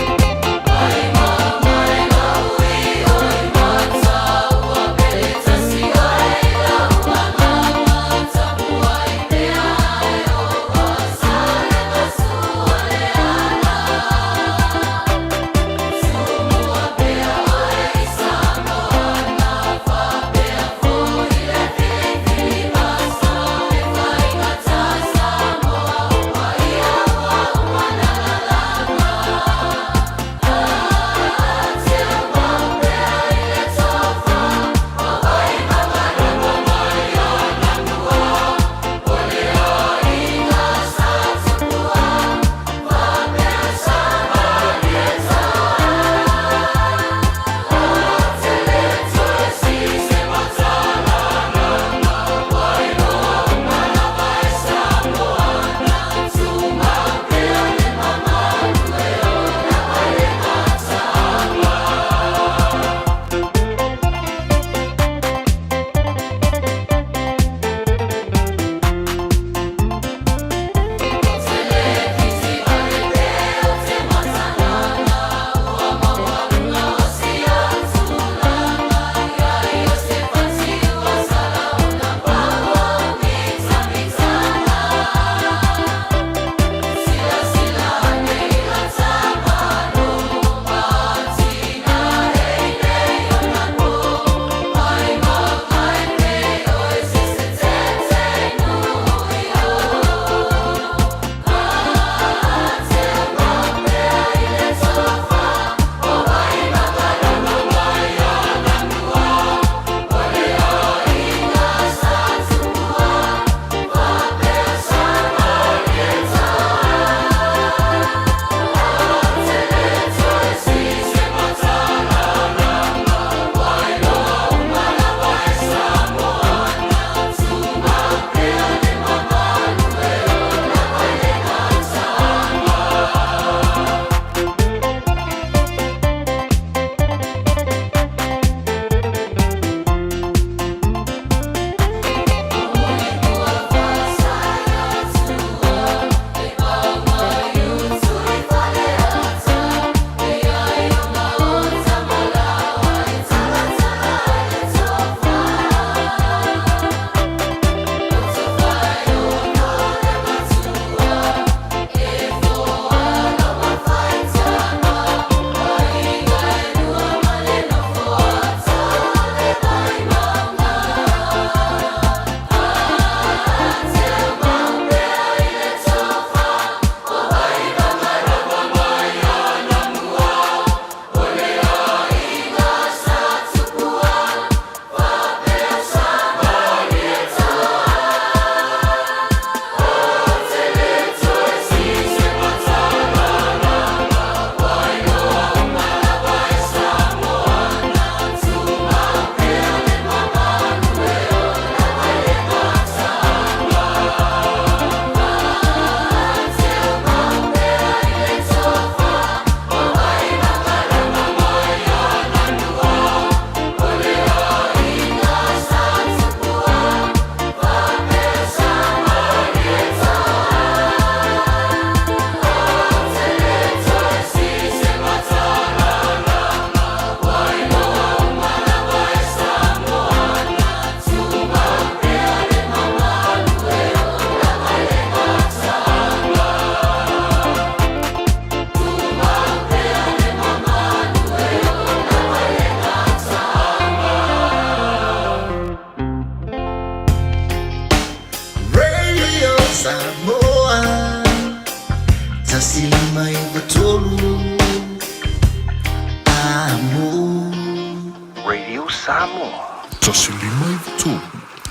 95.2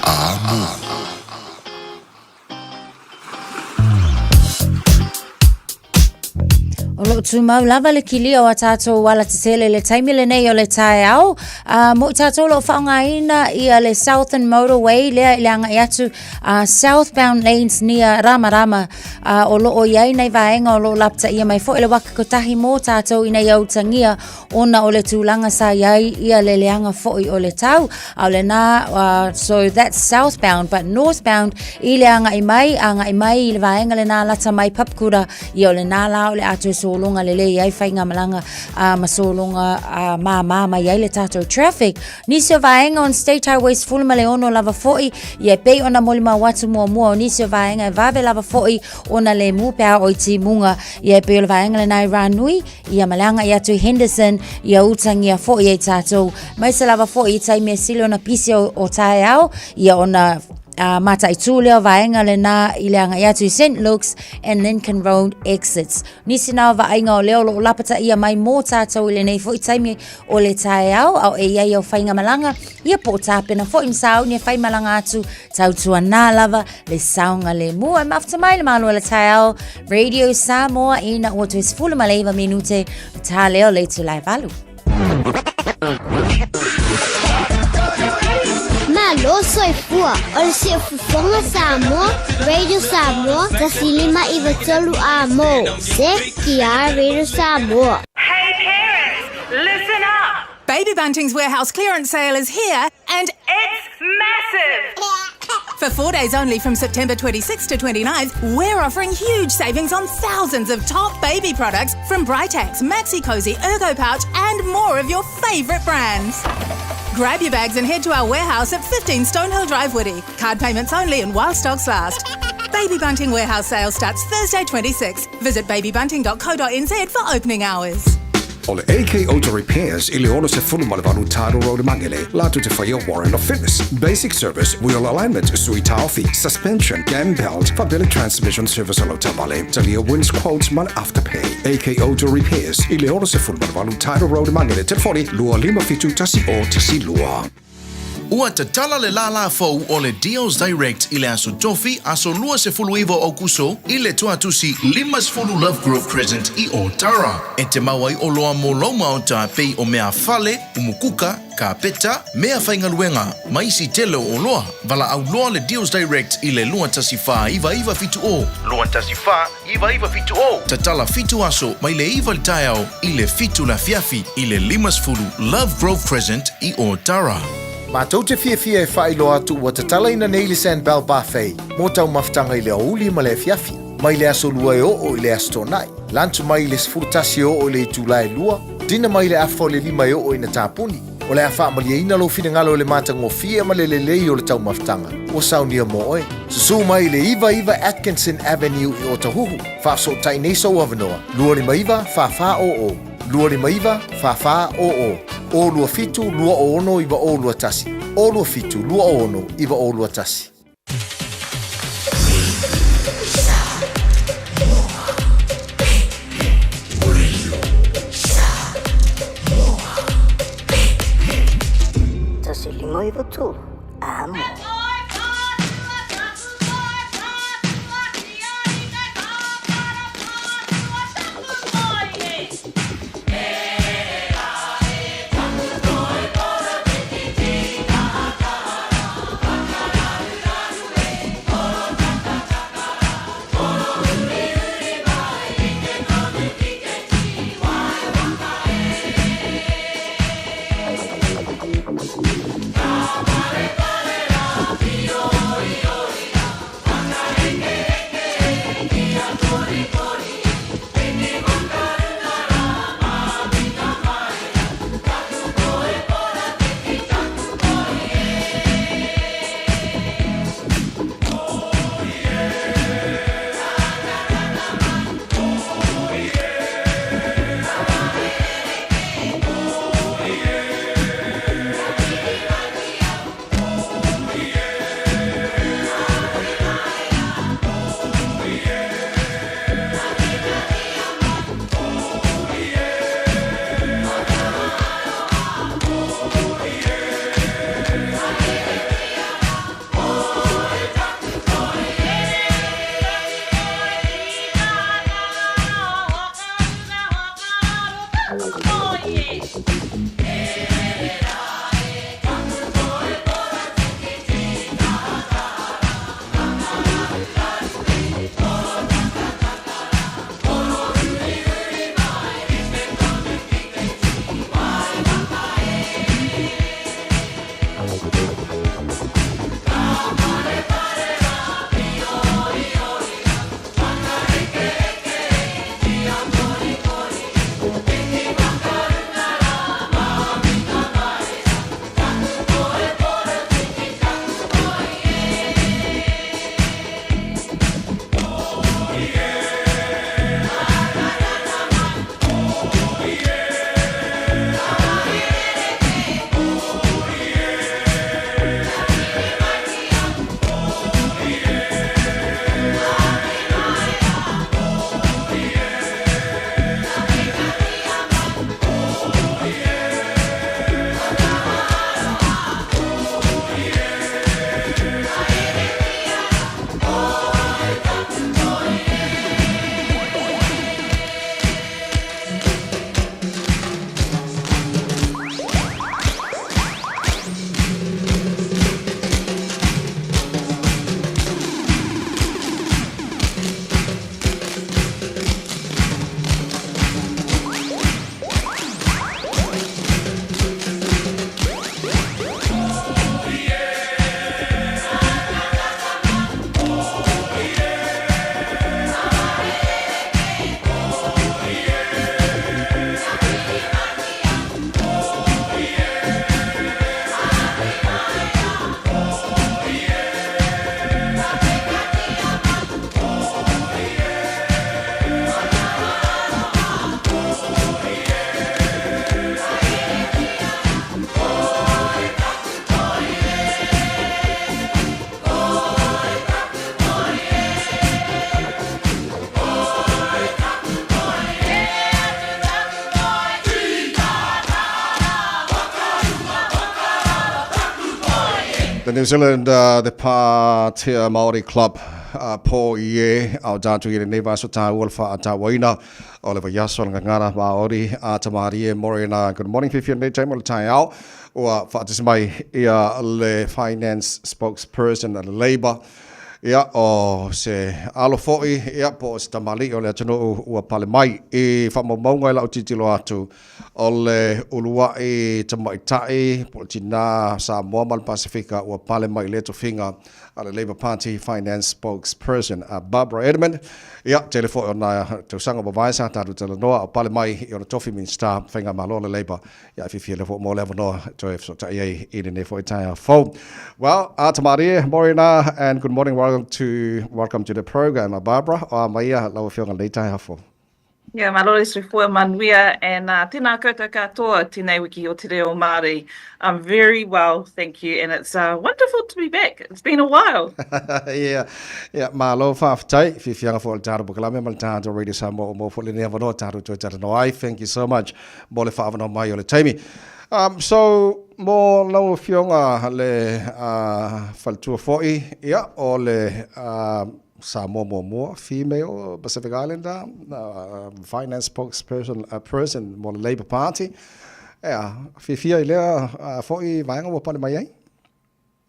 Amo. O lo tu mau lava le kilia o tātou wala te sele le taimile nei o le tae au. Mo tātou lo whaongaina ia le Southern Motorway lea i le anga i atu southbound lanes nia Ramarama o lo o iai nei vaenga o lo lapta ia mai fo i le waka kotahi mō tātou i nei au tangia ona o le tūlanga sa iai ia le leanga fo i o le tau. Au le nā, so that's southbound, but northbound i le anga i mai i le vaenga le nā lata mai papkura i o le nā lao le atu solonga lele iai whainga malanga masolonga mama iai le tātou traffic. Nisio vaenga on State Highways fulma le ono lava foi ia pei ona molima watu mua nisio vaenga e vave lava foi ona le mupea o iti munga ia pei o le vaenga le nai ranui ia malanga ia tu Henderson ia utangia foi ia tātou mai se lava foi itai me sili ona pisi o tae au ia ona mata i tūleo vaenga le nā i le anga i atu St. Luke's and Lincoln Road exits. Nisi nā vaenga o leo lo lapata ia mai mō tātou i le nei fo i taimi o le tae au e iai au whainga malanga ia po tāpena fo im sao ni whai malanga atu tautua nā lava le saunga le mua mafta mai le malo le tae au Radio Samoa ina o tu esfulu maleiva minute tā leo le tu lai valu. Malo soy fua, ol si fufonga Samoa, Radio Samoa, tasilima ivatolu amo, se kia Radio Samoa. Hey parents, listen up! Baby Bunting's warehouse clearance sale is here and it's massive! For 4 days only from September 26th to 29th, we're offering huge savings on thousands of top baby products from Britax, Maxi Cozy, Ergo Pouch and more of your favourite brands. Grab your bags and head to our warehouse at 15 Stonehill Drive, Woody. Card payments only and while stocks last. Baby Bunting warehouse sale starts Thursday 26. Visit babybunting.co.nz for opening hours. O le AK Auto Repairs i le ono se fulumale vanu Taro Road Mangele, latu te whaia warrant of fitness. Basic service, wheel alignment, sui taofi, suspension, gam belt, fabili transmission service alo tabale. Talia wins quotes man afterpay. AK Auto Repairs i le ono se fulumale vanu Taro Road Mangele, telefoni lua 5 tasi o tasi lua. Ua te tala le la fau o le Deals Direct i le aso tofi aso lua se fulu iwa o kuso i le tuatusi limas fulu Love Grove Crescent i o Tara. E te mawai o loa mo lauma o ta pei o mea fale, umukuka, ka peta, mea whaingaluenga, maisi telo o loa. Vala au loa le Deals Direct i le lua tasi wha iwa fitu o. Lua tasi wha iwa fitu o. Ta tala fitu aso mai le iwa le taiao i le fitu la fiafi i le limas fulu Love Grove Crescent i o Tara. Mātou te fia e whailo atu ua te tala ina nei le Sandbell Buffet. Mō tau maftanga i le auli ma le fiafi. Mai le aso lua e o i le aso tonai. Lantu mai le sfurtasi o le tūlai lua. Dina mai le afo le lima e o i na tāpuni. O le awha amalia ina lo fina ngalo le mātango fia ma le lei o le tau maftanga. O saunia mo oi. Susu mai le iwa Atkinson Avenue i o Tahuhu. Whaaso tai neso avanoa. Lua le maiva wha o. Lua le maiva wha o. O lua fitu, lua o ono, iwa o lua tasi. O lua fitu, lua o ono, iwa o lua tasi. Tasi lima iwa tu, amo. The New Zealand, the Pātea Māori Club, po ie au tātu i nei vaso tā ualfa a tā waina o le yaso ngangara Māori a Tamarie Morena. Good morning, Fifi, nei taimo le tai au o whaatis mai ia le finance spokesperson a Labour. Ia o se alo foi ia po se tamali o le atano ua pale mai e whamaunga ila o titilo atu o le ulua e tamaitai po tina Samoa mal Pasifika ua pale mai le tofinga a le Labour Party finance spokesperson Barbara Edmund. Ia telefo o na tausanga bawaisa tatu tala noa o pale mai i o na tofi min star whainga malo le Labour. Ia fifi le fo mo lewa noa to e so tai e i ne fo i tai fo. Well, Tamari Morena, and good morning. Welcome to the program, Barbara. Maia lau whionga nei tai hafo. Yeah, malore se fua manuia and tēnā koutou katoa tēnei wiki o te reo Māori. I'm very well, thank you, and it's wonderful to be back. It's been a while. Yeah, malo whawhtai, whiwhianga fo le tāru bukalame, mal tāru Radio Samoa o mo fo le nea wanoa tāru tui tāru no ai. Thank you so much. Mo le whaavano mai o le taimi. So, mo lau whionga le whaltua foi, ia, o le Samoa female Pacific Islander, finance spokesperson, person mo le Labour Party. Yeah, whiwhia I lea foi vaenga wa pale mai ai?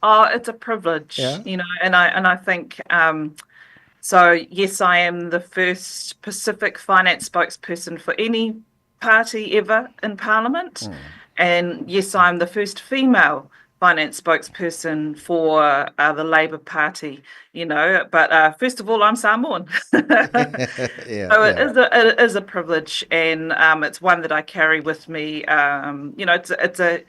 Oh, it's a privilege, you know, and I think, so yes, I am the first Pacific finance spokesperson for any party ever in Parliament. And yes, I'm the first female finance spokesperson for the Labour Party, you know, but first of all, I'm Samoan. It is a privilege, and it's one that I carry with me. You know, it's a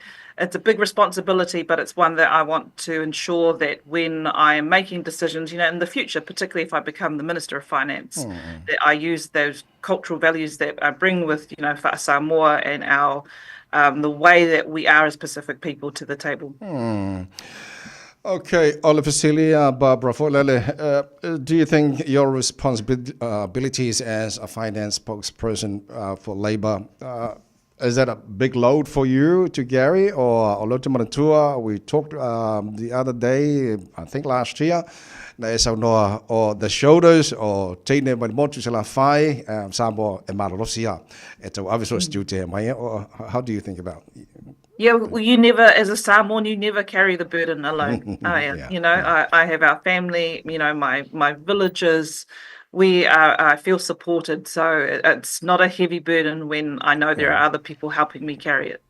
big responsibility, but it's one that I want to ensure that when I am making decisions, you know, in the future, particularly if I become the Minister of Finance, that I use those cultural values that I bring with, you know, Wha Samoa and our the way that we are as Pacific people to the table. Okay, Oliver Celia, Barbara Folele, do you think your responsibilities as a finance spokesperson for Labour, is that a big load for you to carry, or Olotu Manatua? We talked the other day, I think last year, na e sau noa o the shoulders o teine mai motu se la fai sambo e marolosia e tau aviso stute mai or how do you think about Yeah, well, you never, as a Samoan, you never carry the burden alone. You know, I have our family, you know, my villagers, I feel supported. So it's not a heavy burden when I know there are other people helping me carry it.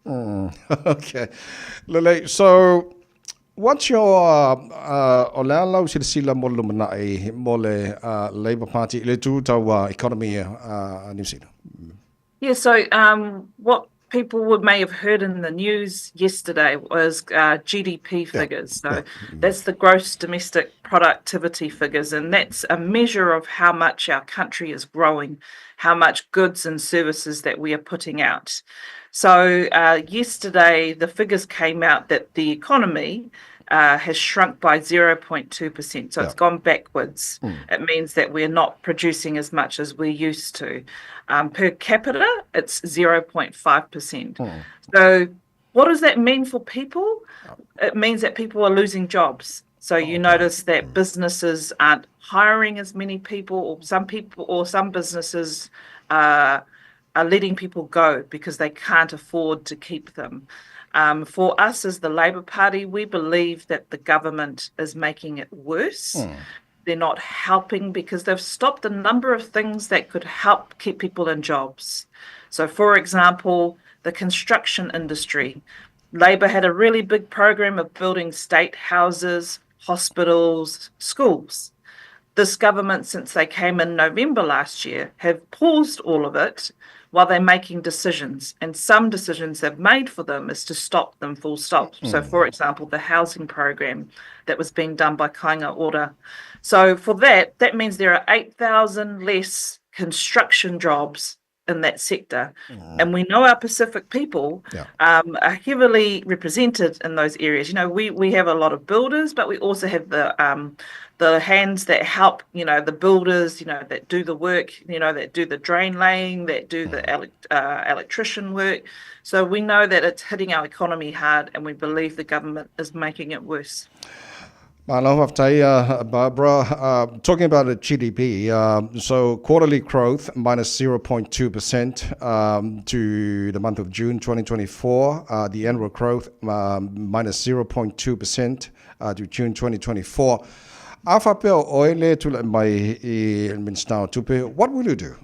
Okay. Lele, so what's your olalo sila mo lumanai mo le Labour Party le tu tau economy New Zealand? Yeah, so what people may have heard in the news yesterday was GDP figures. That's the gross domestic productivity figures, and that's a measure of how much our country is growing, how much goods and services that we are putting out. So yesterday, the figures came out that the economy has shrunk by 0.2%. So it's gone backwards. It means that we're not producing as much as we used to. Per capita, it's 0.5%. So what does that mean for people? It means that people are losing jobs. So you notice that businesses aren't hiring as many people, or some businesses are letting people go because they can't afford to keep them. For us as the Labour Party, we believe that the government is making it worse. They're not helping because they've stopped a number of things that could help keep people in jobs. So, for example, the construction industry. Labour had a really big program of building state houses, hospitals, schools. This government, since they came in November last year, have paused all of it while they're making decisions. And some decisions they've made for them is to stop them full stop. So, for example, the housing program that was being done by Kāinga Ora. So for that means there are 8,000 less construction jobs in that sector. And we know our Pacific people are heavily represented in those areas. You know, we have a lot of builders, but we also have the hands that help, you know, the builders, you know, that do the work, you know, that do the drain laying, that do the electrician work. So we know that it's hitting our economy hard, and we believe the government is making it worse. Barbara, talking about the GDP, so quarterly growth minus 0.2% to the month of June 2024. The annual growth minus 0.2% to June 2024. What will you do?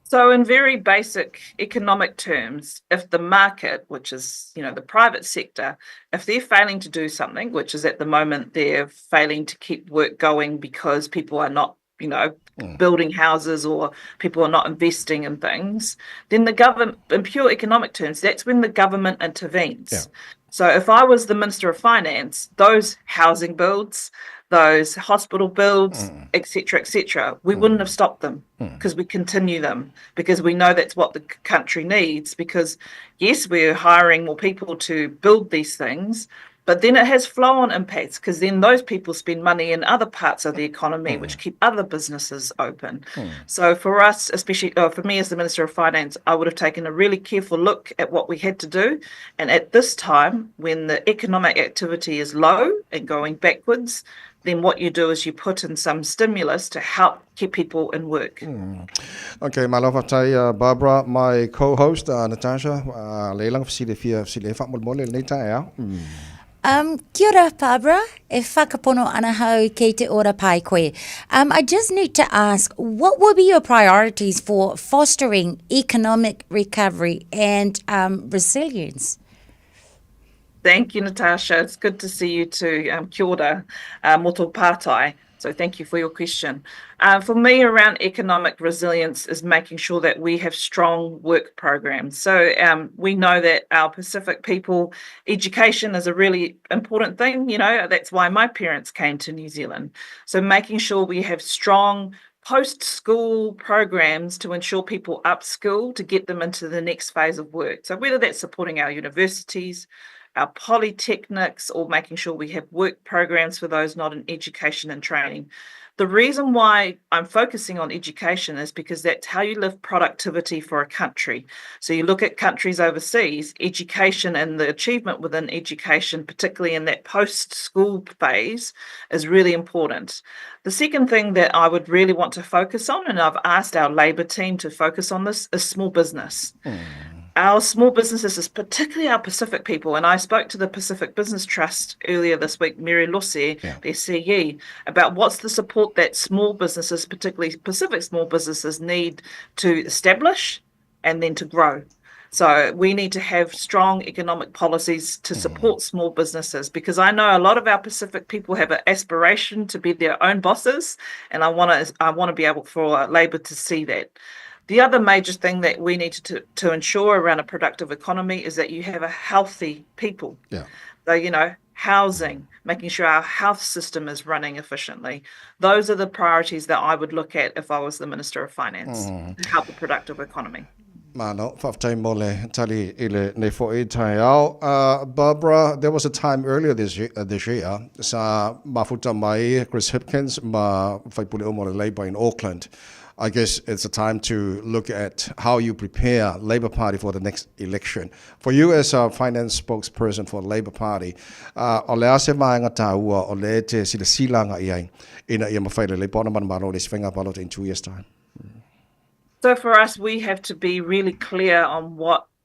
So in very basic economic terms, if the market, which is, you know, the private sector, if they're failing to do something, which is at the moment they're failing to keep work going because people are not, you know, building houses or people are not investing in things, then the government, in pure economic terms, that's when the government intervenes. So if I was the Minister of Finance, those housing builds, those hospital builds, etc., we wouldn't have stopped them because we continue them because we know that's what the country needs. Because yes, we're hiring more people to build these things, but then it has flow-on impacts because then those people spend money in other parts of the economy which keep other businesses open. So for us, especially for me as the Minister of Finance, I would have taken a really careful look at what we had to do. And at this time, when the economic activity is low and going backwards, then what you do is you put in some stimulus to help keep people in work. Okay, my love, Barbara, my co-host, Natasha, leilang Kia ora, Barbara. E whakapono ana hau kei te ora pai koe. I just need to ask, what will be your priorities for fostering economic recovery and resilience? Thank you, Natasha. It's good to see you too. Kia ora, moto pātai. So thank you for your question. For me, around economic resilience is making sure that we have strong work programs. So we know that our Pacific people, education is a really important thing. You know, that's why my parents came to New Zealand. So making sure we have strong post-school programs to ensure people upskill to get them into the next phase of work. So whether that's supporting our universities, our polytechnics, or making sure we have work programs for those not in education and training. The reason why I'm focusing on education is because that's how you lift productivity for a country. So you look at countries overseas, education and the achievement within education, particularly in that post-school phase, is really important. The second thing that I would really want to focus on, and I've asked our Labour team to focus on this, is small business. Our small businesses, particularly our Pacific people, and I spoke to the Pacific Business Trust earlier this week, Mary Lucy, their CE, about what's the support that small businesses, particularly Pacific small businesses, need to establish and then to grow. So we need to have strong economic policies to support small businesses, because I know a lot of our Pacific people have an aspiration to be their own bosses, and I want to be able for Labour to see that. The other major thing that we need to ensure around a productive economy is that you have a healthy people. Yeah. So, housing, making sure our health system is running efficiently. Those are the priorities that I would look at if I was the Minister of Finance to help the productive economy. Barbara, there was a time earlier this year sa mafuta mai Chris Hipkins ma faipule umore Labour in Auckland. I guess it's a time to look at how you prepare Labour Party for the next election. For you as a finance spokesperson for the Labour Party, o le ase maanga taua o le te sila silanga iai ina ia mawhaile le pona manamaro le swenga balot in 2 years' time. So for us, we have to be really clear on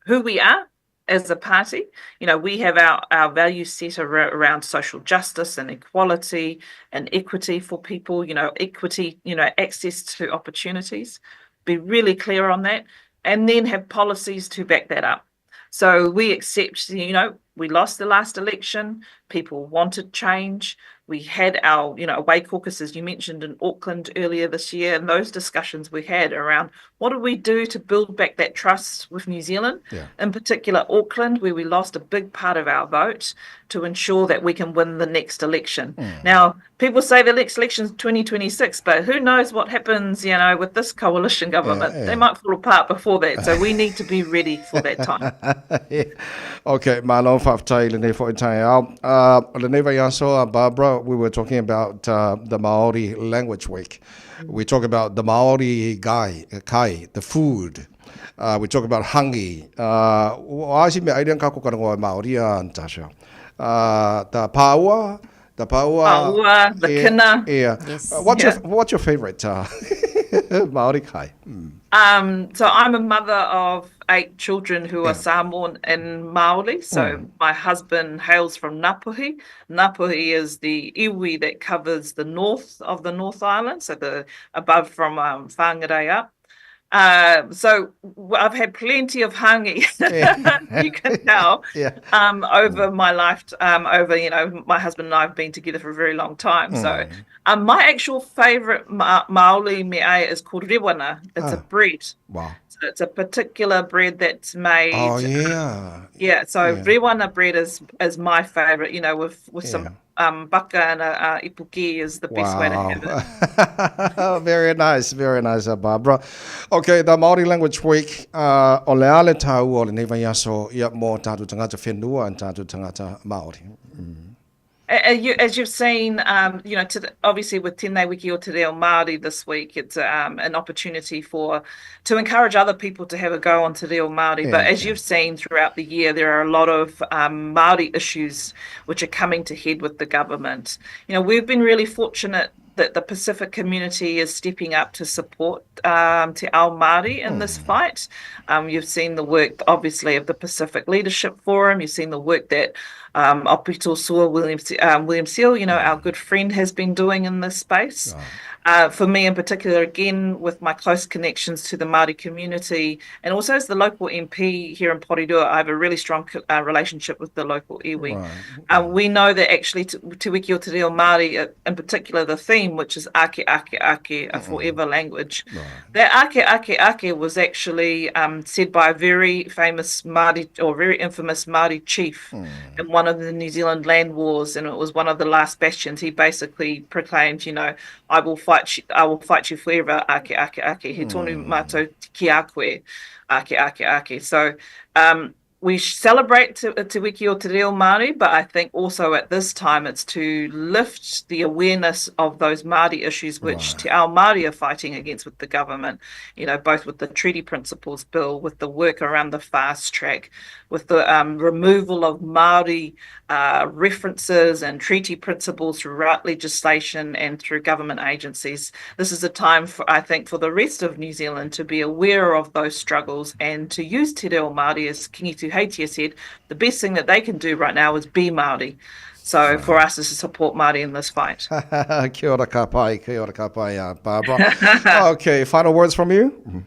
who we are as a party. We have our values set around social justice and equality and equity for people, equity, access to opportunities. Be really clear on that, and then have policies to back that up. So we accept, we lost the last election. People wanted change. We had our, away caucus, as you mentioned, in Auckland earlier this year, and those discussions we had around what do we do to build back that trust with New Zealand, in particular Auckland, where we lost a big part of our vote, to ensure that we can win the next election. Now, people say the next election is 2026, but who knows what happens, with this coalition government. They might fall apart before that, so we need to be ready for that time. Okay, Malo Faftai, Lene Foitai, Lene Barbara, we were talking about the Maori Language Week. We talk about the Maori kai, the food. We talk about hangi. Wasi me aidan ka ko kango Maori Natasha. The paua, the kina. Yeah. Yes. What's your favorite Maori kai? So I'm a mother of 8 children who are Samoan and Māori. So my husband hails from Ngāpuhi. Ngāpuhi is the iwi that covers the north of the North Island, so the above from Whangarei up. So I've had plenty of hangi, you can tell, over my life, my husband and I have been together for a very long time. So my actual favourite Māori mea is called rewana. It's a bread. Wow. So it's a particular bread that's made. Oh, yeah. Yeah, so rewana bread is my favourite, with some baka and ipuki is the best way to have it. Very nice, Barbara. Okay, the Māori Language Week, o le ale tau o le newa yaso ia mō tātu tangata whenua and tātu tangata Māori. As you've seen, obviously with Tēnei Wiki o Te Reo Māori this week, it's an opportunity to encourage other people to have a go on Te Reo Māori. But as you've seen throughout the year, there are a lot of Māori issues which are coming to head with the government. We've been really fortunate that the Pacific community is stepping up to support Te Ao Māori in this fight. You've seen the work, obviously, of the Pacific Leadership Forum. You've seen the work that Opito Sua William Seal, our good friend, has been doing in this space. For me in particular, again, with my close connections to the Māori community, and also as the local MP here in Porirua, I have a really strong relationship with the local iwi. We know that actually Te Wiki o Te Reo Māori, in particular the theme, which is Ake Ake Ake, a forever language, that Ake Ake Ake was actually said by a very famous Māori, or very infamous Māori chief in one of the New Zealand land wars, and it was one of the last bastions. He basically proclaimed, I will fight you forever, ake, ake, ake. He tonu mātou ki a koe, ake, ake, ake. So we celebrate Te Wiki o Te Reo Māori, but I think also at this time it's to lift the awareness of those Māori issues which Te Ao Māori are fighting against with the government, both with the Treaty Principles Bill, with the work around the fast track, with the removal of Māori references and treaty principles throughout legislation and through government agencies. This is a time, I think, for the rest of New Zealand to be aware of those struggles and to use Te Reo Māori, as Kingi Tuheitia said, the best thing that they can do right now is be Māori. So for us is to support Māori in this fight. Kia ora ka pai, Barbara. Okay, final words from you?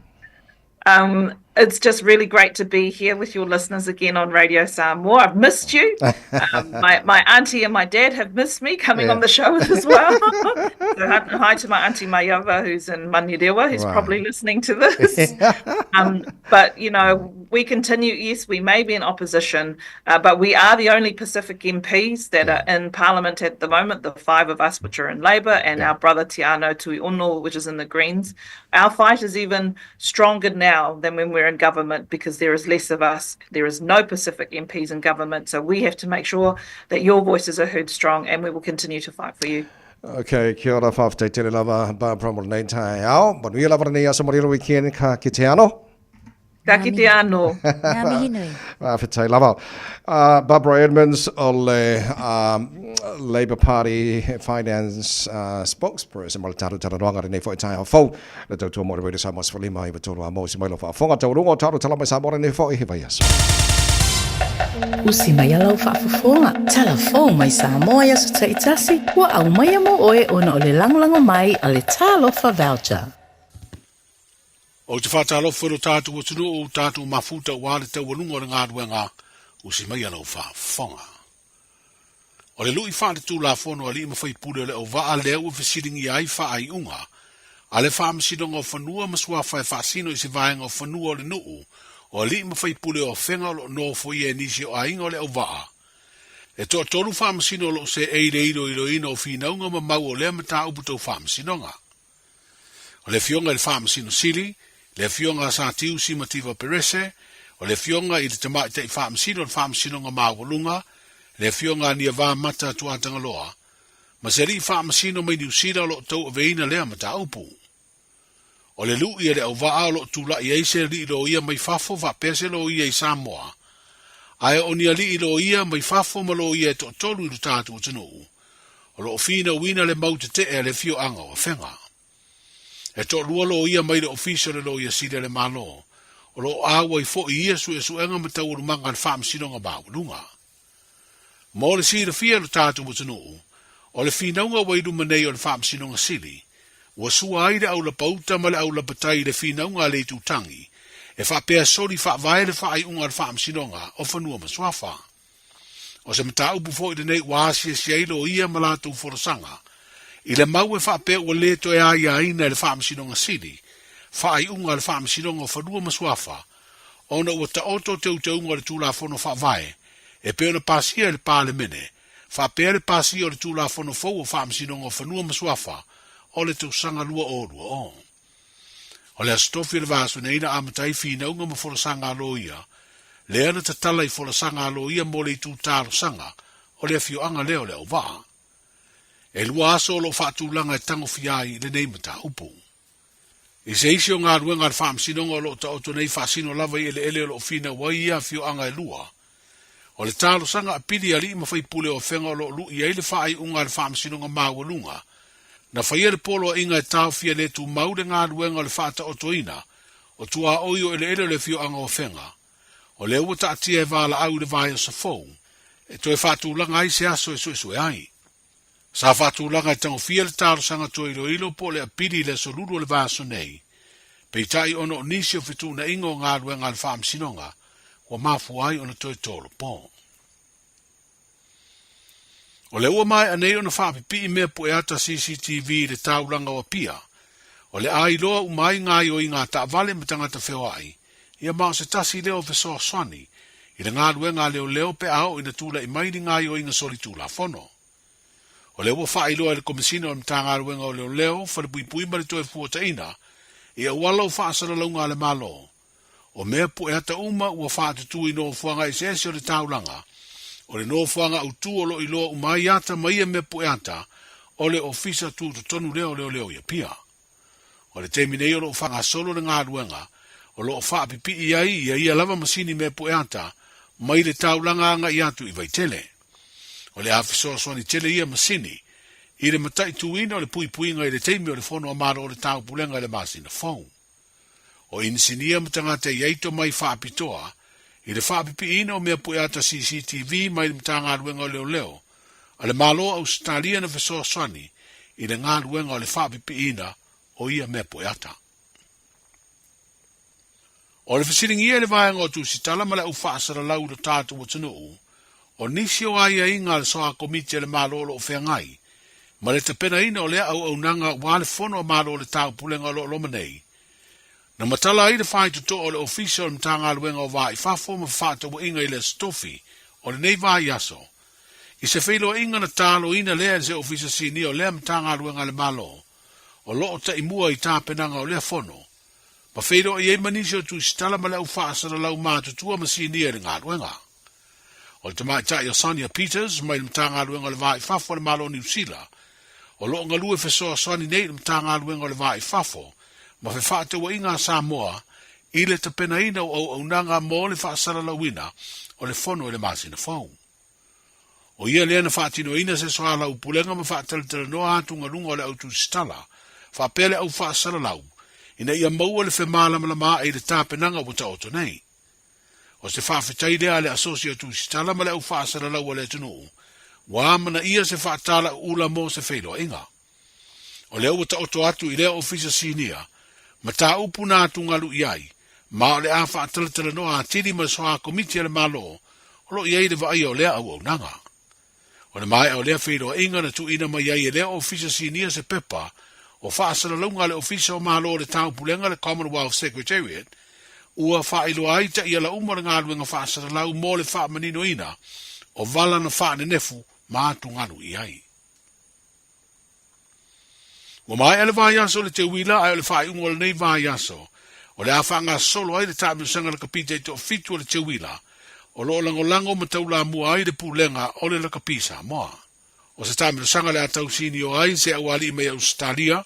It's just really great to be here with your listeners again on Radio Samoa. I've missed you. My auntie and my dad have missed me coming on the show as well. So hi to my auntie Mayava, who's in Manirewa, who's probably listening to this. But, we continue. Yes, we may be in opposition, but we are the only Pacific MPs that are in Parliament at the moment, the 5 of us which are in Labour, and our brother Te Ano Tuiono, which is in the Greens. Our fight is even stronger now than when we're in government because there is less of us. There is no Pacific MPs in government, so we have to make sure that your voices are heard strong, and we will continue to fight for you. Okay, kia ora whawhite tele lava Barbara mo nei tai ao. But we lava nei asa moriro weekend ka ki Te Ano. Ka ki Te Ano. Ngā mihi nui. Whawhite lava. Barbara Edmonds o le Labour Party Finance spokesperson mo le taru tararonga nei fo i tai ao fau. Le tautua mo le Radio Samoa Sfalima i watoro a mo si mailo whaafonga taurungo taru talama Samoa nei fo i he vai aso. Usi mai alau whaafafonga. Telefon mai Samoa ia sa taitasi. Wa au mai amo oe ona o le langlango mai a le talofa voucher. O te whatalofa ro tātu o tunu o tātu mafuta o wale tau walunga o ngā ruenga. Usi mai alau whaafonga. O le lui whaate tū la whono a li ima whai pule le o waa leo o whasiringi ai wha ai unga. A le whaamasidonga o whanua masua whai whaasino i se vaenga o whanua o le nuu. O li ma fai pule o whenga lo no fo i e nisi o ainga o le au waa. E toa tolu whaamasino lo se eire iro ino o whinaunga ma mau o lea mata uputou whaamasinonga. O le fionga le whaamasino sili, le fionga sa tiu si mativa perese, o le fionga i le tamai te whaamasino le whaamasinonga maawalunga, le fionga ni a vā mata tuatanga loa, ma se ri whaamasino mai niusira lo tau a veina lea mata upu. O le lu ia le au waa lo tula ia se li lo ia mai fafo va pese lo ia i Samoa. Ai o ni ali lo ia mai fafo ma lo ia to tolu i tatu o tunu. O lo fina wina le mau te e le fio anga o whenga. E to lua lo ia mai le ofisa le lo ia sida le malo. O lo awa i fo ia su e su enga ma tau rumanga le whaam sinonga bawalunga. Mo le sida fia lo tatu o tunu. O le fina unga waidu manei o le whaam sinonga sili. Wa sua aire au la pauta ma le au la patai le whinaunga le tutangi, e whapea sori whaavae le whaai unga le whaamsinonga o whanua maswafa. O se mata upu fo i le nei waasia si ailo ia malatu forosanga, i le mau e whapea ua le to e aia ina le whaamsinonga sili, whaai unga le whaamsinonga o whanua maswafa, ona ua ta oto te unga le tūla fono whaavae, e peona pasia le pāle mene, whapea le pasia o le tūla fono fau o whaamsinonga o whanua maswafa, o le tau sanga lua o lua o. O le astofi le vaso neina amatai fina unga ma fola sanga aloia, le ana tatala i fola sanga aloia mo le tu taro sanga, o le afio anga leo le au waa. E lua aso o lo fatu langa e tango fiai le neimata upu. I se isi o ngā ruenga le whaamsinonga o lo ta oto nei whaasino lava i ele o lo fina wai ia afio anga e lua. O le taro sanga a pili ali ma fai pule o whenga o lo lu i eile whaai unga le whaamsinonga mawalunga, na whaiere polo inga e tau fia le tu maude ngā ruenga le whaata o toina, o tua oio ele le fio anga o whenga. O le ua ta atia e wala au le vai o sa fau, e to e whatu langa ai se aso e sue ai. Sa whatu langa e tango fia le taro sanga to ilo po le apiri le soluru le vaso nei. Pei tai ono o nisi o fitu na ingo ngā ruenga le whaam sinonga, wa mafu ai ono to e tolo po. O le ua mai anei ona whaapipi mea po e ata CCTV le tauranga o pia. O le ai loa umai ngai o i ngā taavale me tangata wheo ai. Ia mao se tasi leo vesoa swani. I le ngā ruenga leo pe ao ina tula i maini ngai o i ngā soli tula fono. O le ua whaai loa le komisina o mta ngā ruenga o leo whare pui ma le toe fuata ina. Ia wala o whaasara launga le malo. O mea po e ata uma ua whaatutu i no fuanga i sesi o le taulanga. O le no fuanga utu o lo i loa umai ata mai e mea po e ata o le ofisa tu to tonu leo leo ia pia. O le teimi nei o lo whanga solo le ngā ruenga o lo wha pipi ia lava masini mea po e ata mai le taulanga anga i atu i vaitele. O le afiso soani tele ia masini i le matai tuina o le puipuinga i le teimi o le fono amaro o le tau pulenga i le masina fong. O insinia matangata i eito mai whaapitoa, i le whaapipi ina o mea pueata CCTV mai le mtanga ruenga o leo, a le malo au stalia na fesoa swani, i le ngā ruenga o le whaapipi ina o ia mea pueata. O le fasiringia le vaenga o tu sitala ma le au whaasara lau do tātu o tanu, o nisi o aia inga le soa komiti le malo o whengai, ma le tapena ina o lea au nanga wale fono o malo o le tau pulenga o lomanei, na matala i le whai tuto o le ofisa o mtanga luenga o vai whafo ma whata wa inga i le stofi o le nei vai aso. I se whilo inga na talo ina lea se ofisa sini o lea mtanga luenga le malo o loo ta imua i tāpenanga o lea fono. Ma whilo i manisi o tu stala ma leu whaasara lau mātutua ma sini e ngā luenga. O le tamai tai o Sonia Peters mai le mtanga luenga le vai whafo le malo New Zealand o loo ngalue fesoa sani nei le mtanga luenga le vai whafo ma fe whaate wa inga Samoa i le tapena ina o nanga mo le whaasara lawina o le fono e le masina whau. O ia lea na whaatino ina se soa lau pulenga ma whaateletele noa atunga lunga o le autu stala, whaapele au whaasara lau, ina ia maua le whemala malama e le tāpenanga wata oto nei. O se whaafetai lea le asosia tu stala ma le au whaasara lau o le tunu, wāmana ia se whaatala ula mo se whelo inga. O leo wata oto atu i lea ofisa sinia, ma tā upu nā tungalu iai, ma o le a whaateletele noa atiri ma soa komiti le malo, o lo iai le vai o lea au nanga. O le mai o lea whelo inga na tu ina mai iai lea ofisa sinia se pepa, o whaasara launga le ofisa o malo le tau pulenga le Commonwealth Secretariat, ua whailo aita ia la umara ngā luenga whaasara lau mo le wha manino ina, o vala na wha nefu ma tungalu iai. Wa mai ele vai aso le te wila ai le fai ungo le nei vai aso. O le afanga solo ai le tāmi usanga le kapite te o fitu le te wila. O lo lango ma taula mua ai le pulenga o le kapisa moa. O se tāmi usanga le atau sini o ai se awali me Australia,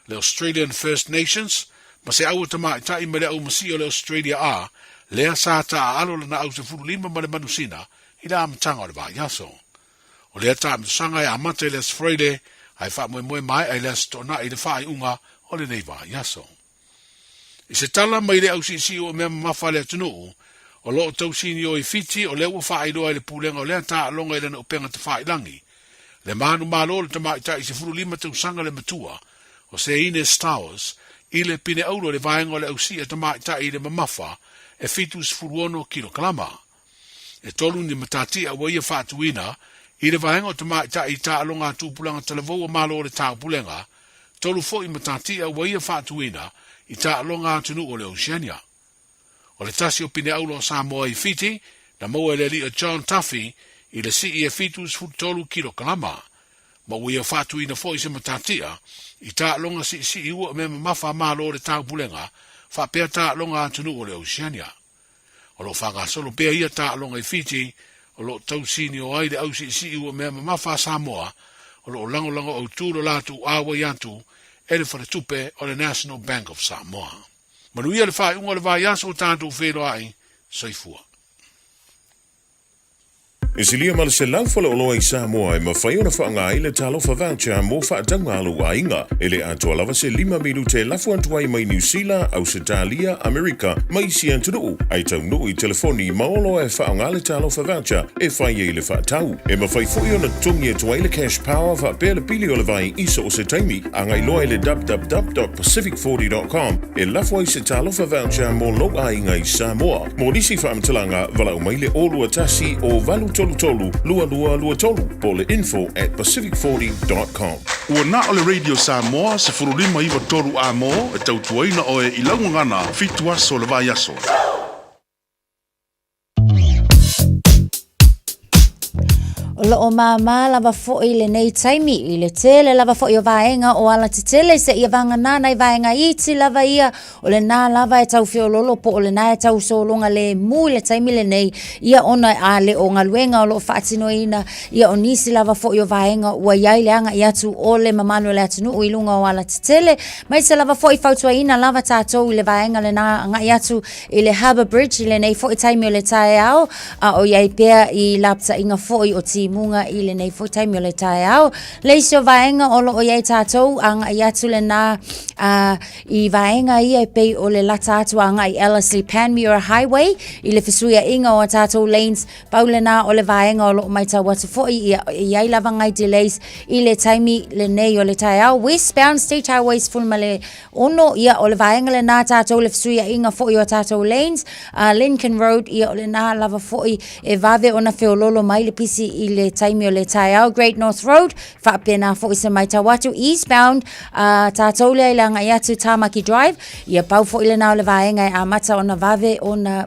le Australian First Nations, ma se au tama itai me le au masi o le Australia a, le a sata a alo le na au se furu lima ma le manusina, i la amatanga o le vai aso. O le tāmi usanga e amate le Friday, ai wha moe mai ai lea stona i le whaai unga o le nei wā yaso. I se tala mai le au si o mea mawha lea tunu, o loo tau sini o i fiti o lea ua whaai loa i le pulenga o lea taa longa i lena upenga te whaai langi. Le manu malo le tamaitai i se furu lima tau sanga le matua, o se Ines Towers, i le pine aulo le vaenga o le au si e tamaitai i le mamafa, e fitus furuono kilokalama. E tolu ni matati a waia whaatuina, i le vaenga o tamaitai i taa longa tūpulanga talavo o malo o le tau pulenga, tolu fo i matati a waia whaatuina, i taa longa tunu o le Oceania. O le tasi o pine aulo o Samoa i fiti, na moe le li o John Tuffy, i le si i e fitus futolu kilokalama. Ma waia whaatuina fo i se matatia, i taa longa si i ua me mafa malo o le tau pulenga, whapea taa longa tunu o le Oceania. O lo whanga solo pea ia taa longa i fiti, o lo tau sini o ai le au si ua mea mawha Samoa, o lo lango au tūro lātu awa iantu, ele whare tupe o le National Bank of Samoa. Manuia le whai unga le vai aso o tātou whero ai, soifua. E si lia mala se laufala o loa i Samoa e mawhai ona whaanga i le talofa voucher mo whaatanga alu a inga. E le atua lava se 5 milu te lafu antuai mai New Zealand, Australia, Amerika, mai si antunu. Ai tau no i telefoni maolo e whaanga le talofa voucher e whai e le whaatau. E mawhai fui ona tungi e tuai le cash power wha le pili o le vai iso o se taimi. Angai loa i le www.pacific40.com e lafu ai se talofa voucher mo lo a inga i Samoa. Mo nisi whaamtalanga walau mai le olua tasi o valu tolu, lua tolu, po le info@pacific40.com. Ua na o le Radio Samoa, se furulima iwa toru a mo, e tautuaina o e ilaungangana, fitu aso le vai aso. O Olo o mama lava fo i le nei taimi i le tele lava fo i o vaenga o ala te tele se i vanga nana i vaenga iti lava ia o le nā lava e tau whiololo po o le nā e tau solonga le mu le taimi le nei ia ona a le o ngaluenga o lo whaatino ina ia o nisi lava fo i o vaenga ua iai le anga i atu o le mamano le atunu o ilunga o ala te tele mai se lava fo i fautua ina lava tātou i le vaenga le nā anga i atu i le Harbour Bridge i le nei fo i taimi o le tae au a o iai pea i lapta inga fo i o munga i le nei fo taimi o le tae au. Leisio vaenga o lo o iei tātou anga i atu le nā i vaenga i e pei o le lata atu anga i Ellerslie Panmure Highway i le fisuia inga o tātou lanes pau le nā o le vaenga o lo mai tau watu fo i iei lava ngai delays i le taimi le nei o le tae au. Westbound State Highways fulma le ono ia o le vaenga le nā tātou le fisuia inga fo i o tātou lanes Lincoln Road ia o le nā lava fo i e vave o na feololo mai le pisi i le taimi o le tae au Great North Road whapena fo i se mai tawatu eastbound tātou lea ilanga i atu Tamaki Drive ia pau fo i le nao le vaenga a mata o na vave o na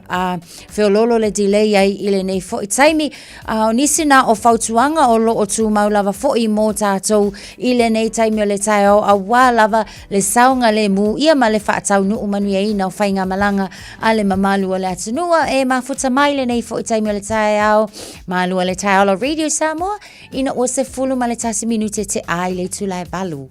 whiololo le delay ai i le nei fo i taimi o nisi na o fautuanga o lo o tu maulava fo i mō tātou i le nei taimi o le tae au a wā lava le saunga le mu ia ma le whaatau nu umanu ia ina o whainga malanga a le mamalu o le atunua e mafuta mai le nei fo i taimi o le tae au malu o le tae au Radio Samoa ina o se fulu ma le tasi minute te ai le tulai valu.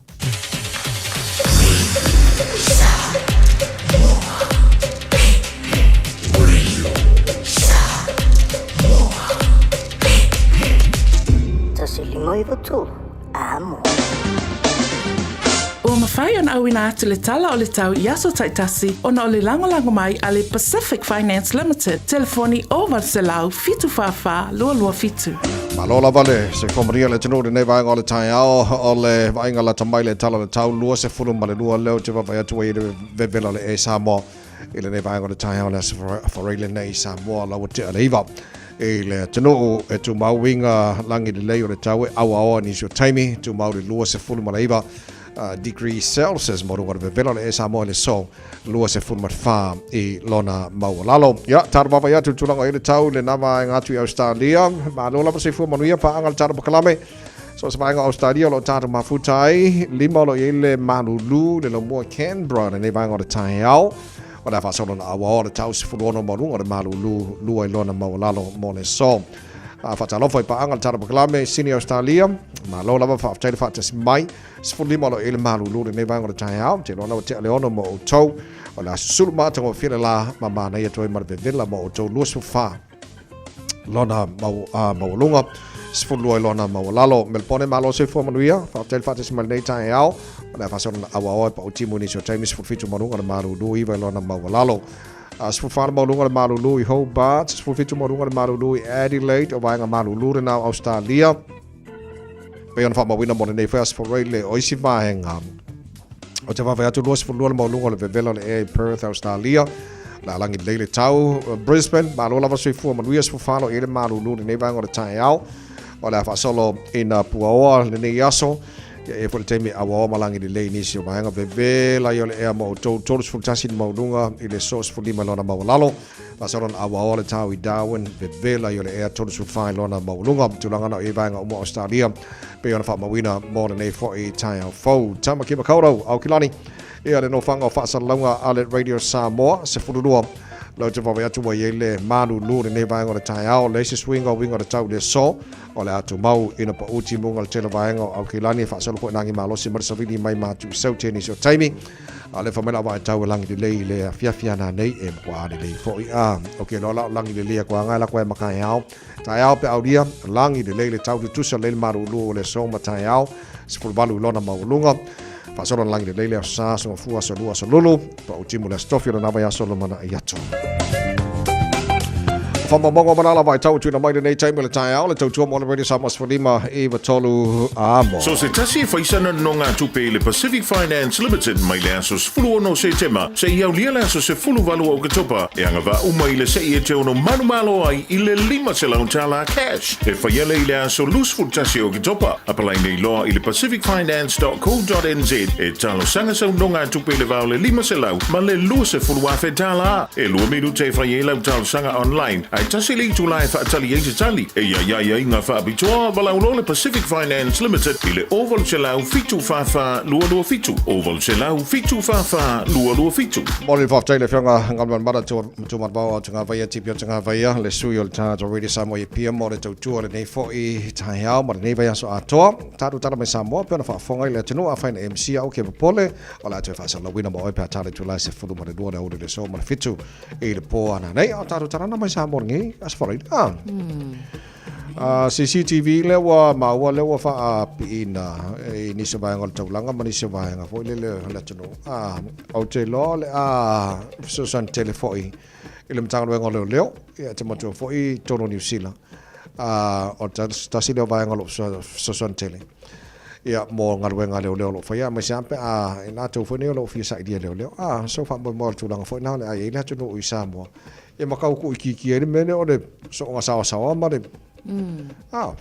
Tasi lima iwa tu, amo. O mawhai ana au ina atu le tala o le tau i aso taitasi ona o le langolango mai a le Pacific Finance Limited. Telefoni o Valselau fitu whawha lua lua fitu. Malola vale, se komaria le tino nei vaenga o le tae ao o le vaenga la tamai le tala le tau lua se fulu ma le lua leo te wawai atu i le vevela le e Samoa i le nei vaenga o le tae ao le whareile nei Samoa lau te aleiva. E le tino e tu mauinga langi le leo le tau e awa oa nisio taimi tu mau le lua se fulu ma leiva degree Celsius mo runga vevela le Samoa le so lua se fulu fa i lona maulalo ya tarva ya tu tulanga ile tau le nama ngatu i Australia ma lola pa se fu manuia pa angal tar bakalame so se vaenga Australia lo tatu mafutai lima lo ile manulu le lo mo Canberra le vaenga le tai au o la fa solo na awa le tau se fulu no mo runga le malulu lua i lona maulalo mo le so fatalo foi pa angal tar bakalame sini Australia ma lola pa fa tele fa tes mai sfuli malo ele malu lu ne vanga tai au te lola te leono mo tou ola sul ma tango fila la mama na ia toi mar vela mo tou lu su fa lona mo lunga sfulu lona mo lalo melpone malo se fo manuia fa tele fa tes mal nei tai au ola fa son awa pa utimu ni so tai mis fitu mo lunga malu lu i lona mo lalo sfulu fa mo lunga malu lu i Hobart sfulu fitu mo lunga malu lu i Adelaide o vanga malu lu na Australia pe ona fa mawina mo nei first for rail o isi vaenga o te va tu los for mo lungo le vevela le Perth Australia la langi le tau Brisbane ma lo lava sui fu ma luis fu falo ele ma lu nei vanga o tai au o la fa solo in Puaoa le nei aso e for temi awa malangi le ni si vaenga vevela yo le mo todos fu tasi mo lunga ile sos fu lima lona mo lalo pasaron awa le tau i Darwin vevela yo le todos fu fine lona mo lunga tulanga na e vaenga o Australia pe ona fa mawina mo le nei fo i tai au fo Tamaki Makaurau au Kilani ia le no fanga fa salonga ale Radio Samoa se fululua lo te vava atu mai ele manu lu ne vaenga le tai au le se swing o winga le tau le so o le atu mau ina pa uti munga le tele vaenga au Kilani fa salo po nangi malo si marsavini mai matu sau teni so taimi ale fa mela va tau langi le fia na nei e kwa le fo i okay lo langi le kwa nga la kwa makai au tai au pe audia langi le tau tu sa le maru lu le so ma tai au se ful balu lona maulunga fa solo langi le sa so fu so lu so lulu pa uti mu le stofio na va solo mana yato Fama mongo manala vai tau tu na mai nei time le tai au le tau tu mo le radio Samoa Sfalima e tolu amo. So se tasi faisana no ngā tupe le Pacific Finance Limited mai le asos fulu no se tema se iau lia le asos se fulu valu o katopa e anga va umai le se e te ono manu malo ai i le 5 se launtala cash e whaiele i le aso lusful tasi o katopa apalai nei loa i le pacificfinance.co.nz e talo sanga sau no ngā tupe le vau le 5 se lau ma le lua se fulu afe tala e lua miru te whaiele au talo sanga online ai tasi le tulae whaatali eise tali. E ia inga whaabitoa walau le Pacific Finance Limited i le oval se lau fitu whawha lua fitu. Oval se lau fitu whawha lua fitu. Mori whaftai le whianga ngamman mara tō matbao tunga vaia tipia tunga vaia le sui o le tātou Radio Samoa i pia mo le tautua le nei fo i tahi hao mara nei vaia so atoa. Tātou tara mai Samoa pia na whaafonga i le tunu a whaina MC au ke papole o la atu e whaasa la wina ma oi pia tātou tula se fulu mara dua na uri le so mara fitu i le po ana nei o tātou tara na mai Samoa ngi as wharai. CCTV le wa maua le wa fa pina e ni se vai ngol taulanga mani se vai nga foi le tunu au te lo le so san telefoi ile mtanga le ngol leo ya te moto foi tono New Zealand o ta si le vai ngol so san tele ya mo ngal we ngale leo lo fa ya ma sampe ina to foi ne lo fi sa idea leo so fa mo tulanga foi na le ai le tunu i Samoa e makau ku ki ele mene o le so nga sawa ma le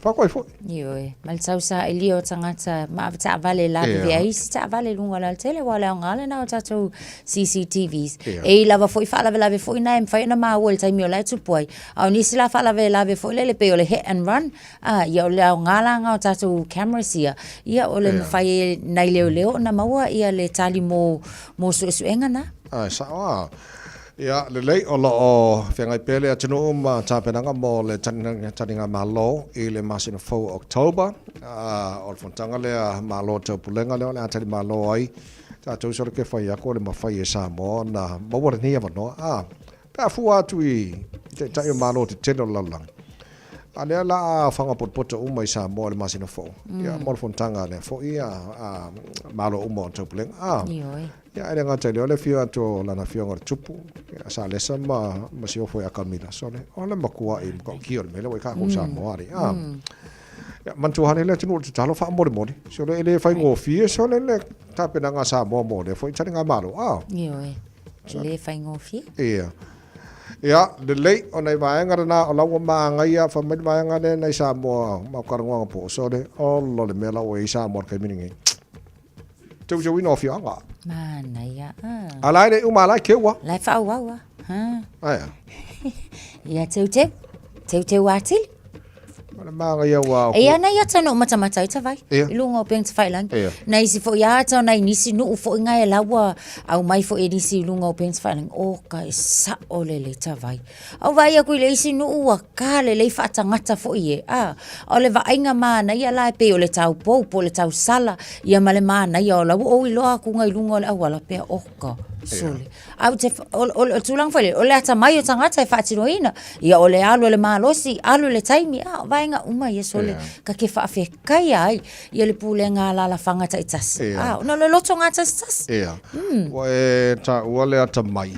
whakoi fo. Ioi, mal tau sa ilio tangata ma ta vale la via isi ta vale lunga la tele wala ngale na tatou CCTVs. E lava foi fa lava foi na em fa na ma wol tai mi ola tu poi. Au ni sila fa lava foi le pe ole hit and run. Ia ole ngala nga tatou cameras ia. Ia ole fai na leo na maua ia le tali mo so enga na. Sa ia le lei o lo whengai pele a tino ma tāpenanga mo le taninga malo i le masina fau October o le fontanga lea malo tau pulenga leo le atari malo ai tātou sora ke whai ako le mawhai e Samoa na mawara ni awa noa pēr fu atu i te tai o malo te teno lalang a lea la whanga potpota uma i Samoa le masina fau ia mo le fontanga le fo ia malo uma o tau pulenga ya ele ngata le fio to lana fio ngor tupu sa le sama si o foi a Camila sole ole makua i ko kior mele we ka ko sa moari ya mantu hane le tinu talo fa mori so le fai ngo fie so le ta pena nga sa mo le foi tani nga malo le fai ngo fie ya le lei ona vai ngara na ola wa ma nga ia fa mai vai ngane na sa mo ma ka ngo po so le o lo le mela we sa mo ka miningi tu jo wino fio nga mana ya alai de umala kewa lai fa wa aya ya te watil ma nga ya wa ya na ya tano mata ita vai ilungo peng fai lang na isi fo ya ta na nisi nu fo nga ya lawa au mai fo edisi ilungo peng fai lang o ka sa ole le ta vai au vai ku le isi nu wa ka le fa tangata fo ye ole va inga ma na ya la pe ole tau po le tau sala ya male ma na ya la o ilo ku nga ilungo le awala pe o ka sole au te o tulang fai ole ata mai o tangata fa tinoina ya ole alo le malosi alo le taimi vai nga uma ye sole ka ke fa fe kai ai ye le pulenga la fanga ta itas no le loto nga tas wa ta wale ata mai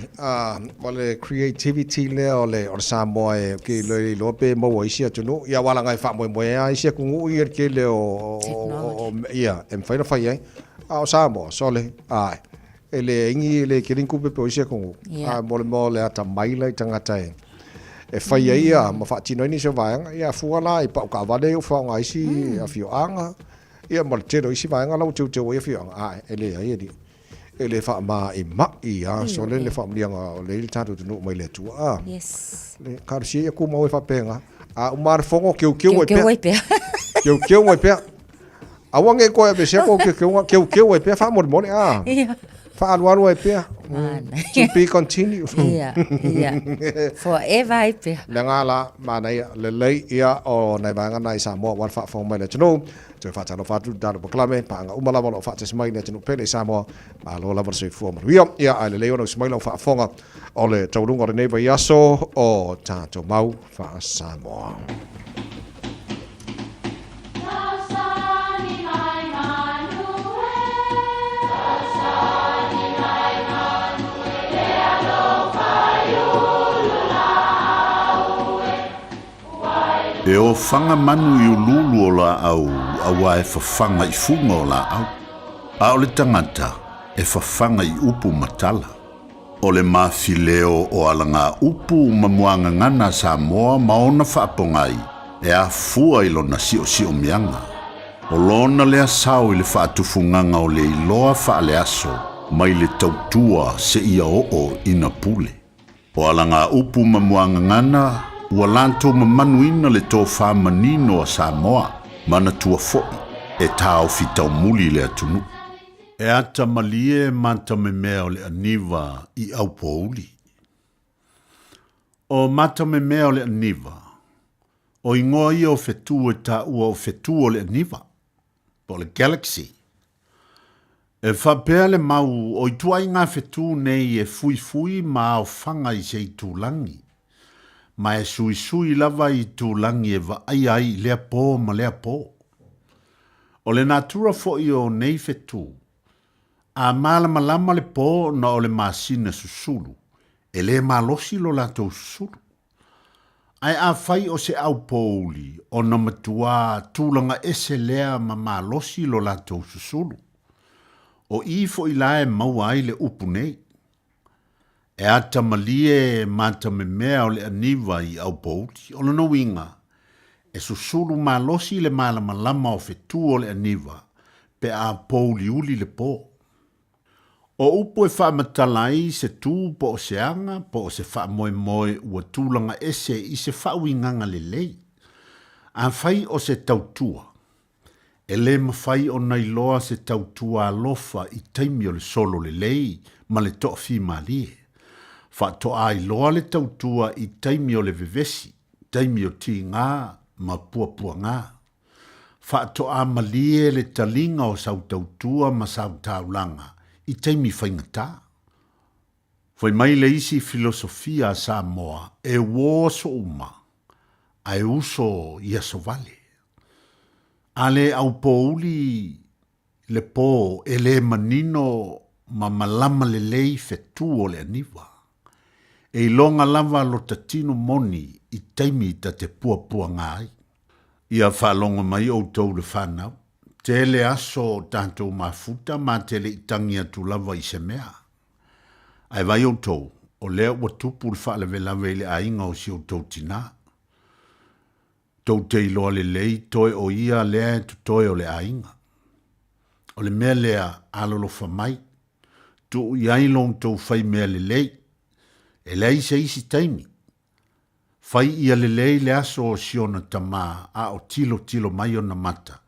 wale creativity le ole or Samoa ke le lope mo wa isia tunu ya wala ngai fa mo ya isia ku ngu ye ke le o ia em fa ai au Samoa sole ele ingi le kirin kupe po isia ku mo le ata mai le tangata e fai ia ma fa tino ni se vai ia fuala i pa ka vale o fa ngai si a fio anga ia mal tero isi vai nga lo tu tu ia fio anga ele ia di ele fa ma i ma ia so le fa mi anga le tatu no mai le tu yes le kar si ia ku mo fa penga o mar fongo que o pe que o pe a wange ko e be se ko que o pe fa mo fa aluaro e pe to be continue forever pe ngala mana le lei ia o nei vanga nei Samoa wan fa fo mai le tino te fa talo fa tu dalo proclame pa nga umala lo fa te smai le tino pele Samoa ma lo la verse fo mo ia ale le ono smai lo fa fonga o le taulunga nei va yaso o tato mau fa Samoa E o whanga manu i ululu o la au, awa e whawhanga i funga o la au. A o le tangata e whawhanga i upu matala. O le mawhileo o alanga upu mamuanga ngana Samoa maona whaapongai, e a fua i lona si o mianga. O lona lea sao i le whaatufunganga o le iloa whaale aso, mai le tautua se ia o ina pule. O alanga upu mamuanga ngana, ua lantou mamanuina le tō whamanino a Samoa, mana tua fo'i, e tāo fitaumuli le atunu. E ata malie mata me mea o le aniva I au pouli. O mata me mea o le aniva, o ingoa ia o fetu e ta ua o fetu o le aniva, po le galaxy. E whapea le mau o I tuai ngā fetu nei e fui ma o whanga I se I tūlangi. Ma e sui lava I tūlangi e wa ai lea pō ma lea pō. O le natura fo'i o nei fetu, a malama le pō na o le masina susulu, e le malosi lo lato susulu. Ai a fai o se au pōuli, o na matua tūlanga ese lea ma malosi lo lato susulu. O I fo'i lae maua ai le upu nei. E ata malie mata me mea o le aniva I au pōuli, o no winga. E susulu malosi le malama o fetu o le aniva, pe a pōuli uli le pō. O upo e whamatalai se tū po o se anga, po o se whamoe ua tūlanga ese I se whawinganga le lei. A whai o se tautua. E le mawhai o nei loa se tautua alofa I taimi o le solo le lei, ma le tofi malie. Wha to ai loa le tautua I taimi o le vevesi, taimi o ti ngā, ma pua ngā. Wha to a malie le talinga o sau tautua ma sau taulanga, I taimi whaingata. Whai mai le isi filosofia Samoa, e wō so uma, ai uso ia so vale. Ale au pōuli le pō e le manino ma malama le lei fetu o le aniva. E longa lava lo tatino moni I taimi ta te pua ngai. Ia whalonga mai o tau le whanau. Te le aso tantou mafuta ma te le itangi atu lava I se mea. Ai vai o tau, o lea ua tupu le whaalewe lawe le ainga o si o tau tina. Tau te iloa le lei toe o ia lea tu toe o le ainga. O le mea lea alolo whamai. Tu iai long tau whai mea le lei. E lei se isi taimi. Whai ia le lei le aso o siona tama a o tilo mai o na mata.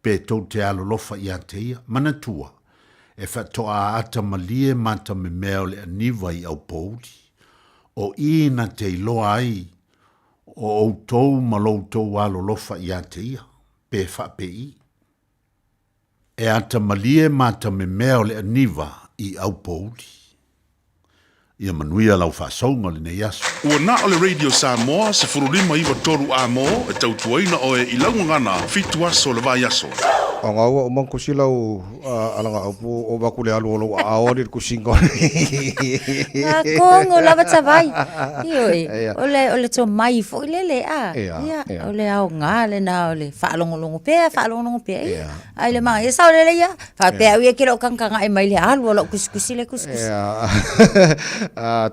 Pe tau te alolofa ia te ia. Manatua. E whatoa ata malie mata me mea o le aniva I au pōuri. O ina te iloa ai. O outou ma loutou alolofa ia te ia. Pe whapei. E ata malie mata me mea o le aniva I au pōuri. Ia manuia lau whaasonga le nei aso. Ua na o le Radio Samoa se furulima iwa toru a mo e tautuaina o e ilaungangana fitu aso le vai aso. O ngā ua o manko silau alanga aupu o wakule alu a ori kusingo. Ngā kongo lava tawai. Ioi, ole tō mai fo I lele a. Ia, ole au ngā le na ole whaalongolongo pēa. Ai le maa, e sao lele ia. Whapea uia kira o kankanga e mai le alu o lo kuskusi le kuskusi.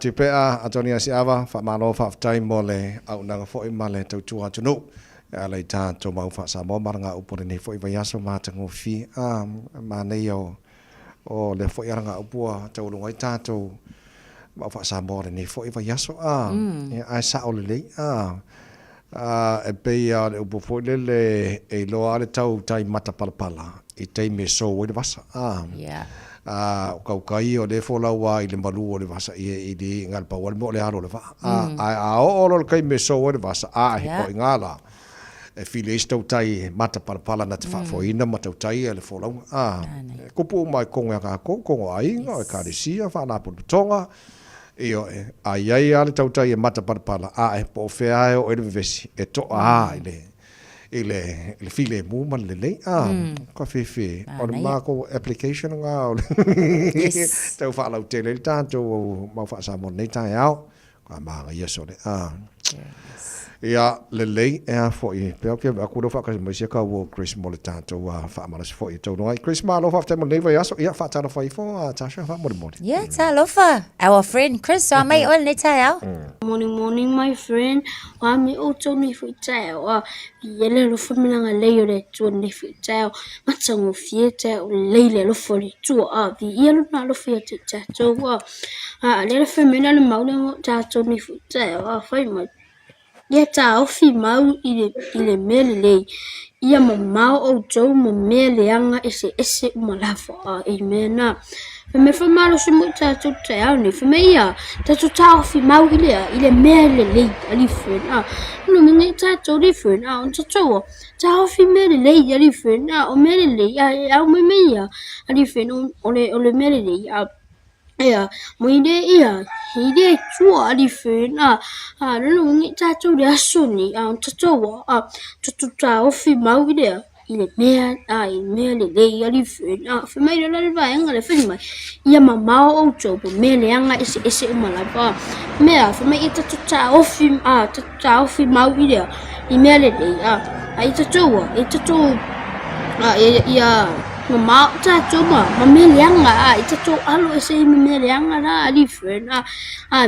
Tupea Antonia Siava, whamano whaftai mo le au nanga fo I ma le tautua tunu. Alai tā tō mau wha Samoa maranga upore nei fo I vai aso mātango fi. Ma nei o le fo I aranga upua tau lunga I tātou mau wha Samoa nei fo I vai aso. Ai sa o le lei. E pei a le upo fo I le e loa le tau tai mata palapala. I tei me so o le vasa. O kaukai o le folaua I le malu o le vasa I le ngalpa o le mo le aro le va. A o le kai me so o le vasa. He po I ngala. E file tau tai mata palapala na te whafoina ma tau tai e le folau. Kupu mai kongo ka kongo ainga e karisia whanapuru tonga. Io ai ale tau tai e mata palapala. E po whea e o ele vesi. E to le file mu man le lei. Ka whewhe. O le mako application ngā. Tau whalau te le tātou mau whaasamo nei tai au. Ka maanga iaso le. Ia le lei e fo I pe ke a kuro fa ka mai se ka wo Chris mo le tanto fa ma se fo I tau no ai Chris ma lo fa te mo nei vai aso ia fa ta fa I fo Tasha fa mo mo yeah ta lo fa our friend Chris so mai ol nei tai au morning my friend wa mi o to ni fu tai wa yele lo fa mina nga le yo le to ni fu tai ma tsango fie tai o le lo fo ni to vi yelo na lo fie tai to wa le fa mina le ma le ta to ni fu tai wa fa ma ia ta ofi mau i le mele lei. Ia mamau o tau ma mea leanga ese umalafa a mena. Me whamalo se mo tātou te au ni. Me ia tātou tā ofi mau i le mea lei ali whena. No mingi tātou li whena. On tātou tā ofi mea lei ali whena. O mea lei au me ia ali whena o le mea lei a ia, mo ia tua ali whena. Rano ngi tātou le aso ni, tātou tā ofi mau i le mea, i mea le lei ali whena. Whamai le lale vai anga le wheni mai, ia mamao o tau, po mea le anga ese umalapa. Mea, whamai i tātou tā ofi mau i mea le lei, i tātou, ia, Mama tātou ma meleanga i tātou alo ese i meleanga na ali whena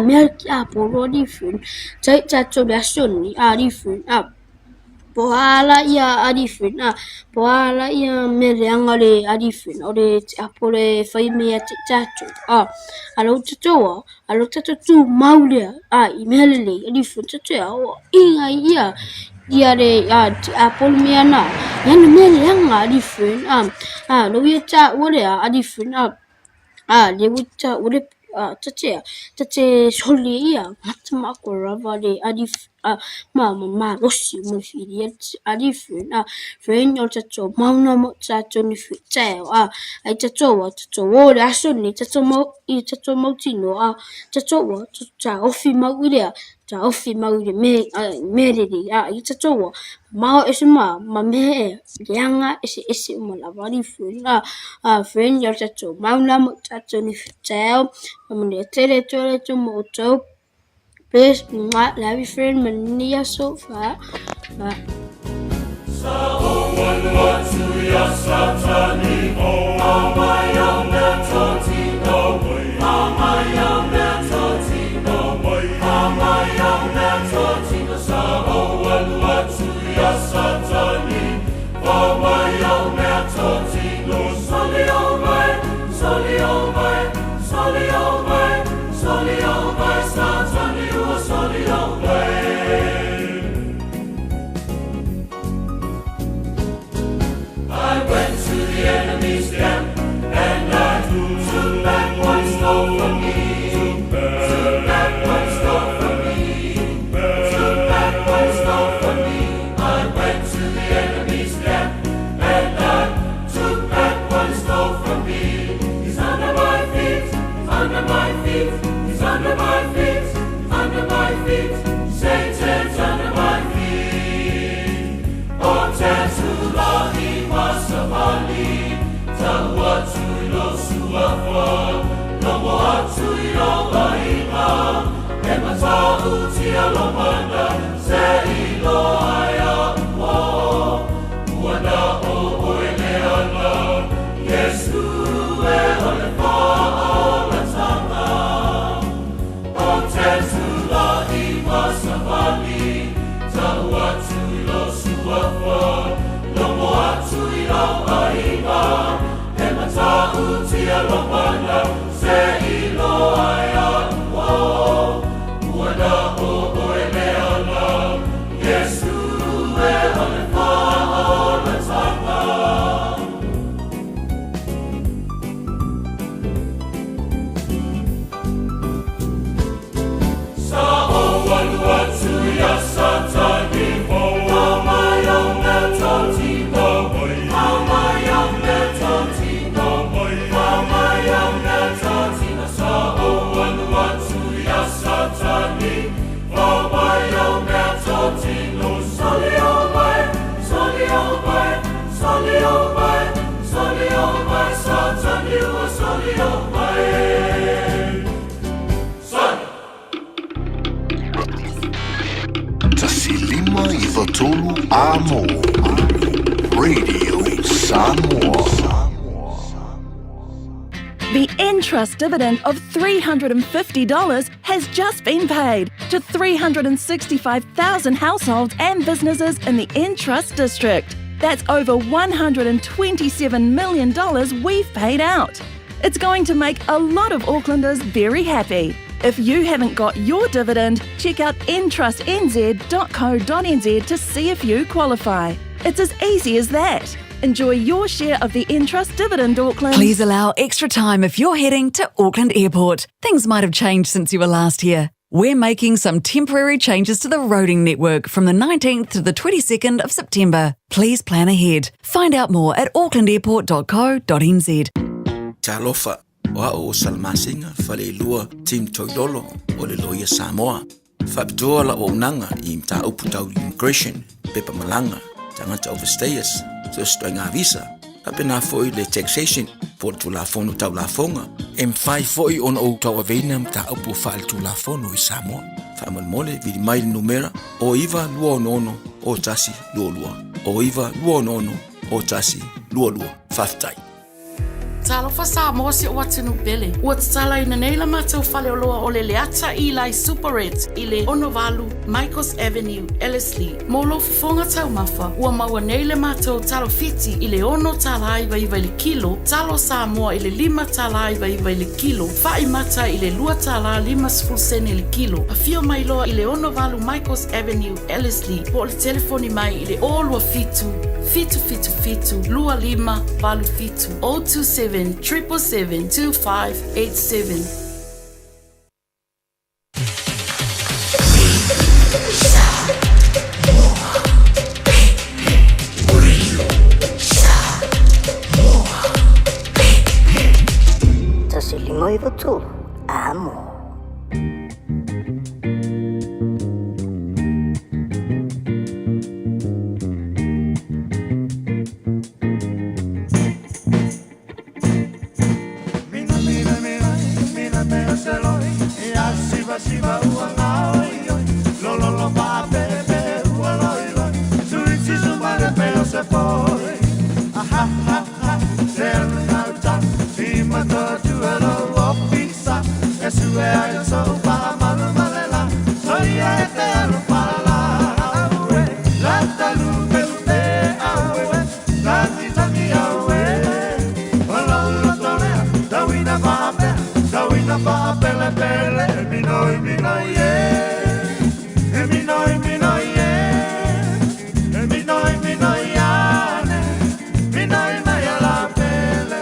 mea ki a poro ali whena tātou le asoni ali whena poala ia ali whena poala ia meleanga le ali whena o le apole whai mea te tātou alo tātou tū maulea i melele ali whena tātou inga ia le apol mea na yana mele anga ali whena lo ia tā ore ali whena le wita ore tate soli ia matamako rava le ali ma rosi mo fili ali whena whena o tatou mauna mo tatou ni whiteo ai tatou o le aso ni tatou mau tino tatou tā ofi mau ilea ta ofi mau le me i tatou mau ese ma me leanga ese umalawa li whena whena ia tatou mauna mo tatou ni whiteo mo le tele mo tau please love your friend mania so far sa o wan tu ya satani o mai o me toti no mai mai o me toti no mai mai o me toti no sa o wan tu ya satani o mai o me toti no soli o mai soli o mai soli o mai soli o mai satani o soli o mai I went to the enemy's camp and I took back what stole from me. Took back what stole from me. Took back what stole from me. I went to the enemy's camp and I took back what stole from me. He's under my feet, under my feet. He's under my feet, under my feet. Satan's under my feet. Oh, Tansulahi. Masabali, tawa tuilo suafa, lomo atu ilo laima, emata uti alomanda, se ilo aya mo, uana o oeleana, Yesu e olefa olatanga, o tesula I masabali, tawa tuilo suafa. Lomo atu ilo aiga, e mata uti alomana, se ilo aya mo, uana o oeleana, Yesu e olefa oletanga. Sa o wanu atu ya satani mo, mai o me toti. Tasilima I Watolu Amo Radio Samoa. The Entrust dividend of $350 has just been paid to 365,000 households and businesses in the Entrust district. That's over $127 million we've paid out. It's going to make a lot of Aucklanders very happy. If you haven't got your dividend, check out entrustnz.co.nz to see if you qualify. It's as easy as that. Enjoy your share of the Entrust dividend, Auckland. Please allow extra time if you're heading to Auckland Airport. Things might have changed since you were last here. We're making some temporary changes to the roading network from the 19th to the 22nd of September. Please plan ahead. Find out more at aucklandairport.co.nz. Talofa, wa o salmasinga fale lua team toilolo o le loia Samoa. Fapitoa la o nanga I mta uputau immigration, pepa malanga, tangata overstayers, so stoinga visa. Kapena foi le taxation, por tu la fono tau la fonga. M5 foi on o tau avena mta upu fal tu la fono I Samoa. Famal mole vidi mai numera, o iwa lua nono, o tasi lua lua. O iwa lua nono, o tasi lua lua. Faftai. Talofa Samoa se o atinu pele. Ua tatala ina neila matau fale o loa o le leata I lai Super Red I le Onovalu, Michaels Avenue, Ellerslie. Molo fonga tau mafa, ua maua neile matau talo fiti I le ono tala iwa iwa le kilo, talo Samoa I le 5 tala iwa iwa le kilo, fai mata I le 2 tala 5 sene le kilo. A fio mai loa I le Onovalu, Michaels Avenue, Ellerslie. Po le telefoni mai I le olua fitu, lua 5 valu fitu, 027 777-2587. Tasi limoi betul, amo. Siva uanga oi lo lo lo ba be be ualo iwa suitsi sumare pero se foi aha ha ha ser nauta ima to tu elo opisa esue ai so pa manu malela soy e te lo para la awe la talu pele awe la ni awe lo lo tole dawina ba pele pele minoi ye minoi ye minoi yane minoi mai la pele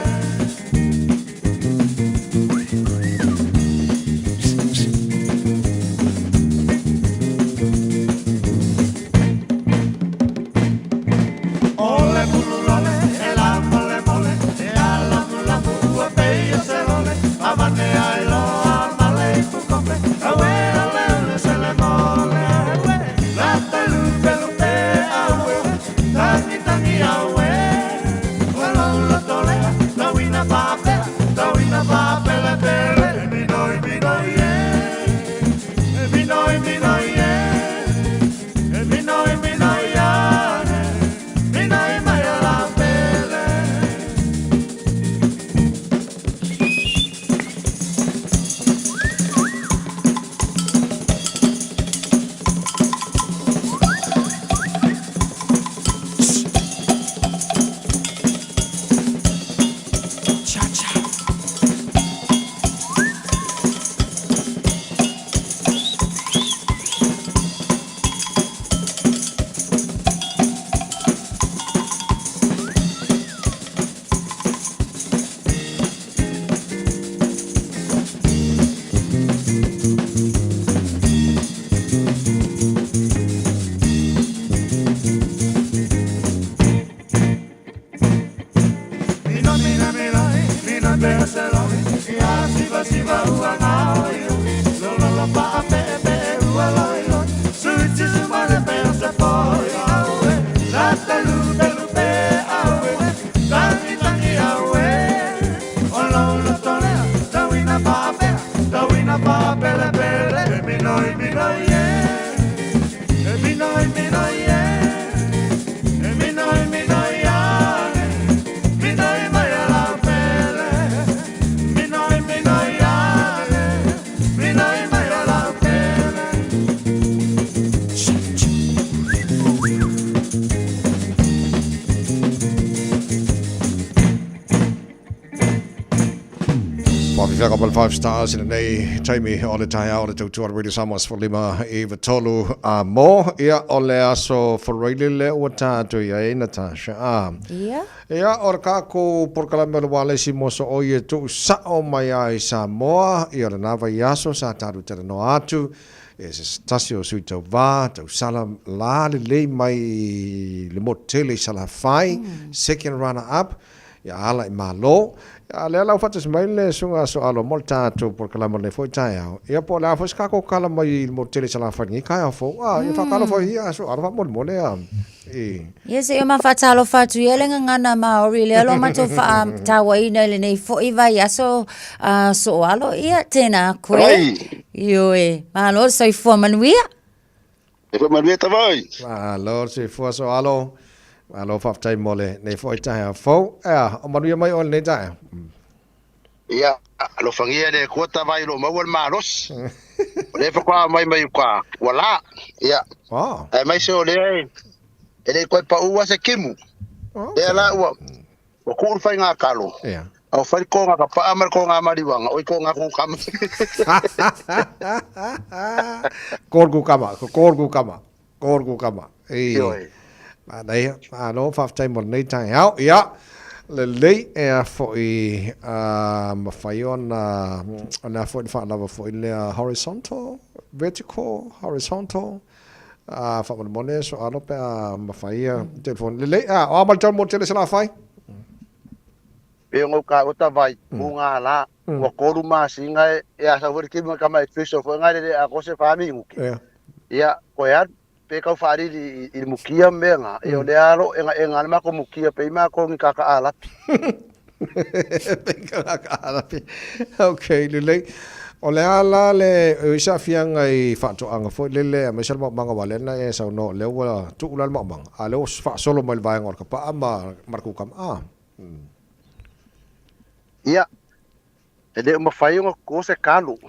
Well, 5 stars in a nei taimi o le tai au le tautua Radio Samoas for lima I Vatolu a mo ia o le aso for really le ua tātou ia e Natasha Ia. Ia o kako por kalame le wale si moso o ia tu sa o mai ai Samoa ia le nava i aso sa tātou tere no atu e se tasi o sui tau wā tau sala la le mai le motele sala fai second runner up ia ala I malo le lau fatas mai le sunga so alo molta to por kalama le foi tai au ia po la fo ska ko kala mai mo tele sala fa ni kai fo ia fa kala fo ia so arva mo mo le Yes, e ma fatalo fatu ele ngana ma ori le lo ma to fa tawai na le nei fo iva ya so alo ia tena koe yo e ma lo sai fo manuia e fo manuia tawai ma lo sai fo so alo alo fa tai mole nei foi tai fo o manuia mai on nei tai ia lo fangia de kota vai lo mawal maros le fa kwa mai kwa wala ia e mai so le ele ko pa ua se kimu e la ua o ku fa nga kalo ia o fa ko nga pa amar ko nga mari wanga o ko nga ko kam korgu kama e dai no fa tai mo nei tai au ia le lei e foi ma faion na foi fa na foi le horizontal vertical horizontal fa mo mone so alo pe ma faia telefone le lei o mal ton mo tele sala fai e ngo ka o ta vai bunga la o ko ru ma singa e asa vor ki ma kama fiso fo ngare a ko se fa mi ngu ia ko ya pe ka fari I mukia menga e o le aro e nga ma ko mukia pe ma ko ni ka ala pe ka ala okay le o le ala le isa fianga I fato anga fo le me sel manga wale na e sa no le wa tu ulal manga ale o fa solo mal vai ngor ka pa ama marku kam ia ele ma fai ngo ko se kalu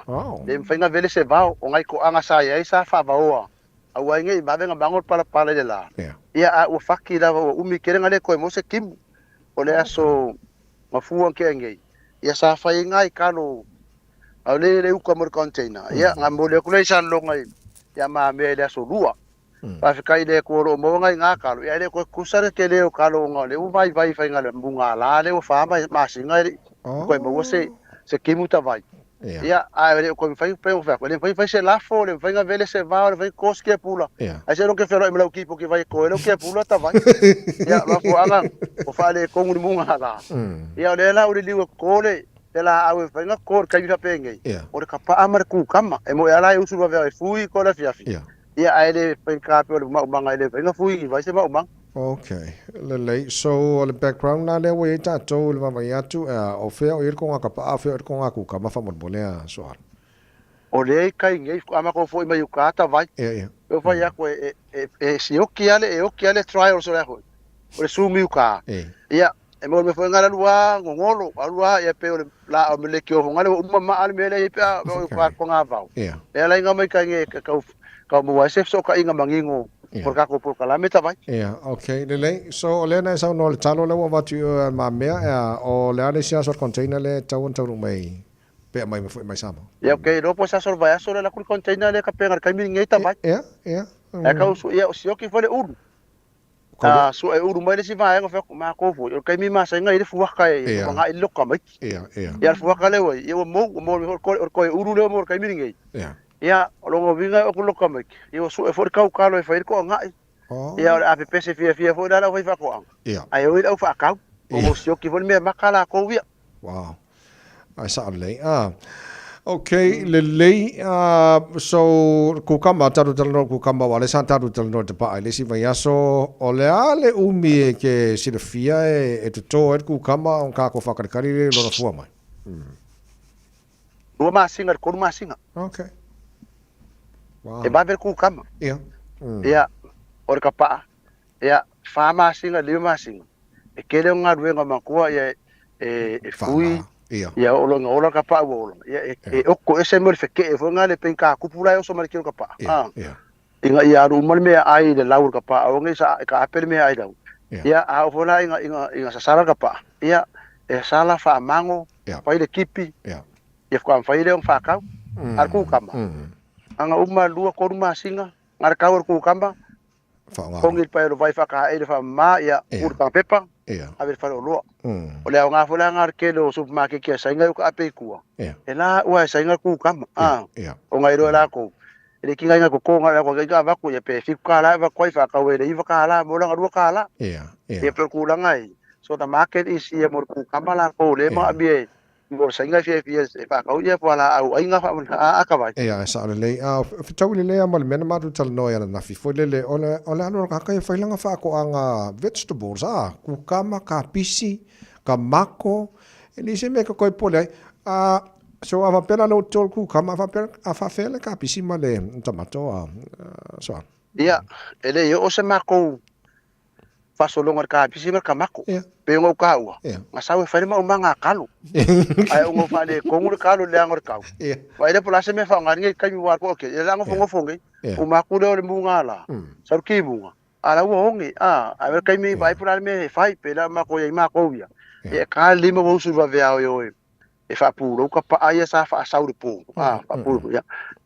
le mfainga vele se vao o ngai ko anga sa ia sa fa vaoa au ai ngai ba venga bangor pala le la ia o faki la o umi kerenga le ko mo se kim o le aso mafua ke ngai ia sa fai ngai kalu au le uka mo container ia ngamo le kule san lo ngai ia ma me le aso rua pa fikai le ko ro mo ngai nga kalu ia le ko kusare ke le o kalu nga le u vai fai ngale mbunga la le o fa ma singa ko mo se kimuta vai ia a le ko fai pe o fa ko le fai se la fo le fai nga vele se va le fai koske pula a se lo ke fero me lo kipo ke vai ko lo ke pula ta vai ia la fo anga o fa le ko mu munga la ia le la o le liu ko le la au fai nga ko ka yu penge o le kapa amar ku kama e mo ala usu va ve fui ko la fiafi ia a le fai ka pe o ma manga le fai nga fui vai se ma manga Okay, le lei so le background na le we ta to le va ya tu o fe o ir con a capa a fe con a ku kama fa mo bolea so o le kai ngai ama ko foi mai ka ta vai eu vai ya ko se o que ale trial so le ho o sumi ka ia e mo me foi ngala lua ngolo alua ia pe o la o me le ki o ngala o ma al me le pe o ka ko nga va e la nga mai ka nge ka mo wa se so ka inga mangingo por kako por kalame ta vai okay le lei so le na sa no le talo le wa tu ma mea o le ale sia so container le tau mai pe mai me foi mai samo okay no po sa so vai so le ku container le ka pengar ka mi ngai ta vai e ka usu ia si o ki fole uru so e uru mai le si vai ngo ma ko fu ka mi ma sa ngai le fu ka e nga i loka mai ia fu ka le wai ia mo ko uru le mo ka mi ngai ia longo vinga o kuloka mai io su e for kau kalo e fai ko nga ia a pe se fia fo dala fai fa ko ai o au fa kau o sio ki vol me makala ko via wow ai sa le okay le so ku kama taru talo ku kama wale sa taru talo te pa le si vai aso o le ale umi ke si le fia e to ku kama on ka ko fa kari lo fu mai o ma singa ko ma singa okay wow. E vai ver ku kama ia or kapa ia fa ma singa le ma singa e kele nga ruenga makua ia fui ia o lo kapa o ia o ko ese mo fe ke fo nga le penka ku pula o so mar kilo kapa inga ia ru mal me ai de laur kapa o ngi sa ka apel me ai dau ia a fo la inga sa sala kapa ia e sala fa mango pai le kipi ia fa fai le fa ka ar ku kama anga uma lua ko ma singa ngar ka ku kama kongil pa lo vai fa ka e fa ma ia ur ka pepa ave fa lo o le nga fola ngar ke lo supermarket ke sa nga ka pe ku e la wa sa nga ku kama o ngai ro la ko ele kinga nga ko nga ko ga va ku ye pe fi ka la va ko fa ka we le va ka la mo la ru ka la e per ku la ngai so the market is here mo ku kama la ko le ma bi mo sa nga fi fa ka ye po la au ai nga fa ka vai sa le fitau le amal men ma tu tal no ya na fi fo le ole alo ka ka fa langa fa ko anga vegetables ku kama ka pisi ka mako ni se me ko pole so ava pela no tol ku kama fa fele ka pisi ma le tomato so ele yo se mako fa so longa ka pisi ma ka mako pe ngo ka wa nga sa we fa ma nga kalu ai ngo fa le ko ngur kalu le ngor ka wa ile pola se me fa ngar ngi ka mi wa ko ke le ngo fongo ngi o ma ku le mu ngala sa ki bunga ala wo ngi a ver ka mi vai pola me fai pe la ma ko ye ma ko ya e ka lima wo su va vea yo e fa puro ka pa ai sa fa sa uri pu fa puro ya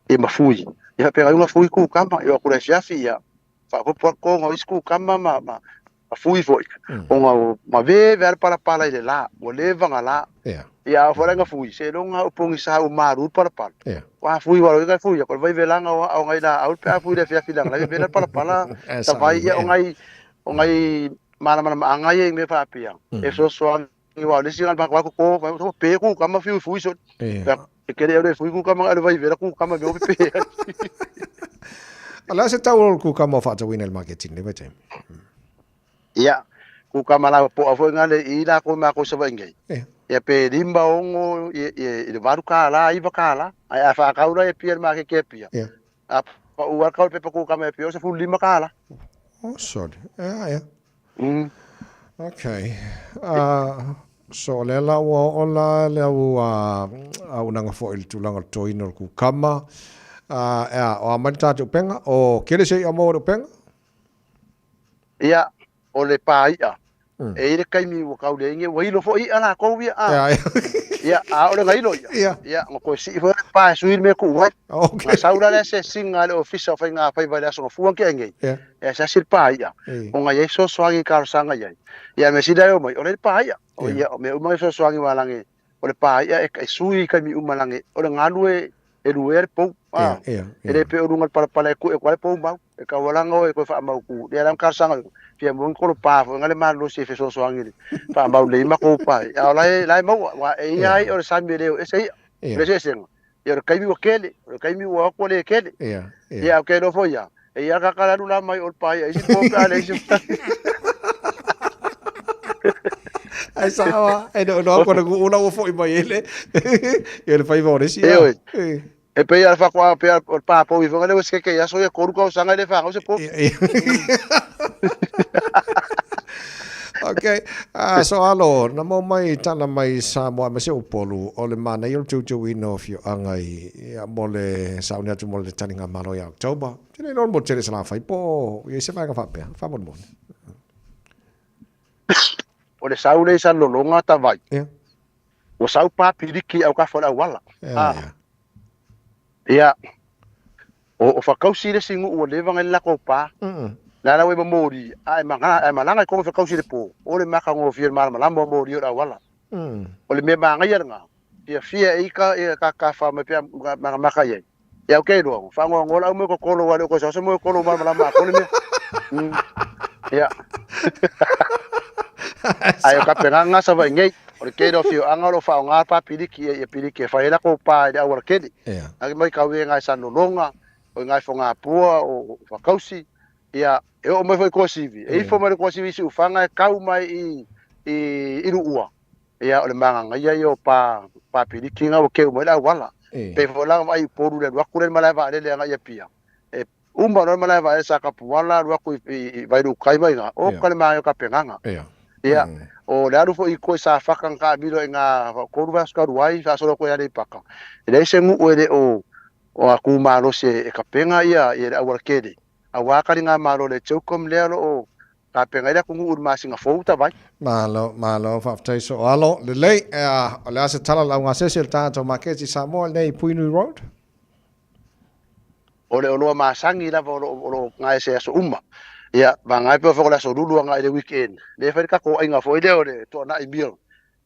e ma fui ya pe nga fui ku kama yo ku le shafi ya fa ko ngo isku kama ma fui foi ma ve ver para ile la o le vanga la ya fora nga fui se longa o pongi sa o maru para wa fui wa ga fui ko vai velanga o ngai da au pe fui le fia filang la ve para ta vai ya o ngai mana ngai me fa pia e so ni wa le singa ba ko pe ku kama fui so e kere eu fui ku kama vai ver ku kama me pe ala se tau ku kama fa ta winel marketing le bete ia ku kamala po afo ngale ila ko ma ko saba ngai ya pe limba ongo e varu kala i vakala ai afa kaura e pier ma ke pia a o ka pe ku kama pio se fu lima kala sorry okay so le la wa ola le wa unanga fo il tulanga toino ku kama o amanta tu penga o kele se amo penga ia o le paia e ile kai mi wo ka le nge wo ilo fo i ana ko wi ia a o le ngai lo ia ngo si fo pa suil me ku wa okay saura le se singa le office of nga pa va le so fu ke nge ia sa sil paia o nga yeso swangi kar sanga ia me sida yo mo o le paia o ia me o mai so swangi walange o le paia e sui kai mi umalange o le ngalu e luer po ele pe urungal para ku e kwal po ba e ka walango e ko fa mau ku dia lam kar sanga pia mon ko pa fo ngale ma lo se fe so angi fa mau le ma ko pa ya lai mau wa e ai o sa mi le e sei le se sen ya kai mi o kele kai mi o ko le kele ya ke lo fo ya e ya ka kala la mai o pa ya si po ka le si ai sawa e no ko na una o fo i mai ele ele fai vore si e pe ya fa kwa pe o pa po i fo ngale se ke ya so ya ko ko sanga le fa o se po okay so alo na mo mai tana mai sa mo ma se upolu o le mana yo tu ino fio angai ya mole sa unia tu mole taninga malo ya October tene non mo tere sa fai po ye se fa ka fa pe fa mo o le sau le sa lolonga ta vai o sau pa piriki au ka fora wala ia o fa kausi le singu o le vanga la ko pa la we mori ai malanga ko fa kausi le po o le maka ngo fier mal malamba mori ora wala o le me manga yeranga ia fia ka fa me pia maka ye ya ke do fa ngo ngola mo ko kolo wale ko so mo kolo mal malamba ko le me ia ayo ka penanga sa vai ngai o ke do fio angalo fa nga pa piliki e piliki fa ela ko pa da wala kedi ai mai ka we ngai sa no longa o ngai fo nga pua o fa kausi ia e o mai foi ko sivi e fo mai ko sivi su fanga kau mai i ruua ia o le manga ngai yo pa piliki nga o ke mo la wala pe fo la mai poru le wa kure mala va le nga ia pia e umba no mala va sa ka puala wa ku vai ru kai mai nga o ka le mai ka penanga ia o le aru fo i ko sa fakan ka bilo nga ko ru vas ka ruai sa so ko ya le paka le se ngu o le o aku malo se e ka penga ia e awar kede awa ka nga malo le chokom le o ka penga ila kungu ur masinga fouta vai malo fa tai so alo le le o le asa tala la nga sesel ta to maketi Samoa nei Puinui Road ole olo masangi la olo ngai se so ia vangai pe fola so lulu ngai le weekend le fa ka ko inga fo ile ole to na ibio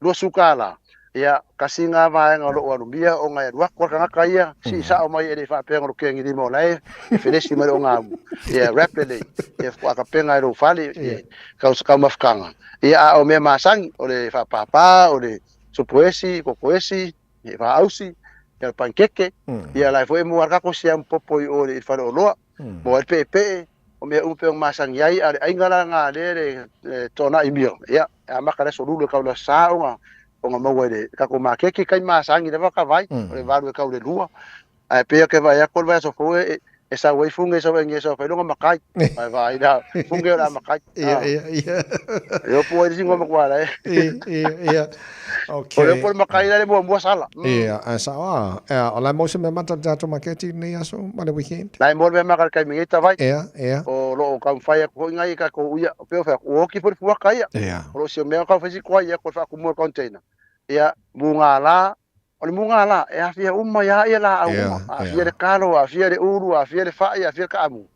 lo sukala ia kasinga va nga lo wa mbia o ngai wa ko ka kaia si sa o mai ele fa pe ngo kengi di mo lai finesi mo nga ia rapidly ia ko ka penga ro fali ka mafkanga ia o me masangi ole fa papa ole supuesi ko koesi va ausi ia pankeke ia lai foi mo ka ko sia popo i ole fa lo mo pe o me upe o masangi ai ingala nga le tona ibio ia amaka so lulu ka lo sa o nga mawele ka ko makeke kai masangi le ka vai le valu ka le lua ai pe ke vai ko vai so fo esa wei funge so nge so fa lo makai vai da funge la makai ia yo po ri singo makwala ia okay o por makai le mo sala ia asa o la mo se me mata to maketi ni aso ma le weekend lai mo me makar kai mi ta vai ia o lo ka fai ko ngai ka ko ia pe fa o ki por fu kai o se me ka fa si ko ia ko fa ko mo container ia bunga la e afia uma ia la afia de kalo afia de uru afia de fa ia afia ka amu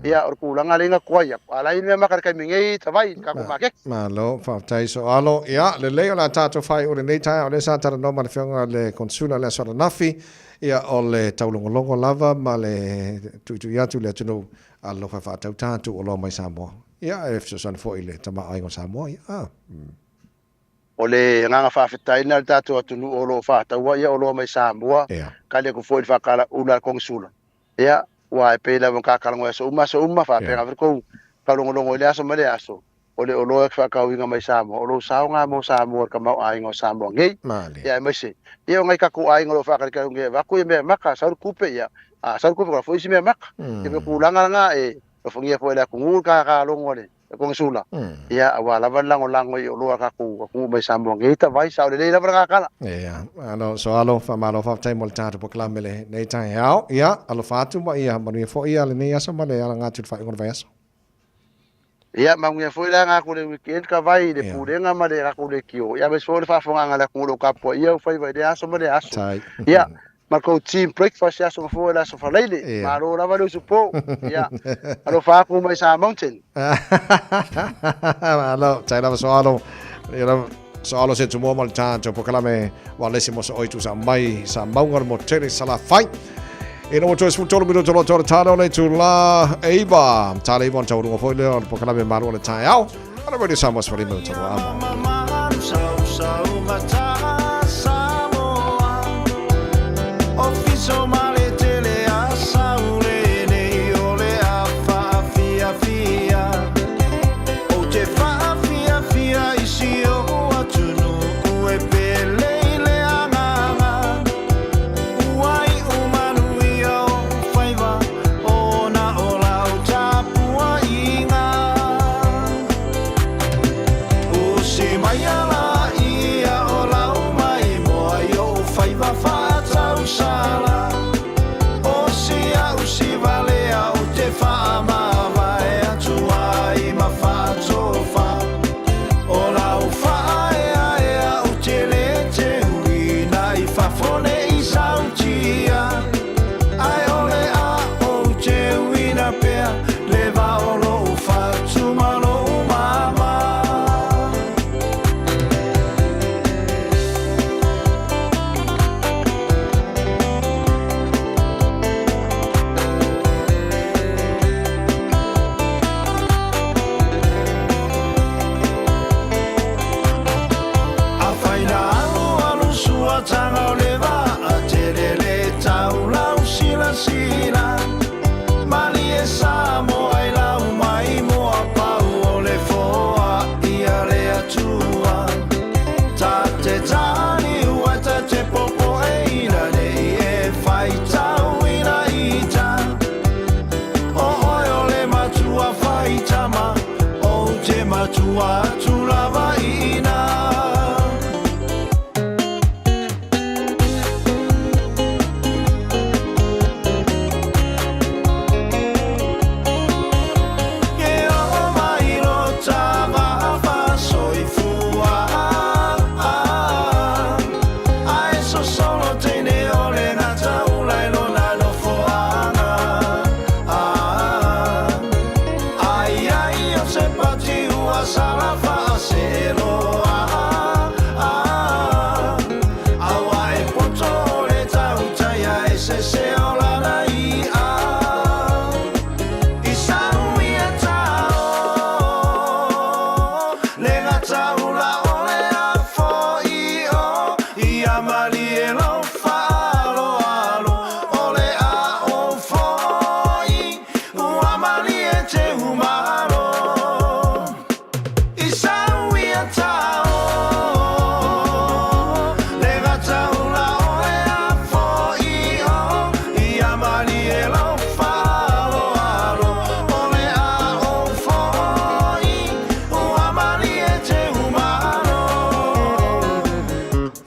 ia or kulanga lenga koia ala ina makar kai mingi tawai ka ko make malo fa tai so alo ia le leo la tato fai o le nei tai o le sa tara no ma fionga le konsula le sora nafi ia o le taulongolongo lava ma le tu ia tu le tunu alo fa tau tatu o lo mai Samoa ia e so san fo ile tama ai ngo Samoa ia o le nganga whawhetai na tātou atunu o lo whātaua ia o lo mai Samoa ka le ko foi whakala ula kongsula ia wa e pēla mo kākalango e so uma whāpenga whirkou ka longolongo ile aso male aso o le o lo e whakau inga mai Samoa o lo saonga mo Samoa ka mau aingo Samoa ngei ia e maise ia o ngai ka ko aingo lo whakarika nge waku e mea maka sauru kupe ia sauru kupe kala foi si mea maka e me kulanga nga e o whangia foi le kungur ka longo le kong sula ia wala lango lango i lo ka ku mai Samoa ngita vai sa le la bra kala ia ano so alo fa malo fa tai mo tata po klamele nei tai hao ia alo fatu ma ia manu fo ia le nei asa ma le ala ngatu fa ngon vai aso ia mangu fo la nga ku le weekend ka vai le purenga ma le ku le kio ia me so le fa fonga nga la ku lo ka po ia fa vai de aso ma le aso ia Marco team breakfast ya so fo la so fa leile maro la valo supo ya alo fa ku mai sa mountain alo tai la so alo so alo se tumo mal tanto po kala me walesimo so oitu sa mai sa maungar mo tere sala fai e no to fu tolo minuto lo toro tano le tu la eba tale bon tau ngo foi le po kala me maro le tai au ana vedi sa mos fali minuto lo amo So male tele asaure nei ole a fa fia o te fa fia isi o atunu e pele le anga uai umanu ia o faiva ona ola o tapua inga o se mai ala ia ola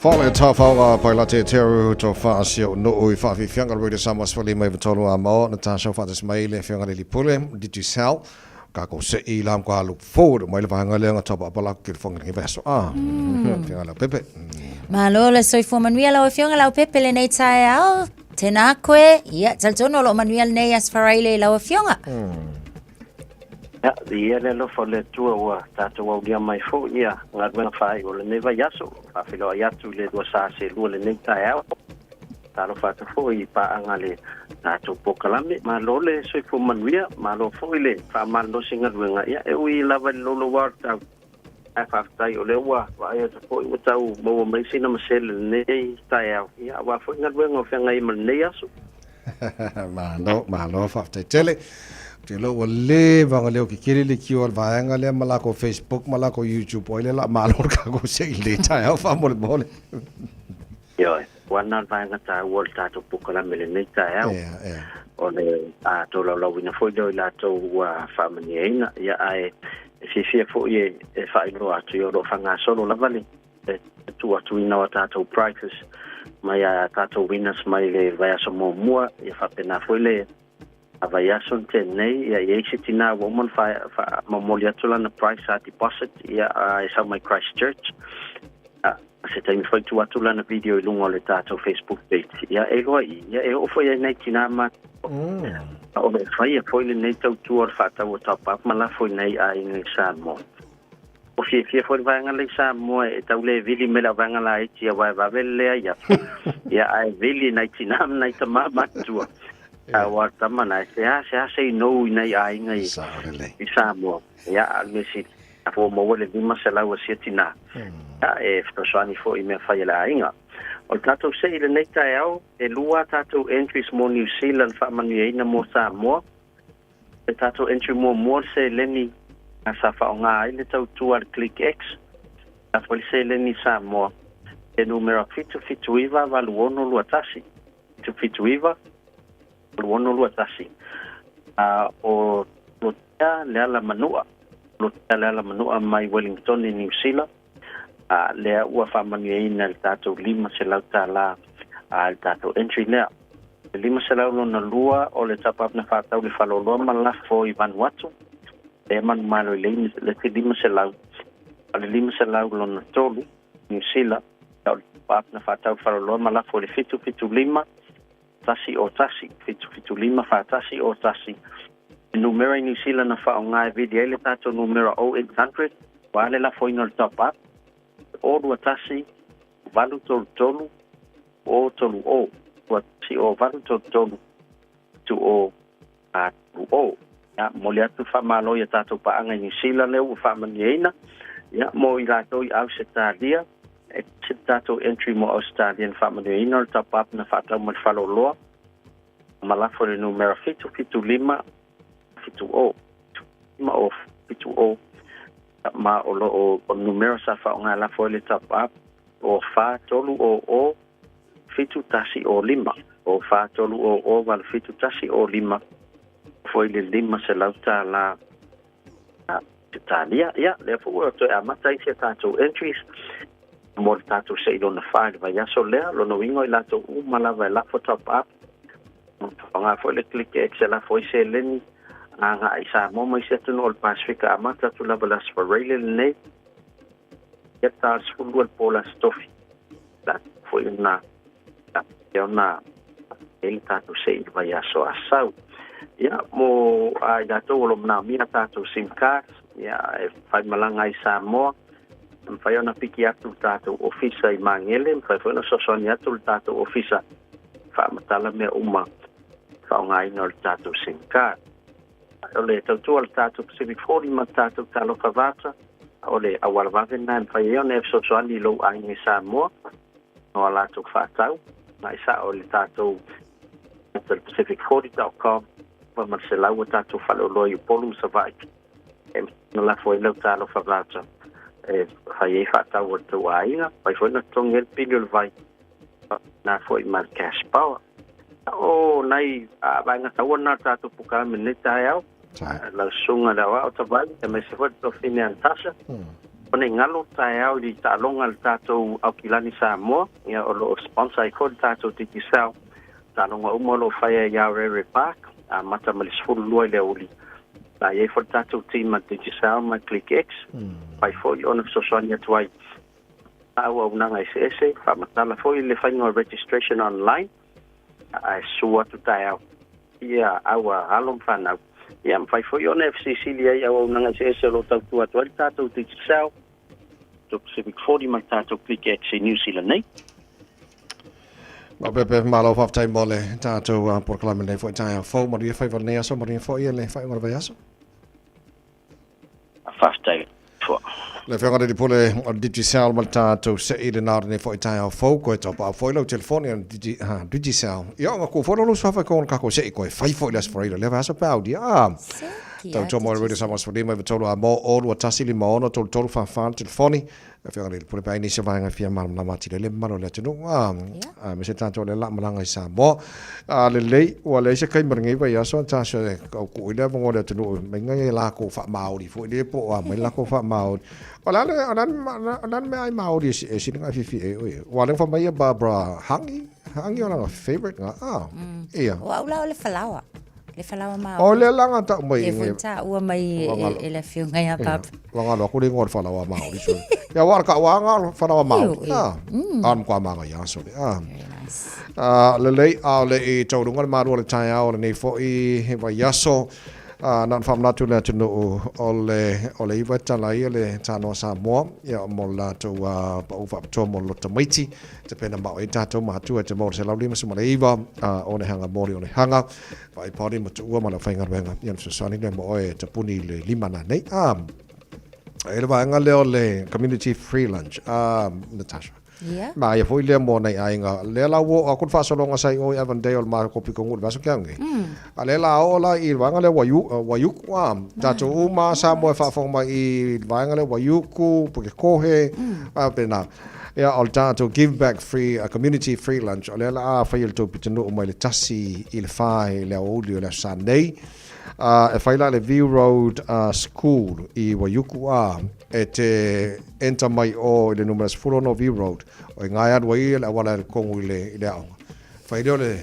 Fale tawhaunga pai la te teru to whaasio no ui whawhi whianga rui te samas whali mai vitolu a mao na tāsau whatas mai le whianga li pule did you sell ka ko se I lam ka look forward mai le wahanga leanga topa apalaku ki whanga ngi veso whianga la pepe Malo le soifo manuia lau whianga lau pepe le nei tae au tēnā koe ia taltono lo manuia nei as wharaile lau whianga Ya, dia le lo fole tua wa tata wa dia mai fo ia nga dwen fai o le neva yaso fa filo yatu le do sa se lu le neta ya ta lo fa fo I pa angale na to pokalame ma lo le so fo manuia ma lo fo ile fa mal do singa dwen ia e wi la va lo lo wa ta fa ta yo le wa ia to fo I ta u mo mai sina ma sel ne ta ya wa fo nga dwen o fa ngai mal ne yaso ma lo fa ta tele te lo le vanga leo ki kiri le kiwa vaanga le malako Facebook malako YouTube oile la malor ka go se le ta ya fa mole mole yo wana vaanga ta wol ta to pukala mele ne ta ya ole a to lo wina fo do la to wa family ina ya ai fi fo ye fa ino a to yo lo fanga solo la vale tu atu ina wa ta to prices mai a ta to winners mai le vai so mo mua ya fa pena fo le avaya son tenei ya yechitina woman fa momolia tula na price at deposit ya isa my Christchurch se tem foi tu atula na video lungo le tato Facebook page ya eloi ya e ofo ya netina ma o le foi le neto tu or fata o top up mala foi nei a in mo o fi foi vanga le mo e taule vili mela vanga la iti wa vele ya ai vili netina na tama tu wa tamana se no nei ai ngai Samoa ya almesi fo mo wale di masala wa sitina e fsani fo I me fa la inga o tato se ile nei tao e lua tato entries mo New Zealand fa manuina mo Samoa e tato entry mo se leni asa fa nga ile tau tu al click X a fo se leni Samoa e numero fitu iva valuono luatasi fitu iva luono luatasi o lotea le ala manua mai Wellington I New Zealand le ua whamanueina le tātou lima se lau tāla le tātou entry lea le lima se lau lona lua o le tapap na whātau le whaloloa malafo I Vanuatu le manu malo I le te lima se lau le lima se lau lona tolu New Zealand le tapap na whātau whaloloa malafo le fitu lima tasi o tasi fitu lima fa tasi o tasi numero New Zealand na fa nga video le tato numero 0800 wale la foi no top up o do tasi valu tolu o tolu o si o valu tolu to o a o ya molia tu fa malo ya tato pa nga New Zealand le fa maniena ya mo ila to I Australia tato entry mo Australian family in or top up na fata mo follow law malafo le numero fitu lima ma o numero sa fa nga la fo le top up o fa tolu o fitu tasi o lima o fa tolu o val fitu tasi o lima foi le lima se lauta la Italia ya le fo to amata I se tato entries mo tato se do na fa va ya so le lo no wingo I lato malava la photo up nga fo le click excel la fo se len nga isa mo mo se no Pacific amata tu la balas for rail ne ya ta sfundul pola stofi la fo na el tato se va ya so asau ya mo da to lo na mi tato sim card ya fa malanga isa mo fai ona piki atu tātou ofisa I mangele, fai ona sosoni atu tātou ofisa whaamatala mea uma whaongai no tātou SIM-card. Ole tautua le tātou Pacific 40 ma tātou talo whawata, ole awala wawena fai ona sosoni lo ainge Samoa, no alatou whaatau, na isa ole tātou Pacific40.com, wa marselau tātou whaloloi upolu sa vaiki, no la foi lau talo whawata. Fai fatau o tu ainga, fai foi na tongel pilio vai na foi mal cash power. O nai vai na tau na tatu puka minita yao, la sunga da wa o vai, me se foi to fine antasa. Pane ngalo tai au di talonga tato au kilani Samoa ia o lo sponsor I ko tato tiki sao talonga umolo faya ya Rere Park a mata malisfulu lua le uli la ye for tato team at tiki sao ma click X pai foi ona sosonia tuai au nanga ese fa matala foi le fainga registration online a sua tu tai au ia au alom fana ia fai foi ona FCC lia au nanga ese lo tau atu tato tiki sao to Pacific 40 ma tato click X New Zealand nei ma pepe malo fa tai mole tato proclaim nei foi tai fo mo dia fai vanea so mo dia foi le fai ngor vayaso fast tai fo le fenga di pole digital ma tato se ile na nei foi tai fo ko to pa foi lo telefone digital io ma ko fo lo so fa con ka ko se ko fai foi las for ile le vaso pa dia tau tō mōre rere samas for demo tolu a mō olu a tasili maono tolu whawhan telefoni e whianga le pule pai nisi vaenga fia marama mati le maro le atunu me se tātou le la maranga I sa mō le lei ua le se kai maringi vai aso tāso e kau kui le mongo le atunu me ngai la ko wha maori fu le po a me la ko wha maori o la le anan me ai maori e sininga fifi e ui ua le wha mai a Barbara hangi o langa favorite nga ia o au lao le whalawa le whalawa mau. O le langa ta mai. E wunta ua mai e le whiunga ia pap. Wanga lo kuri ngor whalawa mau. Ia warka wanga whalawa mau. An kwa manga ia so. Le lei a le I taurunga le marua le tai au le nei fo I he vai yaso. Nan fam natu le tunu o le iwa talai le tano Samoa ia mo la to pa ufa to mo lo tamaiti te pena ma e tato ma tu te mo se la lima suma le iwa o ne hanga mori o ne hanga vai pori mo tu ma la fainga venga ia so sani le mo e te puni le lima na nei e le vanga le community free lunch Natasha Yeah. Ma ia foi le mo nei ainga le la wo a kun fa so longa sai o Avondale ma ko piko ngul vaso kangi a le la o la I vanga le wayu wa tato uma sa mo fa fo ma I vanga le wayu ku porque kohe a pena ia al tato give back free a community free lunch le la a fa il to pitino o mai le tasi il fai le audio le Sunday e fai la le View Road School I Waiuku e te enta mai o le numeras fulo no View Road o ngai adwa I le wala le kongu I le aonga fai le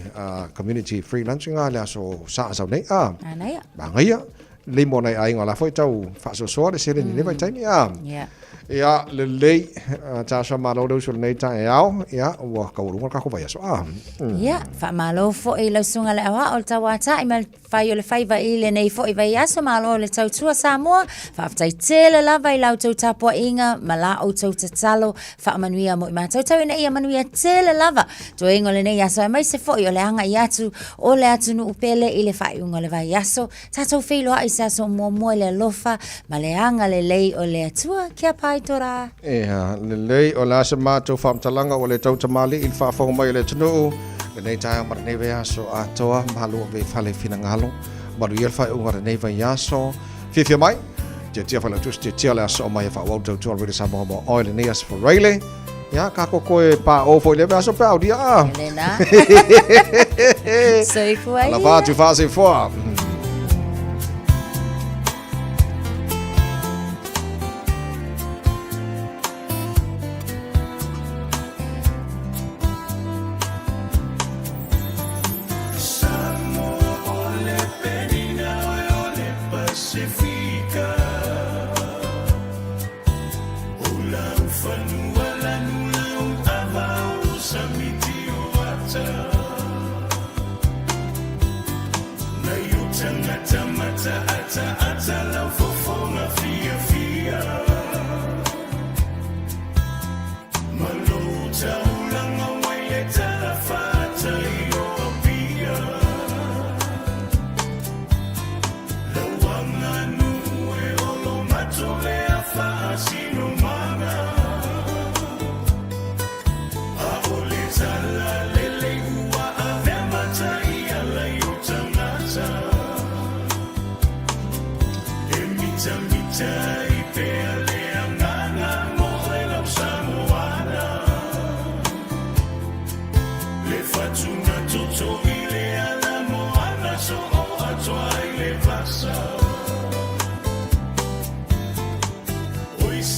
community free lunch ngā le aso sa nei Anaya ba ngai le mo nei ai ngala foi tau fa so so le sere ni le vai taimi ia le lei tasha malo do sul nei tai au ia wa ka urunga ka ko vai so ia fa malo fo I le sunga le awa o tawa ta I mal fai o le fai vai le nei fo I vai aso malo le tau tua Samoa fa tai tele la vai lau tau tapua inga mala o tau tatalo fa manuia mo I ma tau tau nei manuia tele lava to ingo le nei aso mai se fo I o le hanga I atu o le atu nu upele I le fai unga le vai aso tatou feilo ai sa so mo le lofa ma le hanga le lei o le atua kia pai tora le lei o la se matou whamtalanga o le tau tamali I whaafonga mai le tunu le nei tae mara nei vai aso a toa malu ve fale fina ngalo malu iel fai unga nei vai aso fifia mai tia fai la tus tia le aso mai fa wau tau tua riri Samoa mo oil ni as for Rayleigh ya kako koe pa o foi le aso pa o dia Lena Sei foi la va tu faz foi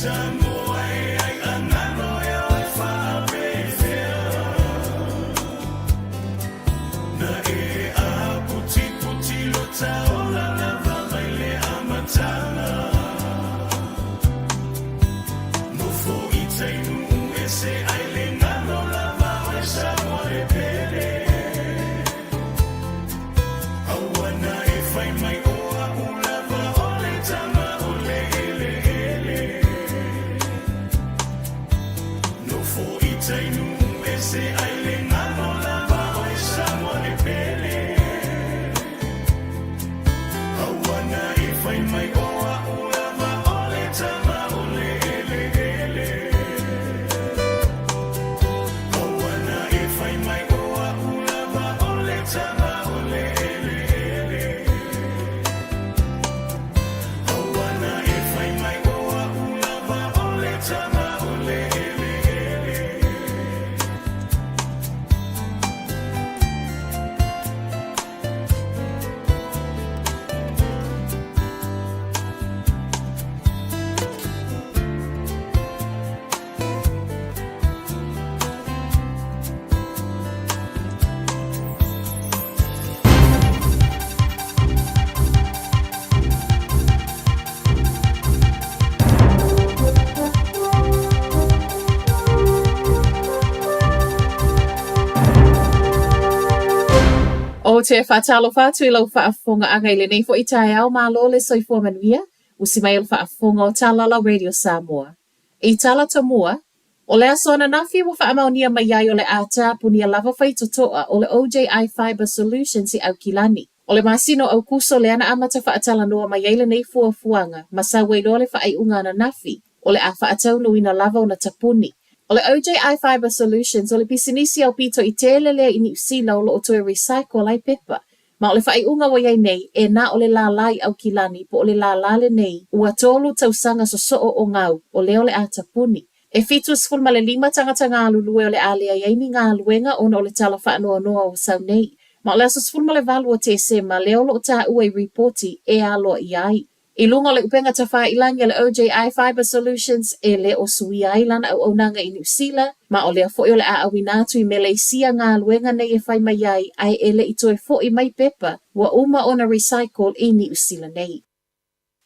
Some O te whaatalo whātu I lau whaafonga anga I le nei fo I tae au mālo le soifua manuia, usi mai il whaafonga o Tālala Radio Samoa. I tala tamua, o le asona nafi wa whaamaunia mai ai o le ata punia lava whai totoa o le OJI Fiber Solutions I Aukilani. O le masino au kuso le ana amata whaatala noa mai ai le nei fuafuanga, masa weilo le whaai unga na nafi, o le a whaatau nuina lava o na tapuni. O le OJI Fiber Solutions o le pisinisi au pito I telele I Niusila o lo o toe recycle ai pepa. Ma o le whai unga wa iai nei e na o le la lai au kilani po o le la lale nei ua tolu tausanga so so o ngau o le atapuni. E fitu sfulma le 5 tangata ngā lulue o le alea iaini ngā luenga ona o le tala whaanoa noa o sau nei. Ma o le aso sfulma le valu o te se ma leo lo o ta ua I reporti e alo I ai. I lunga le upenga ta wha ilangi le OJI Fiber Solutions e le o sui ailana au aunanga I Niusila, ma o lea fo'i o le a awinatu I Malaysia ngā luenga nei e whai mai ai ai e le I toe fo'i mai pepa wa uma ona recycle I Niusila nei.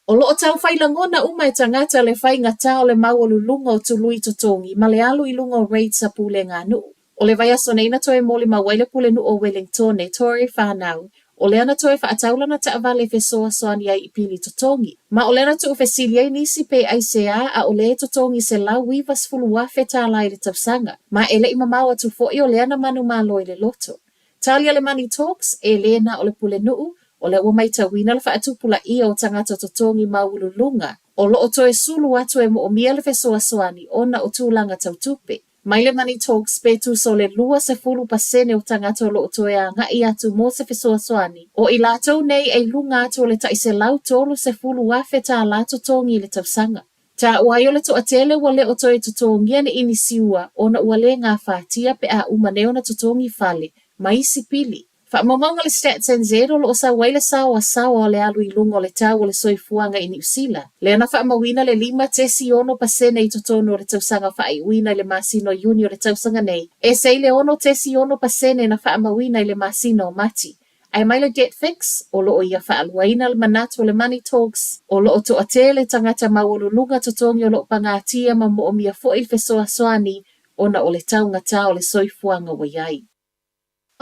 O loo tau whailangona uma e tangata le whai ngata o le mau lunga o tului totongi ma le alu I lunga o raid sa pule ngā nuu. O le vai aso neina toe moli ma waile pule nu o Wellington e Tori whanau. O le ana toe whaataulana ta avale fesoa soani ai I pili totongi. Ma o le ana tu ufesilia I nisi pe ai sea a o le totongi se lau wivas fulu wafe ta lai le tausanga. Ma ele I mamawa tu fo'i o le ana manu malo I le loto. Talia le Money Talks e le na o le pule nuu. O le ua mai tawina le whaatupula ia o tangata totongi maululunga. O lo o toe sulu atu e mo o mia le fesoa soani ona o tūlanga tautupe. Mai le Money Talks pe tu so le 20% o tangata o lo o toe a ngai atu mo se fesoa soani. O I lātou nei e lunga atu o le taise lau tolu se fulu wafe ta la totongi le tausanga. Ta ua yo le to atele wa le o toe totongi ane inisiua ona ua le ngā whātia pe a umaneo na totongi fale, mai si pili. Whaamamonga le Stats NZ o lo o sa waile sawa o le alu I lunga o le tau o le soifuanga I Niusila. Le ana whaamawina le 5% I totono o le tausanga whaaiwina I le masino Uni o le tausanga nei. E sei le 10% na whaamawina I le masino o mati. Ai mai le Debt Fix o lo o ia whaaluaina le manatu o le Money Talks o lo o to atele tangata mawolulunga totongi o lo o pangatia ma mo o mia fo'i fesoa soani ona o le tau ngata o le soifuanga wa iai.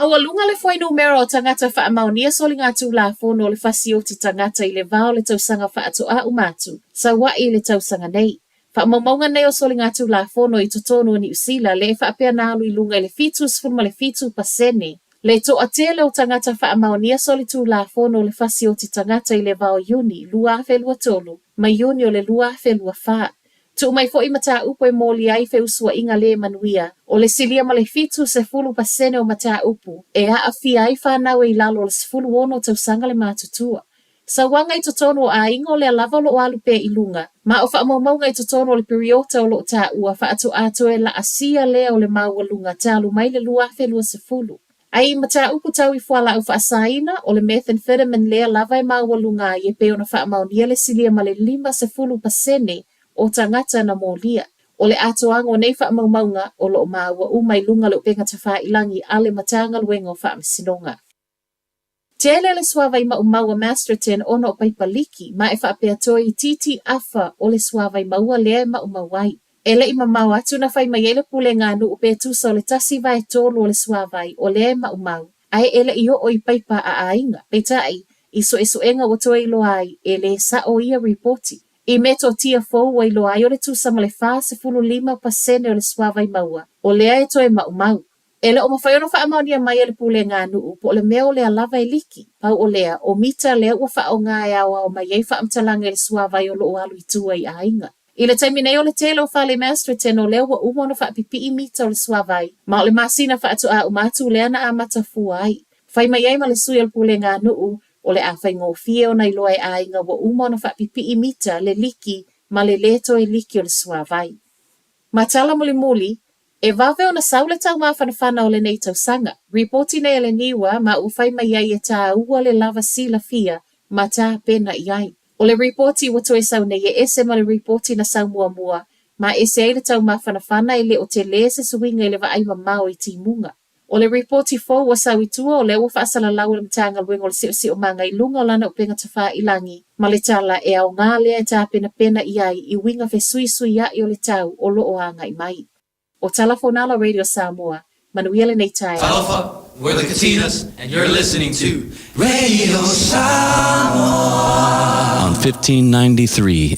Aua lunga le foi numero o tangata whaamaunia soli ngā tūlafono o le fasioti tangata I le vao le tausanga whaatoa umatu, sa wai le tausanga nei. Whaamaunga nei o soli ngā tūlafono I totono o Niusila le whaapea nālu I lunga I le fitu sfulma le fitu pasene. Le to atele o tangata whaamaunia soli tūlafono o le fasioti tangata I le vao Uni, lua felua tolu, mai Uni o le lua felua wha. Tu mai fo'i mata upo e moli ai fe usua inga le manuia. O le silia ma le fitu se 10% o mata upu. E a awhia ai whanau I lalo le 10 tausanga le mātutua. Sa wanga I totono a ingo le alava lo alu pe I lunga. Ma o whaamaunga I totono le periota o lo ta ua whaato ato e la asia le o le maua lunga talu mai le lua felua se fulu. Ai mata upu tau I fuala au whaasaina o le methamphetamine le alava e maua lunga I e pe ona whaamaunia le silia ma le 5% o tangata na molia. O le atoanga o nei whaamaumaunga o lo maua umai lunga le upenga ta wha ilangi ale matanga luenga o whaamisinonga. Tele le suavai maua Masterton ono o paipaliki ma e whaapea toi titi afa o le suavai maua lea mauai. Ele i mamau atu na whai mai ele pule ngā nu upe tusa o le tasi vai tolu o le suavai o lea maumau. Ai ele i o i paipa a ainga. Peitai, i so enga o toi loai ele sa o ia reporti. I meto tia fou wa i loai o le tusa ma le wha se 5% o le suavai maua. O lea e toi maumau. Ele o mawhaiono wha amaunia mai ele pule ngā nuu, po le meo lea lava e liki, pau o lea, o mita lea ua wha o ngā awa o mai ei wha amtalanga ele suavai o loo alu i tua i ainga. I le taimine o le tele o wha le Masterton o lea ua umono wha pipi i mita o le suavai, ma o le masina wha atu a umatu lea na a matafua ai. Whai mai ei ma le sui ele pule ngā nuu, o le a whai ngō fie o nei loa i ainga ua umono wha pipi i mita le liki, ma le leto e liki o le suavai. Matala muli, e vave o na saule tau mawhanawhana o le nei tau sanga. Reporti nei ele niwa ma uwhai mai ai e tā ua le lava sila fia ma tā pena i ai. O le reporti watu e sau nei e ese ma le reporti na sau mua ma ese ai le tau mawhanawhana e le o te le se suinga i le wa aima mao i timunga. O le reporti fo wa sau i tua o le ua whaasala lau le mtanga luenga o le si o manga i lunga o lana o penga tawha i langi. Ma le tala e au ngā lea e tā pena i ai i winga fe sui ya i o le tau o loo anga i mai. O Talafonala Radio Samoa, Manuela Neitai. Talofa, we're the Katinas, and you're listening to Radio Samoa on 1593.